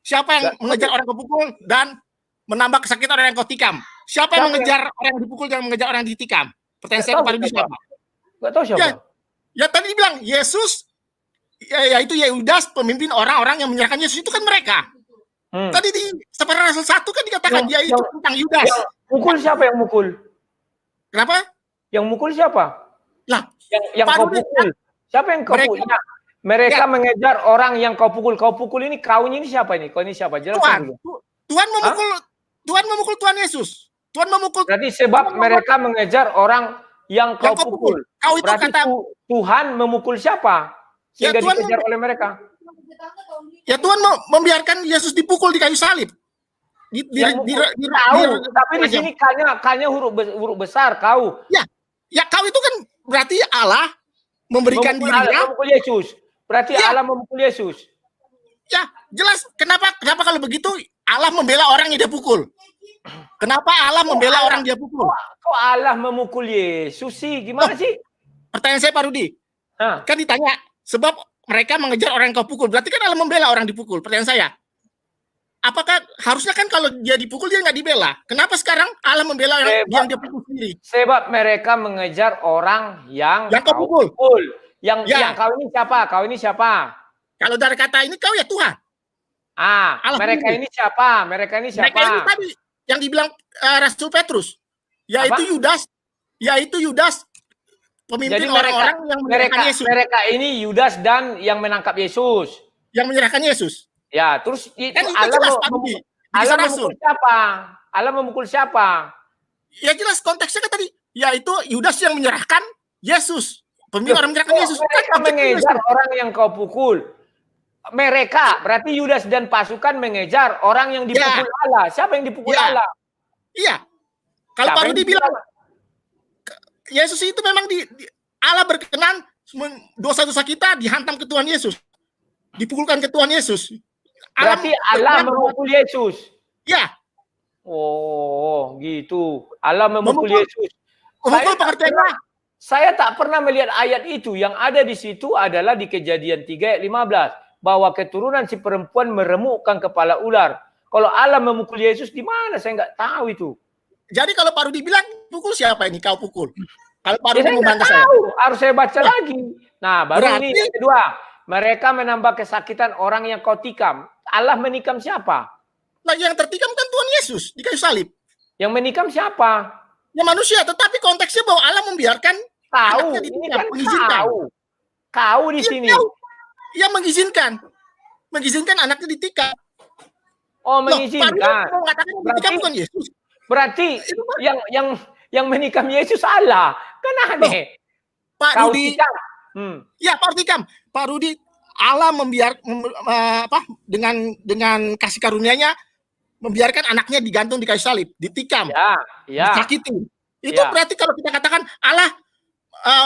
Siapa yang mengejar orang kau pukul dan menambah kesakitan orang yang kau tikam? Siapa yang mengejar orang yang dipukul dan mengejar orang yang ditikam? Pertanyaan saya kepada Rudi siapa? Gak tahu siapa. Ya tadi bilang Yesus, yaitu Yudas, pemimpin orang-orang yang menyerahkan Yesus itu kan mereka. Tadi di separuh Rasul 1 kan dikatakan dia itu tentang Yudas. Mukul siapa yang mukul? Kenapa? Yang mukul siapa? Lah, yang kau pukul. Siapa yang kau pukul? Mereka mengejar orang yang kau pukul. Kau pukul ini, kaunya ini siapa ini? Kau ini siapa? Jelaskan dulu. Tuhan memukul Tuhan Yesus. Tuhan memukul. Berarti sebab mereka mengejar orang yang kau pukul. Kau itu berarti kata Tuhan memukul siapa? Sehingga dikejar oleh mereka. Ya Tuhan membiarkan Yesus dipukul di kayu salib. Tapi di sini kanya huruf besar kau. Ya kau itu kan berarti Allah memberikan dirinya. Memukul Yesus. Berarti Allah memukul Yesus. Ya jelas. Kenapa kalau begitu Allah membela orang yang dia pukul? Kenapa Allah membela orang dia pukul? Kok Allah memukul Yesus sih? Gimana sih? Pertanyaan saya Pak Rudi. Kan ditanya sebab mereka mengejar orang yang kau pukul. Berarti kan Allah membela orang dipukul. Pertanyaan saya. Apakah harusnya kan kalau dia dipukul dia nggak dibela? Kenapa sekarang Allah membela orang yang dia pukul sendiri? Sebab mereka mengejar orang yang kau pukul. Yang kau ini siapa? Kau ini siapa? Kalau dari kata ini kau ya Tuhan. Mereka ini siapa? Mereka ini siapa? Mereka ini tadi yang dibilang Rasul Petrus, yaitu Yudas, pemimpin orang-orang yang menyerahkan Yesus. Mereka ini Yudas dan yang menangkap Yesus. Yang menyerahkan Yesus. Ya, terus itu Allah memukul siapa? Allah memukul siapa? Ya jelas konteksnya kan tadi, yaitu Yudas yang menyerahkan Yesus. Pemimpin orang menyerahkan Yesus. Mereka mengejar orang yang kau pukul. Mereka, berarti Yudas dan pasukan mengejar orang yang dipukul Allah. Siapa yang dipukul Allah? Iya. Kalau Pak Rudi bilang Yesus itu memang Allah berkenan dosa-dosa kita dihantam ke Tuhan Yesus. Dipukulkan ke Tuhan Yesus. Berarti Allah memukul Yesus. Ya. Oh, gitu. Allah memukul Yesus. Memukul pengertiannya. Saya tak pernah melihat ayat itu. Yang ada di situ adalah di Kejadian 3 ayat 15. Bahwa keturunan si perempuan meremukkan kepala ular. Kalau Allah memukul Yesus di mana? Saya nggak tahu itu. Jadi kalau Pak Rudi bilang, pukul siapa ini kau pukul? Kalau Pak Rudi membantah saya. Harus saya baca lagi. Nah, baru ini yang kedua. Mereka menambah kesakitan orang yang kau tikam. Allah menikam siapa? Nah, yang tertikam kan Tuhan Yesus di kayu salib. Yang menikam siapa? Ya manusia, tetapi konteksnya bahwa Allah membiarkan Tahu, anaknya ini ditikam, kan mengizinkan. kau di Iya, sini. tahu. Iya, mengizinkan anaknya ditikam. Oh, Loh, mengizinkan. Pak Rudi mengatakan yang ditikam bukan Yesus. Berarti yang menikam Yesus Allah. Kan aneh. Pak Kau Rudi. tikam. Ya, Pak Rudi tikam. Pak Rudi, Allah dengan kasih karunia-Nya membiarkan anaknya digantung di kayu salib, ditikam, disakiti. Itu berarti kalau kita katakan Allah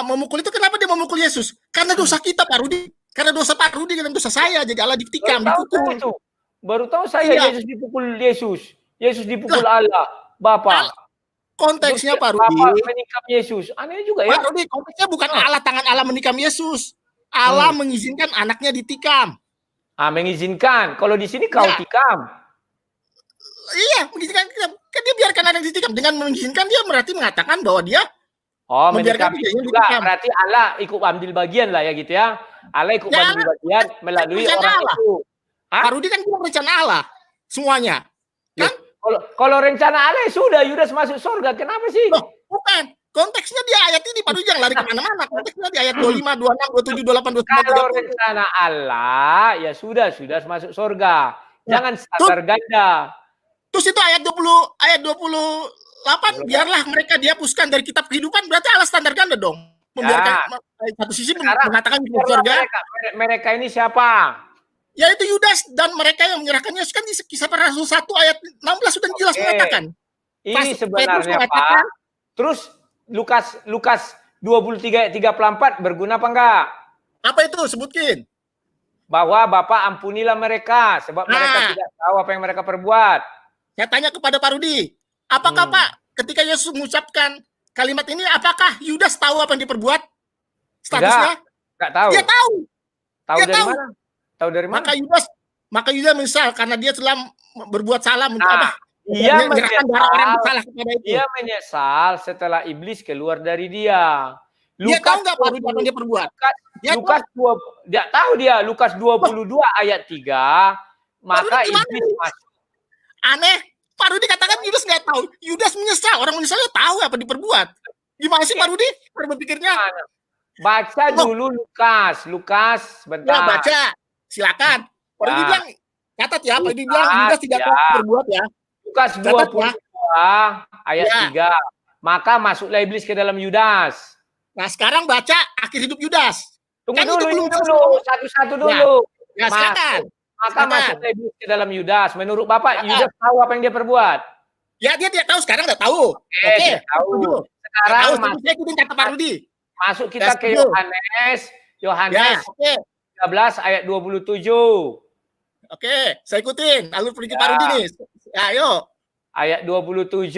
memukul itu, kenapa dia memukul Yesus? Karena dosa kita, Pak Rudi. Karena dosa Pak Rudi dan dosa saya, jadi Allah ditikam, dipukul. Baru tahu saya Yesus dipukul Yesus. Yesus dipukul Allah, Bapa. Konteksnya Pak Rudi. Bapa menikam Yesus. Aneh juga ya. Pak Rudi, konteksnya bukan tangan Allah menikam Yesus. Allah mengizinkan anaknya ditikam. Mengizinkan. Kalau di sini kau tikam. Iya, mengizinkan. Kan dia biarkan anak ditikam. Dengan mengizinkan dia berarti mengatakan bahwa dia menikam juga. Berarti Allah ikut ambil bagian lah ya gitu ya. Allah ikut ambil bagian melalui orang itu. Pak Rudi kan bilang rencana Allah semuanya. Kan? Kalau rencana Allah sudah Yudas masuk surga. Kenapa sih? Loh, bukan. Konteksnya di ayat ini Pak Rudi, jangan lari kemana-mana. Konteksnya di ayat 25, 26, 27, 28, 29. Kalau rencana Allah ya sudah masuk surga. Jangan standar ganda. Terus itu ayat 28, biarlah mereka dihapuskan dari kitab kehidupan, berarti Allah standar ganda dong. Membiarkan satu sisi mengatakan di surga. Mereka ini siapa? Yaitu Yudas dan mereka yang menyerahkan Yesus. Kan di Kisah Para Rasul 1 ayat 16 sudah jelas mengatakan. Ini sebenarnya Pak. Terus Lukas 23 ayat 34 berguna apa enggak? Apa itu? Sebutkin. Bahwa Bapak ampunilah mereka sebab mereka tidak tahu apa yang mereka perbuat. Saya tanya kepada Pak Rudi, apakah Pak ketika Yesus mengucapkan kalimat ini, apakah Yudas tahu apa yang diperbuat? Statusnya? Enggak tahu. Dia tahu. Tahu dari mana? Tahu dari mana? Maka Yudas menyesal karena dia telah berbuat salah. Dia menyesal setelah iblis keluar dari dia. Dia tahu nggak Pak Rudi apa yang dia perbuat? Lukas 22 ayat 3, maka iblis masuk. Aneh, Pak Rudi katakan Yudas nggak tahu. Yudas menyesal, orang menyesalnya tahu apa diperbuat. Gimana sih Pak Rudi? Cara berpikirnya? Baca dulu Lukas, bentar. Ya, baca. Silakan. Pak Rudi bilang, catat ya, Pak Rudi bilang Yudas tidak tahu berbuat ya. Lukas 22 ayat 3. Maka masuklah iblis ke dalam Yudas. Nah, sekarang baca akhir hidup Yudas. Tunggu dulu, satu-satu dulu. Ya, silakan. Maka masuklah iblis ke dalam Yudas. Menurut Bapak, Yudas tahu apa yang dia perbuat? Ya, dia tidak tahu. Sekarang nggak tahu. Oke. Tahu. Sekarang saya ikutin kata Pak Rudi. Masuk kita ke Yohanes 13 ayat 27. Oke, saya ikutin. Alur pergi Pak Rudi nih. Ayo. Ayat 27.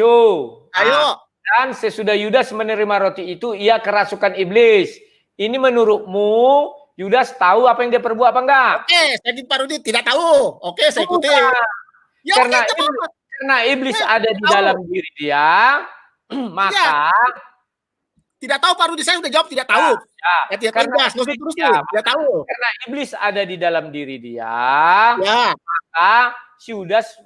Ayo. Dan sesudah Yudas menerima roti itu, ia kerasukan iblis. Ini menurutmu Yudas tahu apa yang dia perbuat apa enggak? Oke, saya ikutin Pak Rudi. Tidak tahu. Oke, saya ikutin. Ya, karena iblis ada di dalam diri dia, maka tidak tahu Pak Rudi, saya sudah jawab tidak tahu. Tidak tahu. Karena iblis ada di dalam diri dia, maka si Yudas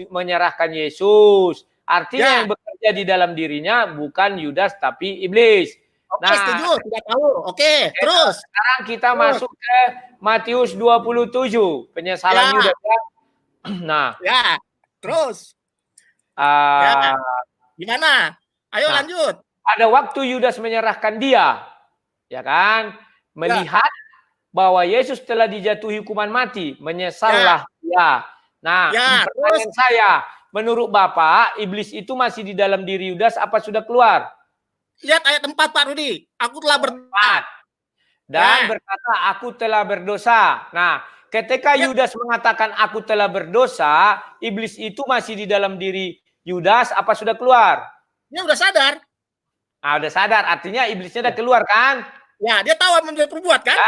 menyerahkan Yesus. Artinya yang bekerja di dalam dirinya bukan Yudas tapi iblis. Oke, setuju, tidak tahu. Oke, terus. Sekarang kita masuk ke Matius 27, penyesalan Yudas. Nah, terus. Gimana? Ayo lanjut. Pada waktu Yudas menyerahkan dia, ya kan, melihat bahwa Yesus telah dijatuhi hukuman mati, menyesallah dia. Nah, pertanyaan saya, menurut Bapak, iblis itu masih di dalam diri Yudas apa sudah keluar? Lihat ayat 4 Pak Rudi. Aku telah berdosa. Dan berkata, aku telah berdosa. Nah, ketika Yudas mengatakan aku telah berdosa, iblis itu masih di dalam diri Yudas apa sudah keluar? Dia udah sadar. Udah sadar. Artinya iblisnya udah keluar kan? Ya, dia tahu apa yang dia perbuat kan?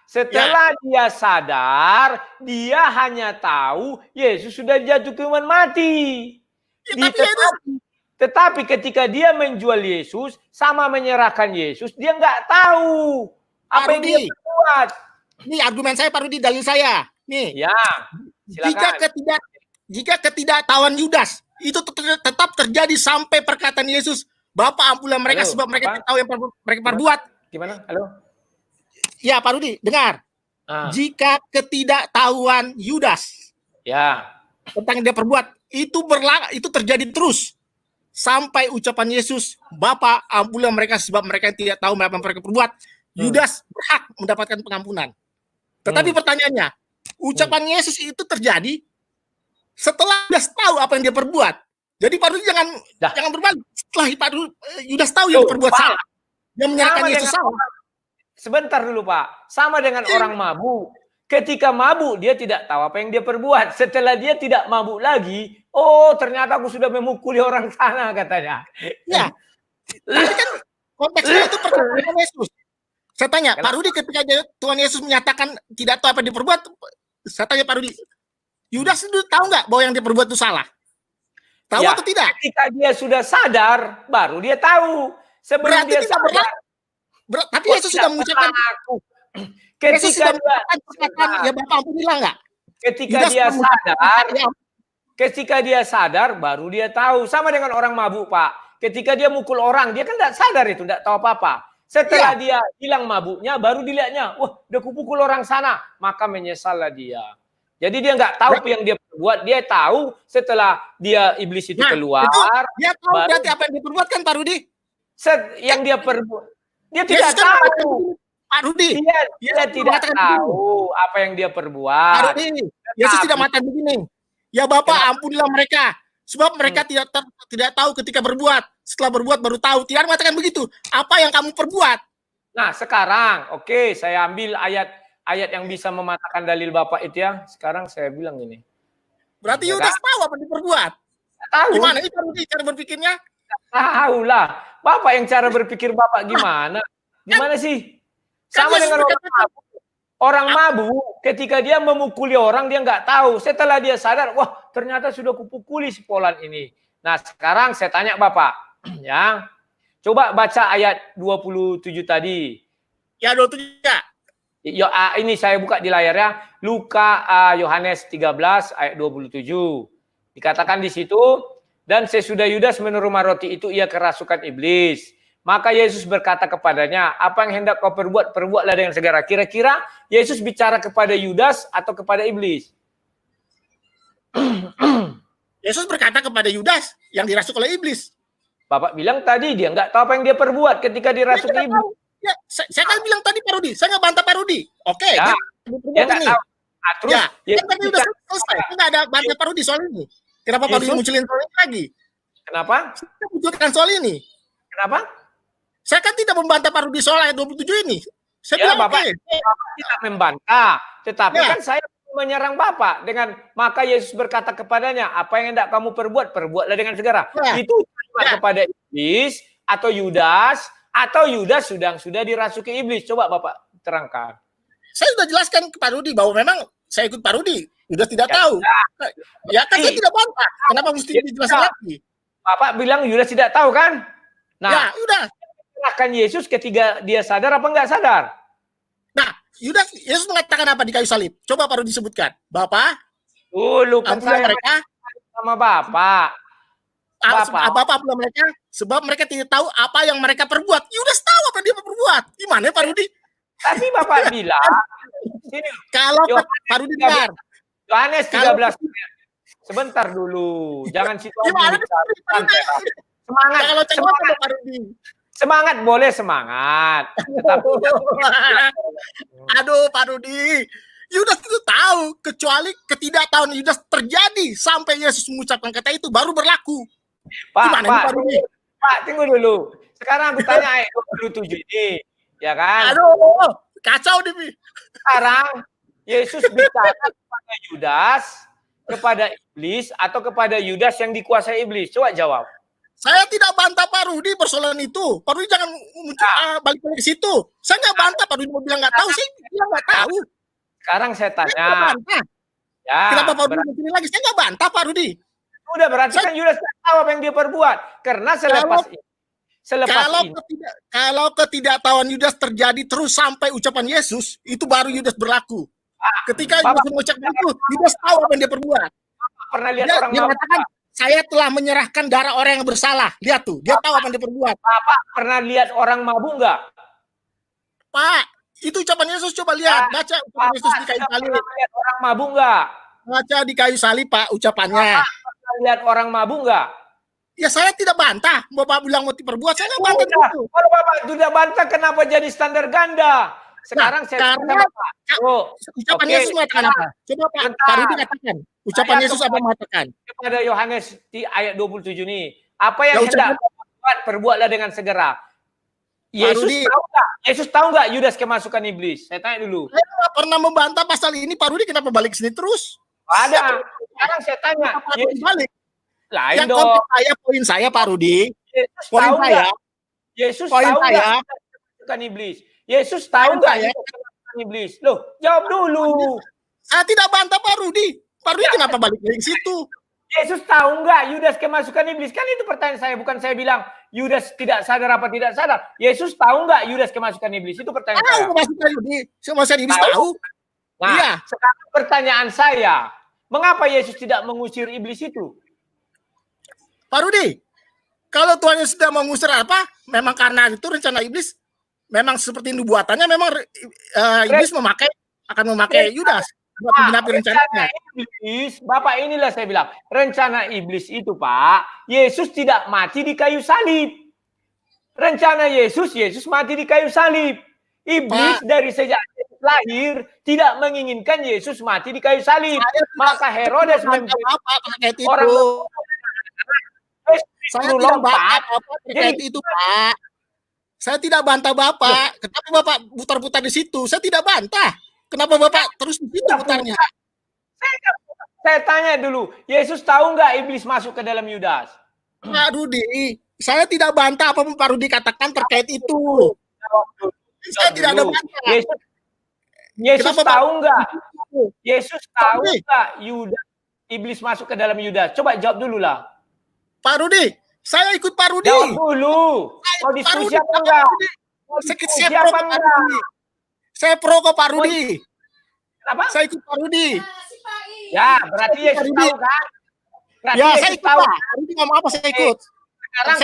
Setelah dia sadar, dia hanya tahu Yesus sudah jatuh ke hukuman mati. Tetapi ketika dia menjual Yesus sama menyerahkan Yesus, dia nggak tahu apa yang dia perbuat. Ini argumen saya, Pak Rudi, dalil saya. Nih. Ya. Silakan. Jika ketidaktahuan Yudas itu tetap terjadi sampai perkataan Yesus, Bapa ampunilah mereka Halo, sebab mereka apa? tidak tahu yang mereka perbuat. Gimana? Halo? Ya, Pak Rudi, dengar. Jika ketidaktahuan Yudas tentang yang dia perbuat itu terjadi terus sampai ucapan Yesus, Bapa ampunilah mereka sebab mereka tidak tahu apa yang mereka perbuat, Yudas berhak mendapatkan pengampunan. Tetapi pertanyaannya, ucapan Yesus itu terjadi setelah Yudas tahu apa yang dia perbuat. Jadi Pak Rudi jangan berbalik. Setelah Pak Rudi, Yudas tahu yang perbuat salah, dia menyalahkan Yesus salah. Sebentar dulu Pak, sama dengan orang mabuk. Ketika mabuk dia tidak tahu apa yang dia perbuat. Setelah dia tidak mabuk lagi, oh ternyata aku sudah memukuli orang sana katanya. Ya, tapi kan konteksnya itu perkataan Yesus. Saya tanya, Pak Rudi ketika Tuhan Yesus menyatakan tidak tahu apa yang dia perbuat, saya tanya Pak Rudi, Yudas itu tahu nggak bahwa yang dia perbuat itu salah? Tahu atau tidak? Ketika dia sudah sadar, baru dia tahu. Sebelum dia sadar, tapi Yesus sudah mengucapkan ketika ya Bapak ampunilah nggak? Ketika dia sadar, baru dia tahu. Sama dengan orang mabuk Pak. Ketika dia mukul orang, dia kan tidak sadar itu, tidak tahu apa-apa. Setelah dia hilang mabuknya, baru dilihatnya, wah udah kupukul orang sana, maka menyesallah dia. Jadi dia nggak tahu apa yang dia perbuat, dia tahu setelah iblis itu keluar. Dia tahu berarti apa yang dia perbuat kan Pak Rudi? Yang dia perbuat, dia tidak tahu. Pak Rudi, dia tidak tahu apa yang dia perbuat. Pak Rudi, Yesus tidak mengatakan begini. Ya Bapak ampunilah mereka, sebab mereka tidak tahu ketika berbuat. Setelah berbuat baru tahu. Tidak mengatakan begitu. Apa yang kamu perbuat? Nah sekarang, oke, saya ambil ayat yang bisa mematahkan dalil Bapak itu ya. Sekarang saya bilang ini. Berarti Yudas tahu apa yang diperbuat. Tahu. Gimana ini Pak Rudi cara berpikirnya? Tahu lah. Bapak yang cara berpikir Bapak gimana? Gimana sih? Sama dengan orang mabuk, ketika dia memukuli orang, dia nggak tahu. Setelah dia sadar, wah ternyata sudah kupukuli si Polan ini. Nah sekarang saya tanya Bapak, ya, coba baca ayat 27 tadi. Ya 27 ya. Ini saya buka di layar ya. Luka Yohanes 13 ayat 27. Dikatakan di situ, dan sesudah Yudas menerima roti itu ia kerasukan iblis. Maka Yesus berkata kepadanya, apa yang hendak kau perbuat, perbuatlah dengan segera. Kira-kira Yesus bicara kepada Yudas atau kepada iblis? Yesus berkata kepada Yudas yang dirasuk oleh iblis. Bapak bilang tadi dia nggak tahu apa yang dia perbuat ketika dirasuk iblis. Ya, saya kan bilang tadi Pak Rudi, saya nggak bantah Pak Rudi. Oke, dia nggak tahu. Terus, kan tadi udah selesai, nggak ada bantah Pak Rudi soal ini. Kenapa Pak Rudi munculin soal ini lagi? Kenapa? Saya munculkan soal ini. Kenapa? Saya kan tidak membantah Pak Rudi soal ayat 27 ini. Saya bilang Bapak tidak membantah, tetapi kan saya menyerang Bapak dengan maka Yesus berkata kepadanya, apa yang hendak kamu perbuat, perbuatlah dengan segera. Itu kepada iblis atau Yudas sudah dirasuki iblis. Coba Bapak terangkan. Saya sudah jelaskan ke Pak Rudi bahwa memang saya ikut Pak Rudi. Yudas tidak tahu. Ya kan saya tidak bantah. Kenapa mesti dijelaskan lagi? Bapak bilang Yudas tidak tahu kan? Nah, ya udah. Akan Yesus ketika dia sadar apa enggak sadar? Nah, Yesus mengatakan apa di kayu salib? Coba Pak Rudi sebutkan. Bapak, kan saya mereka sama Bapak. Bapak ampunilah mereka, sebab mereka tidak tahu apa yang mereka perbuat. Yudas tahu apa dia perbuat. Gimana Pak Rudi? Tapi Bapak bilang, kalau Pak Rudi dengar. Yohanes 13. Sebentar dulu, jangan situasi. Semangat. Semangat boleh semangat. Aduh Pak Rudi, Yudas itu tahu, kecuali ketidaktahuan Yudas terjadi sampai Yesus mengucapkan kata itu baru berlaku. Pak tunggu dulu. Sekarang aku tanya ayat 27 ini, ya kan? Aduh, kacau nih. Sekarang Yesus bicara kepada Yudas, kepada iblis atau kepada Yudas yang dikuasai iblis? Coba jawab. Saya tidak bantah Pak Rudi persoalan itu. Pak Rudi jangan balik ke situ. Saya nggak bantah. Pak Rudi mau bilang nggak tahu, saya bilang nggak tahu. Sekarang saya tanya. Kenapa Pak Rudi begini lagi? Saya nggak bantah Pak Rudi. Udah berarti kan Yudas tidak tahu apa yang dia perbuat. Karena kalau ketidaktahuan Yudas terjadi terus sampai ucapan Yesus, itu baru Yudas berlaku. Ketika Yudas mengucapkan itu, Yudas tahu apa yang dia perbuat. Pernah lihat orang dia mengatakan, Saya telah menyerahkan darah orang yang bersalah. Lihat tuh, dia tahu apa yang diperbuat. Bapak pernah lihat orang mabuk nggak? Pak, itu ucapan Yesus, coba lihat, baca ucapan Yesus di kayu salib. Pernah lihat orang mabuk nggak? Baca di kayu salib, Pak, ucapannya. Bapak pernah lihat orang mabuk nggak? Ya saya tidak bantah. Bapak bilang mau diperbuat, saya nggak bantah itu. Kalau Bapak tidak bantah, kenapa jadi standar ganda? Sekarang saya karena Bapak. Ucapan Yesus mengatakan apa? Coba Pak Rudi katakan. Ucapan Yesus apa mengatakan? Kepada Yohanes di ayat 27 nih. Apa yang hendak buat, perbuatlah dengan segera. Yesus tahu nggak? Yesus tahu nggak Yudas kemasukan iblis? Saya tanya dulu. Saya nggak pernah membantah pasal ini. Pak Rudi kenapa balik sini terus? Ada. Sekarang saya tanya. Yesus balik. Lain yang dong. poin saya Pak Rudi. Poin saya. Yesus tahu nggak kemasukan iblis? Yesus tahu nggak kemasukan iblis? Loh, jawab dulu. Saya tidak bantah Pak Rudi. Pak Rudi kenapa balik dari situ? Yesus tahu nggak Yudas kemasukan iblis? Kan itu pertanyaan saya. Bukan saya bilang Yudas tidak sadar apa tidak sadar. Yesus tahu nggak Yudas kemasukan iblis? Itu pertanyaan saya. Kemasukan iblis tahu. Nah, iya. Sekarang pertanyaan saya. Mengapa Yesus tidak mengusir iblis itu? Pak Rudi, kalau Tuhan Yesus sudah mengusir apa? Memang karena itu rencana iblis. Memang seperti nubuatannya. Memang iblis akan memakai Yudas. Rencana iblis, Bapak inilah saya bilang, rencana iblis itu Pak, Yesus tidak mati di kayu salib. Rencana Yesus mati di kayu salib. Iblis dari sejak lahir tidak menginginkan Yesus mati di kayu salib. Maka Herodes terkait itu. Orang saya tidak bantah Bapak terkait itu Pak. Saya tidak bantah Bapak. Kenapa Bapak putar-putar di situ? Saya tidak bantah. Kenapa Bapak terus di situ putarnya? Saya tanya dulu, Yesus tahu nggak iblis masuk ke dalam Yudas? Pak Rudi, saya tidak bantah apapun Pak Rudi katakan terkait itu. Saya tidak ada bantah. Yesus tahu nggak? Yesus tahu nggak Yudas iblis masuk ke dalam Yudas? Coba jawab dulu lah. Pak Rudi, saya ikut Pak Rudi. Jawab dulu. Mau diskusi apa enggak? Siapa enggak? Saya pro kok Pak Rudi. Kenapa? Saya ikut Pak Rudi. Ya, berarti Yesus tahu kan? Berarti ya, Yesus saya ikut tahu. Pak Rudi ngomong apa saya ikut. Sekarang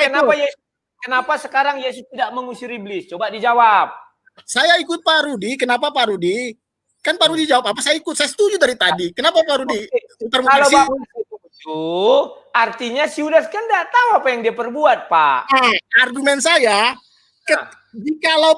kenapa sekarang Yesus tidak mengusir iblis? Coba dijawab. Saya ikut Pak Rudi. Kenapa Pak Rudi? Kan Pak Rudi jawab apa? Saya ikut. Saya setuju dari tadi. Kenapa Pak Rudi? Kalau Bapak setuju, artinya si Yudas kan tidak tahu apa yang dia perbuat, Pak. Argumen saya, jikalau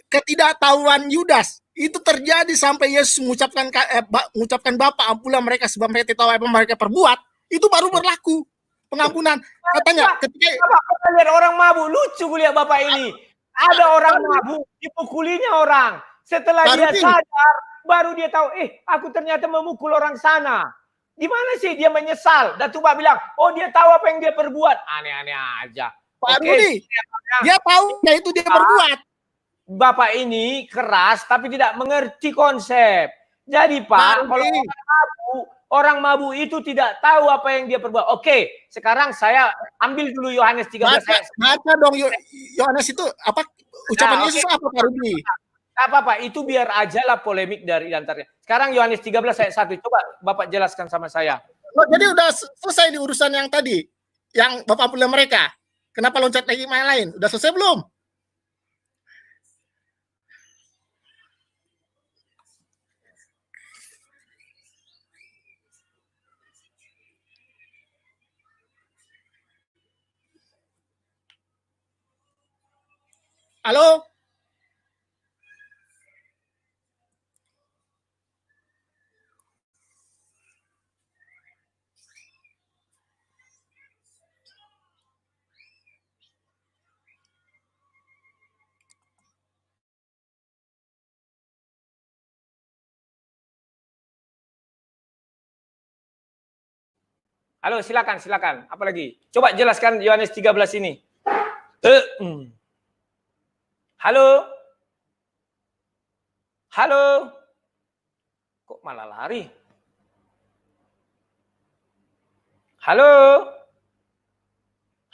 ketidaktahuan Yudas itu terjadi sampai Yesus mengucapkan Bapa ampunilah mereka sebab mereka tidak tahu apa mereka perbuat, itu baru berlaku pengampunan. Katanya ketika Bapak lihat orang mabuk, lucu lihat Bapak ini. Ada orang mabuk, dipukulinya orang. Setelah dia sadar, baru dia tahu, aku ternyata memukul orang sana. Di mana sih dia menyesal? Dan Tuhan bilang, oh dia tahu apa yang dia perbuat. Aneh-aneh aja. Pak Rudi, dia tahu ya itu dia perbuat. Bapak ini keras tapi tidak mengerti konsep. Jadi Pak, kalau orang mabuk itu tidak tahu apa yang dia perbuat. Oke, sekarang saya ambil dulu Yohanes 13 ayat. Baca dong Yohanes itu apa ucapan Yesus apa Pak Rudi? Apa-apa, itu biar aja lah polemik dari antaranya. Sekarang Yohanes 13 ayat 1. Coba Bapak jelaskan sama saya. Oh, jadi udah selesai di urusan yang tadi. Yang Bapak pilih mereka. Kenapa loncat lagi main lain? Udah selesai belum? Halo? Halo, silakan. Apa lagi? Coba jelaskan Yohanes 13 ini. Halo? Halo? Kok malah lari? Halo?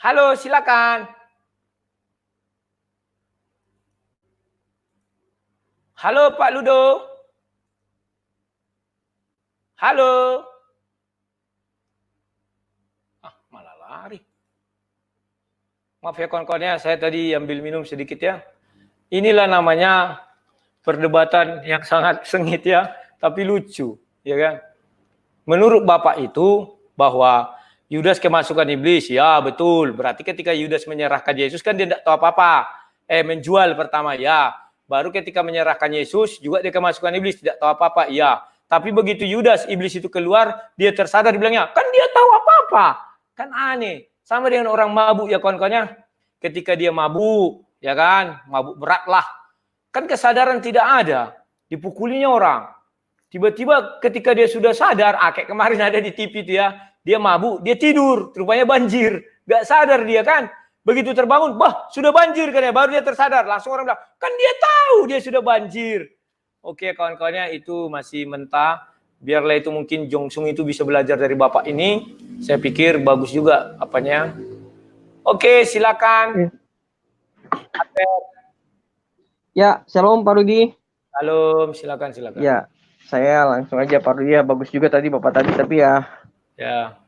Halo, silakan. Halo, Pak Ludo? Halo? Maaf ya kawan-kawan ya, saya tadi ambil minum sedikit ya. Inilah namanya perdebatan yang sangat sengit ya, tapi lucu, ya kan? Menurut Bapak itu bahwa Yudas kemasukan iblis, ya betul. Berarti ketika Yudas menyerahkan Yesus kan dia tidak tahu apa-apa. Menjual pertama, ya. Baru ketika menyerahkan Yesus juga dia kemasukan iblis, tidak tahu apa-apa, ya. Tapi begitu Yudas, iblis itu keluar, dia tersadar, dibilangnya, kan dia tahu apa-apa. Kan aneh. Sama dengan orang mabuk ya kawan-kawannya. Ketika dia mabuk, ya kan, mabuk berat lah. Kan kesadaran tidak ada. Dipukulinya orang. Tiba-tiba ketika dia sudah sadar, kayak kemarin ada di TV itu ya, dia mabuk, dia tidur, rupanya banjir. Gak sadar dia kan. Begitu terbangun, sudah banjir kan ya, baru dia tersadar. Langsung orang bilang, kan dia tahu dia sudah banjir. Oke kawan-kawannya, itu masih mentah. Biarlah itu mungkin Jongsung itu bisa belajar dari Bapak ini. Saya pikir bagus juga apanya. Oke, silakan. Ya, shalom Pak Rudi. Shalom, silakan. Ya, saya langsung aja Pak Rudi ya. Bagus juga tadi Bapak tadi, tapi ya. Ya.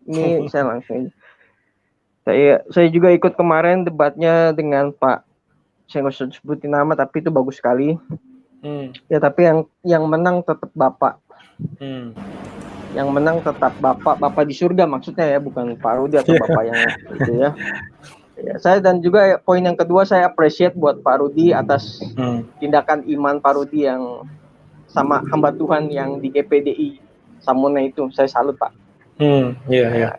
Ini saya langsung aja. Saya juga ikut kemarin debatnya dengan Pak. Saya nggak usah sebutin nama, tapi itu bagus sekali. Ya, tapi yang menang tetap Bapak. Yang menang tetap Bapak di surga maksudnya ya, bukan Pak Rudi atau Bapak yang itu ya. Ya, saya dan juga poin yang kedua, saya appreciate buat Pak Rudi atas tindakan iman Pak Rudi yang sama hamba Tuhan yang di GPDI Samuna itu. Saya salut Pak.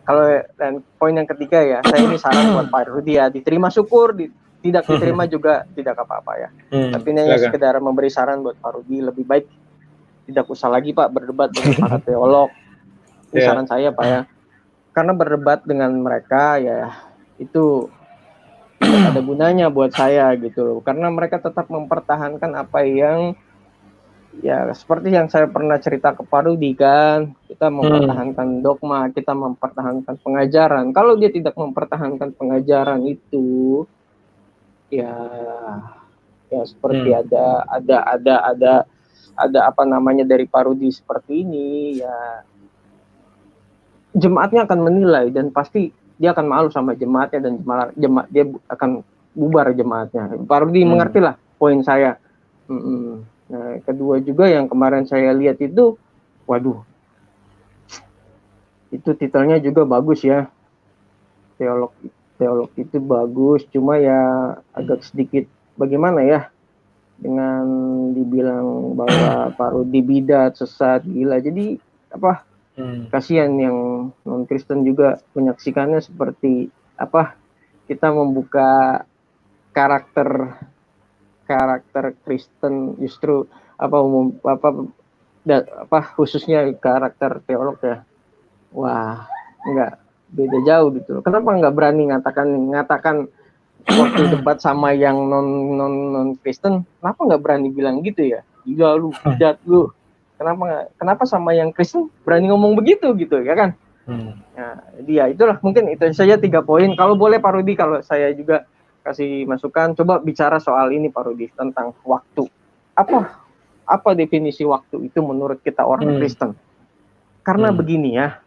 Kalau dan poin yang ketiga ya, saya ini saran buat Pak Rudi ya, diterima syukur, tidak diterima juga tidak apa-apa ya. Tapi ini hanya sekedar memberi saran buat Pak Rudi, lebih baik tidak usah lagi Pak berdebat dengan para teolog. Ini saran saya Pak ya. Karena berdebat dengan mereka ya itu tidak ada gunanya buat saya gitu loh. Karena mereka tetap mempertahankan apa yang ya seperti yang saya pernah cerita ke Pak Rudi kan, kita mempertahankan dogma, kita mempertahankan pengajaran. Kalau dia tidak mempertahankan pengajaran itu, ya seperti ada apa namanya dari Pak Rudi seperti ini, ya jemaatnya akan menilai dan pasti dia akan malu sama jemaatnya dan jemaat dia akan bubar jemaatnya. Pak Rudi mengertilah poin saya. Nah, kedua juga yang kemarin saya lihat itu, waduh, itu titelnya juga bagus ya, teolog itu bagus, cuma ya agak sedikit bagaimana ya, dengan dibilang bahwa Pak Rudi bidat, sesat, gila, jadi apa, kasihan yang non Kristen juga menyaksikannya seperti apa, kita membuka karakter Kristen justru khususnya karakter teolog ya, wah enggak, beda jauh gitu loh. Kenapa enggak berani ngatakan waktu debat sama yang non Kristen, kenapa enggak berani bilang gitu ya, gila lu, bidat lu, kenapa sama yang Kristen berani ngomong begitu gitu ya kan. Nah, dia itulah mungkin itu saja 3 poin. Kalau boleh Pak Rudi, kalau saya juga kasih masukan, coba bicara soal ini Pak Rudi tentang waktu. Apa definisi waktu itu menurut kita orang Kristen? Karena begini ya,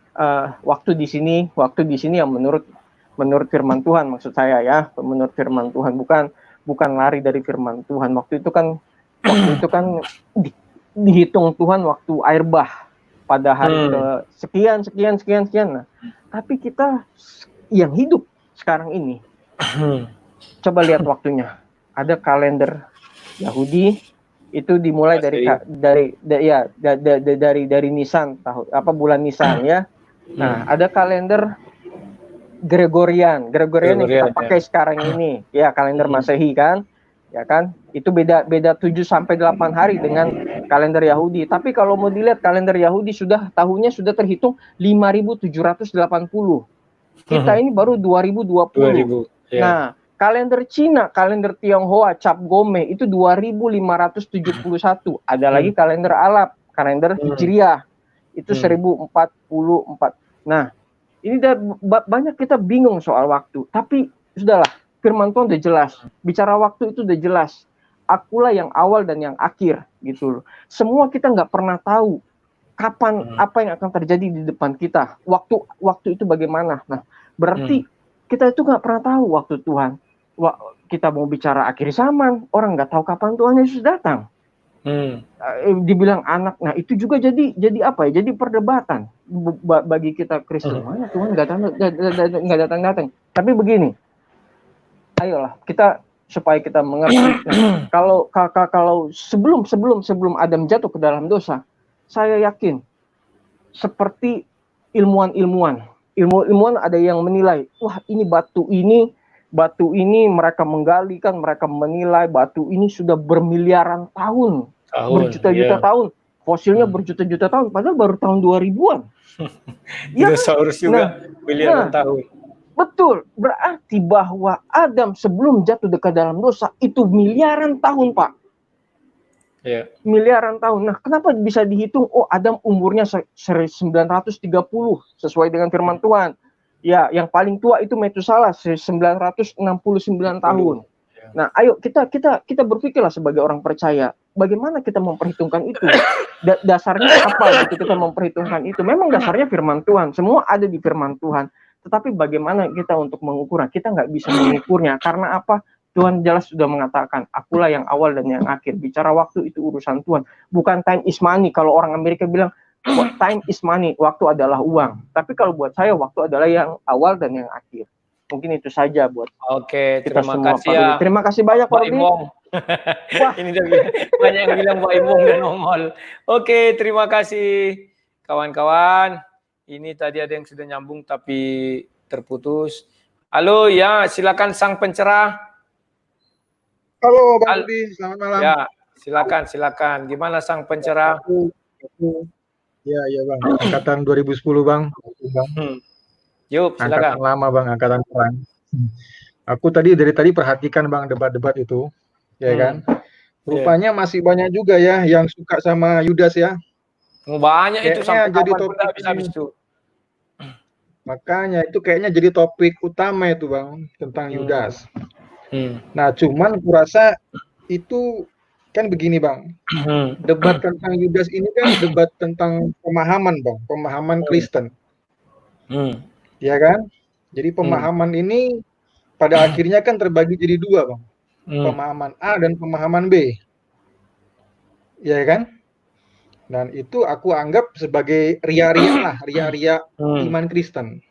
waktu di sini yang menurut firman Tuhan, maksud saya ya, menurut firman Tuhan, bukan lari dari firman Tuhan. Waktu itu kan dihitung Tuhan waktu air bah pada hari ke sekian. Nah, tapi kita yang hidup sekarang ini, coba lihat waktunya. Ada kalender Yahudi itu dimulai dari Nisan, bulan Nisan ya. Nah, ada kalender Gregorian yang kita pakai sekarang ini, ya kalender Masehi kan. Ya kan? Itu beda 7 sampai 8 hari dengan kalender Yahudi. Tapi kalau mau dilihat kalender Yahudi tahunnya sudah terhitung 5.780. Kita ini baru 2020. Nah, kalender Cina, kalender Tionghoa, Cap Gome itu 2.571. Ada lagi kalender Arab, kalender Hijriah itu 1044. Nah, ini banyak kita bingung soal waktu. Tapi sudahlah, firman Tuhan udah jelas. Bicara waktu itu udah jelas. Akulah yang awal dan yang akhir gitu loh. Semua kita nggak pernah tahu kapan apa yang akan terjadi di depan kita. Waktu itu bagaimana? Nah, berarti kita itu nggak pernah tahu waktu Tuhan. Kita mau bicara akhir zaman, orang nggak tahu kapan Tuhan Yesus datang. Dibilang anak, nah itu juga jadi apa ya? Jadi perdebatan bagi kita Kristen. Mana Tuhan nggak datang. Tapi begini, ayolah kita supaya kita mengerti. Nah, kalau sebelum Adam jatuh ke dalam dosa, saya yakin seperti ilmuwan ada yang menilai, wah ini batu ini mereka menggali kan, mereka menilai batu ini sudah bermiliaran tahun, berjuta-juta tahun, fosilnya berjuta-juta tahun, padahal baru tahun 2000-an. Dinosaurus juga miliaran tahun. Betul, berarti bahwa Adam sebelum jatuh ke dalam dosa itu miliaran tahun, Pak. Miliaran tahun. Nah, kenapa bisa dihitung? Oh, Adam umurnya 930 sesuai dengan firman Tuhan. Ya, yang paling tua itu Metusalah 969 tahun. Nah, ayo kita berpikirlah sebagai orang percaya, bagaimana kita memperhitungkan itu? Dasarnya apa gitu kita memperhitungkan itu? Memang dasarnya firman Tuhan, semua ada di firman Tuhan. Tetapi bagaimana kita untuk mengukurnya? Kita nggak bisa mengukurnya. Karena apa? Tuhan jelas sudah mengatakan, akulah yang awal dan yang akhir. Bicara waktu itu urusan Tuhan. Bukan time is money. Kalau orang Amerika bilang, time is money, waktu adalah uang. Tapi kalau buat saya, waktu adalah yang awal dan yang akhir. Mungkin itu saja buat kita semua. Kasih ya. Terima kasih banyak Pak Imong. Ini banyak yang bilang Pak Imong dan nongol. Oke, terima kasih kawan-kawan. Ini tadi ada yang sudah nyambung tapi terputus. Halo ya, silakan sang pencerah. Halo Bang Budi, selamat malam. Ya, silakan. Gimana sang pencerah? Ya Bang, angkatan 2010 Bang. Yuk, silakan. Angkatan lama Bang, angkatan perang. Aku dari tadi perhatikan Bang debat-debat itu, ya kan? Rupanya masih banyak juga ya yang suka sama Yudas ya. Banyak itu sampai jadi topik habis itu. Makanya itu kayaknya jadi topik utama itu Bang, tentang Yudas. Nah, cuman kurasa itu kan begini Bang, debat tentang Yudas ini kan debat tentang pemahaman Bang, pemahaman Kristen, ya kan? Jadi pemahaman ini pada akhirnya kan terbagi jadi dua Bang, pemahaman A dan pemahaman B, ya kan? Dan itu aku anggap sebagai ria-ria iman Kristen.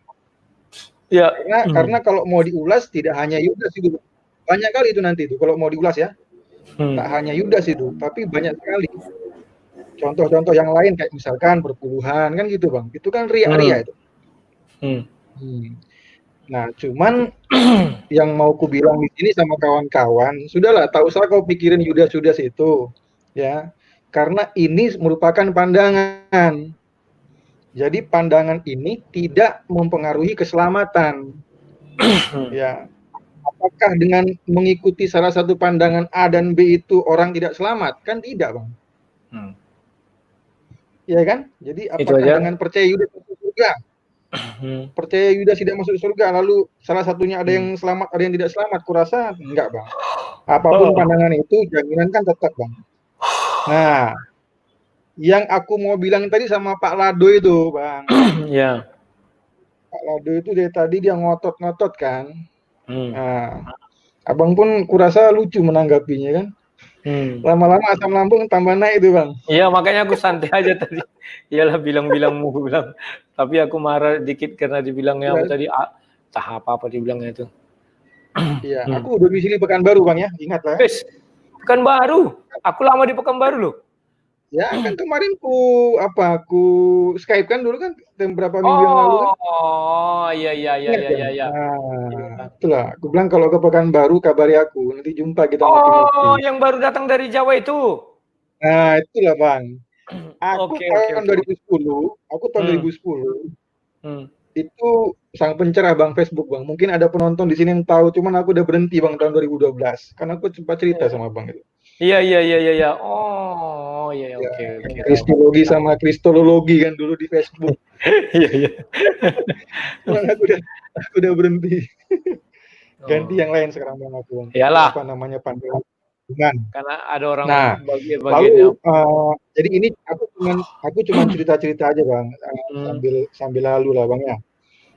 Ya. Karena kalau mau diulas tidak hanya Yudas itu. Banyak kali itu nanti itu kalau mau diulas ya. Tak hanya Yudas itu, tapi banyak sekali. Contoh-contoh yang lain kayak misalkan berpuluhan kan gitu Bang. Itu kan ria-ria itu. Nah, cuman yang mau ku bilang di sini sama kawan-kawan, sudahlah, tak usah kau pikirin Yudas itu, ya. Karena ini merupakan pandangan. Jadi pandangan ini tidak mempengaruhi keselamatan. Ya. Apakah dengan mengikuti salah satu pandangan A dan B itu orang tidak selamat? Kan tidak, Bang. Ya kan? Jadi apakah dengan percaya Yudas masuk surga? Percaya Yudas tidak masuk surga, lalu salah satunya ada yang selamat, ada yang tidak selamat? Kurasa enggak, Bang. Apapun pandangan itu, jaminan kan tetap, Bang. Nah, yang aku mau bilang tadi sama Pak Lado itu, Bang. Ya. Pak Lado itu dari tadi dia ngotot-ngotot kan. Nah, Abang pun kurasa lucu menanggapinya kan. Lama-lama asam lambung tambah naik itu Bang. Iya, makanya aku santai aja tadi. Iyalah bilang-bilangmu bilang. Tapi aku marah dikit karena dibilangnya aku tadi apa dibilangnya itu. Iya, aku domisili Pekanbaru Bang ya, ingat lah. Pekanbaru. Aku lama di Pekanbaru loh. Ya, kan kemarin ku Skype kan dulu kan beberapa minggu yang lalu kan. Oh, iya. Nah, itulah. Aku bilang kalau ke Pekanbaru kabari aku, nanti jumpa kita ngopi-ngopi. Oh, yang baru datang dari Jawa itu. Nah, itulah Bang. Aku tahun 2010, itu sang pencerah Bang Facebook Bang. Mungkin ada penonton di sini yang tahu, cuman aku udah berhenti Bang tahun 2012 karena aku sempat cerita sama Bang itu. Iya. Oh, iya, oke. Kristologi sama kristologi kan dulu di Facebook. Iya. aku udah berhenti. Ganti yang lain sekarang Bang aku. Iyalah. Apa namanya pandangan. Karena ada orang lalu jadi ini aku cuma cerita-cerita aja Bang, sambil lalu lah Bang ya.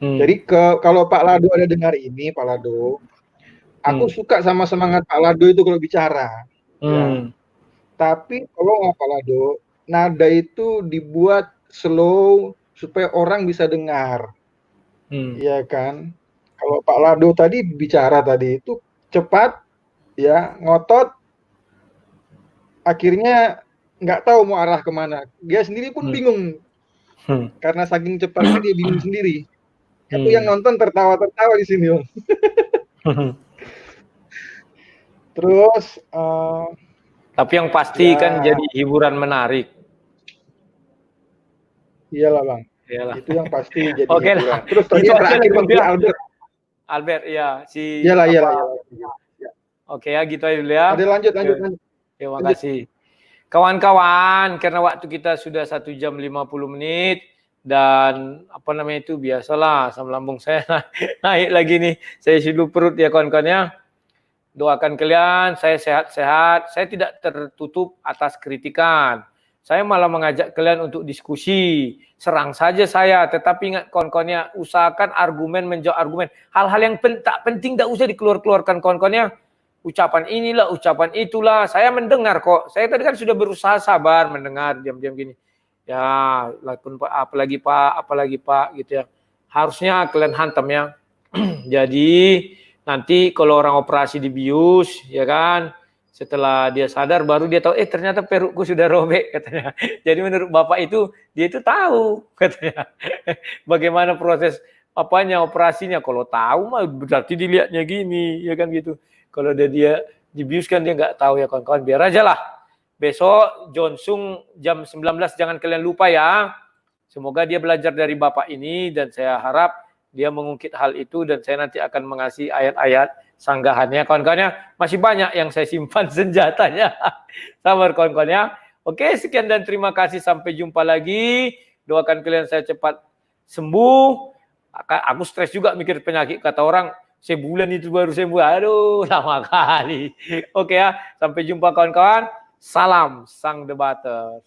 Jadi kalau Pak Lado ada dengar ini, Pak Lado, aku suka sama semangat Pak Lado itu kalau bicara. Ya. Tapi kalau Pak Lado, nada itu dibuat slow supaya orang bisa dengar. Iya kan? Kalau Pak Lado tadi bicara tadi itu cepat, ya, ngotot, akhirnya nggak tahu mau arah kemana. Dia sendiri pun bingung. Karena saking cepatnya dia bingung sendiri. Aku yang nonton tertawa-tertawa di sini, Om. Terus tapi yang pasti kan jadi hiburan menarik. Iyalah, Bang. Iyalah. Itu yang pasti jadi Oke hiburan. lah. Terus tadi Itu terakhir aja Bang Albert. Albert, ya, si Iyalah. Oke ya, gitu aja dulu ya. Ada lanjut. Terima kasih. Kawan-kawan, karena waktu kita sudah 1 jam 50 menit dan apa namanya itu biasalah asam lambung saya naik lagi nih. Saya silu perut ya kawan-kawan ya. Doakan kalian, saya sehat-sehat. Saya tidak tertutup atas kritikan. Saya malah mengajak kalian untuk diskusi. Serang saja saya, tetapi ingat kawan-kawannya, usahakan argumen menjawab argumen. Hal-hal yang tak penting tidak usah dikeluarkan kawan-kawannya. Ucapan inilah, ucapan itulah. Saya mendengar kok. Saya tadi kan sudah berusaha sabar mendengar diam-diam gini. Ya, apalagi Pak gitu ya. Harusnya kalian hantam ya. Jadi nanti kalau orang operasi dibius, ya kan, setelah dia sadar baru dia tahu, ternyata perutku sudah robek katanya. Jadi menurut Bapak itu, dia itu tahu katanya. Bagaimana proses operasinya. Kalau tahu mah berarti dilihatnya gini, ya kan gitu. Kalau dia dibius kan dia nggak tahu ya kawan-kawan. Biar aja lah. Besok Jonsung jam 19 jangan kalian lupa ya. Semoga dia belajar dari Bapak ini dan saya harap dia mengungkit hal itu dan saya nanti akan mengasih ayat-ayat sanggahannya kawan-kawannya. Masih banyak yang saya simpan senjatanya. Sabar kawan-kawannya. Oke, sekian dan terima kasih. Sampai jumpa lagi. Doakan kalian saya cepat sembuh. Aku stres juga mikir penyakit, kata orang sebulan itu baru sembuh. Aduh, lama kali. Oke ya, sampai jumpa kawan-kawan. Salam sang debaters.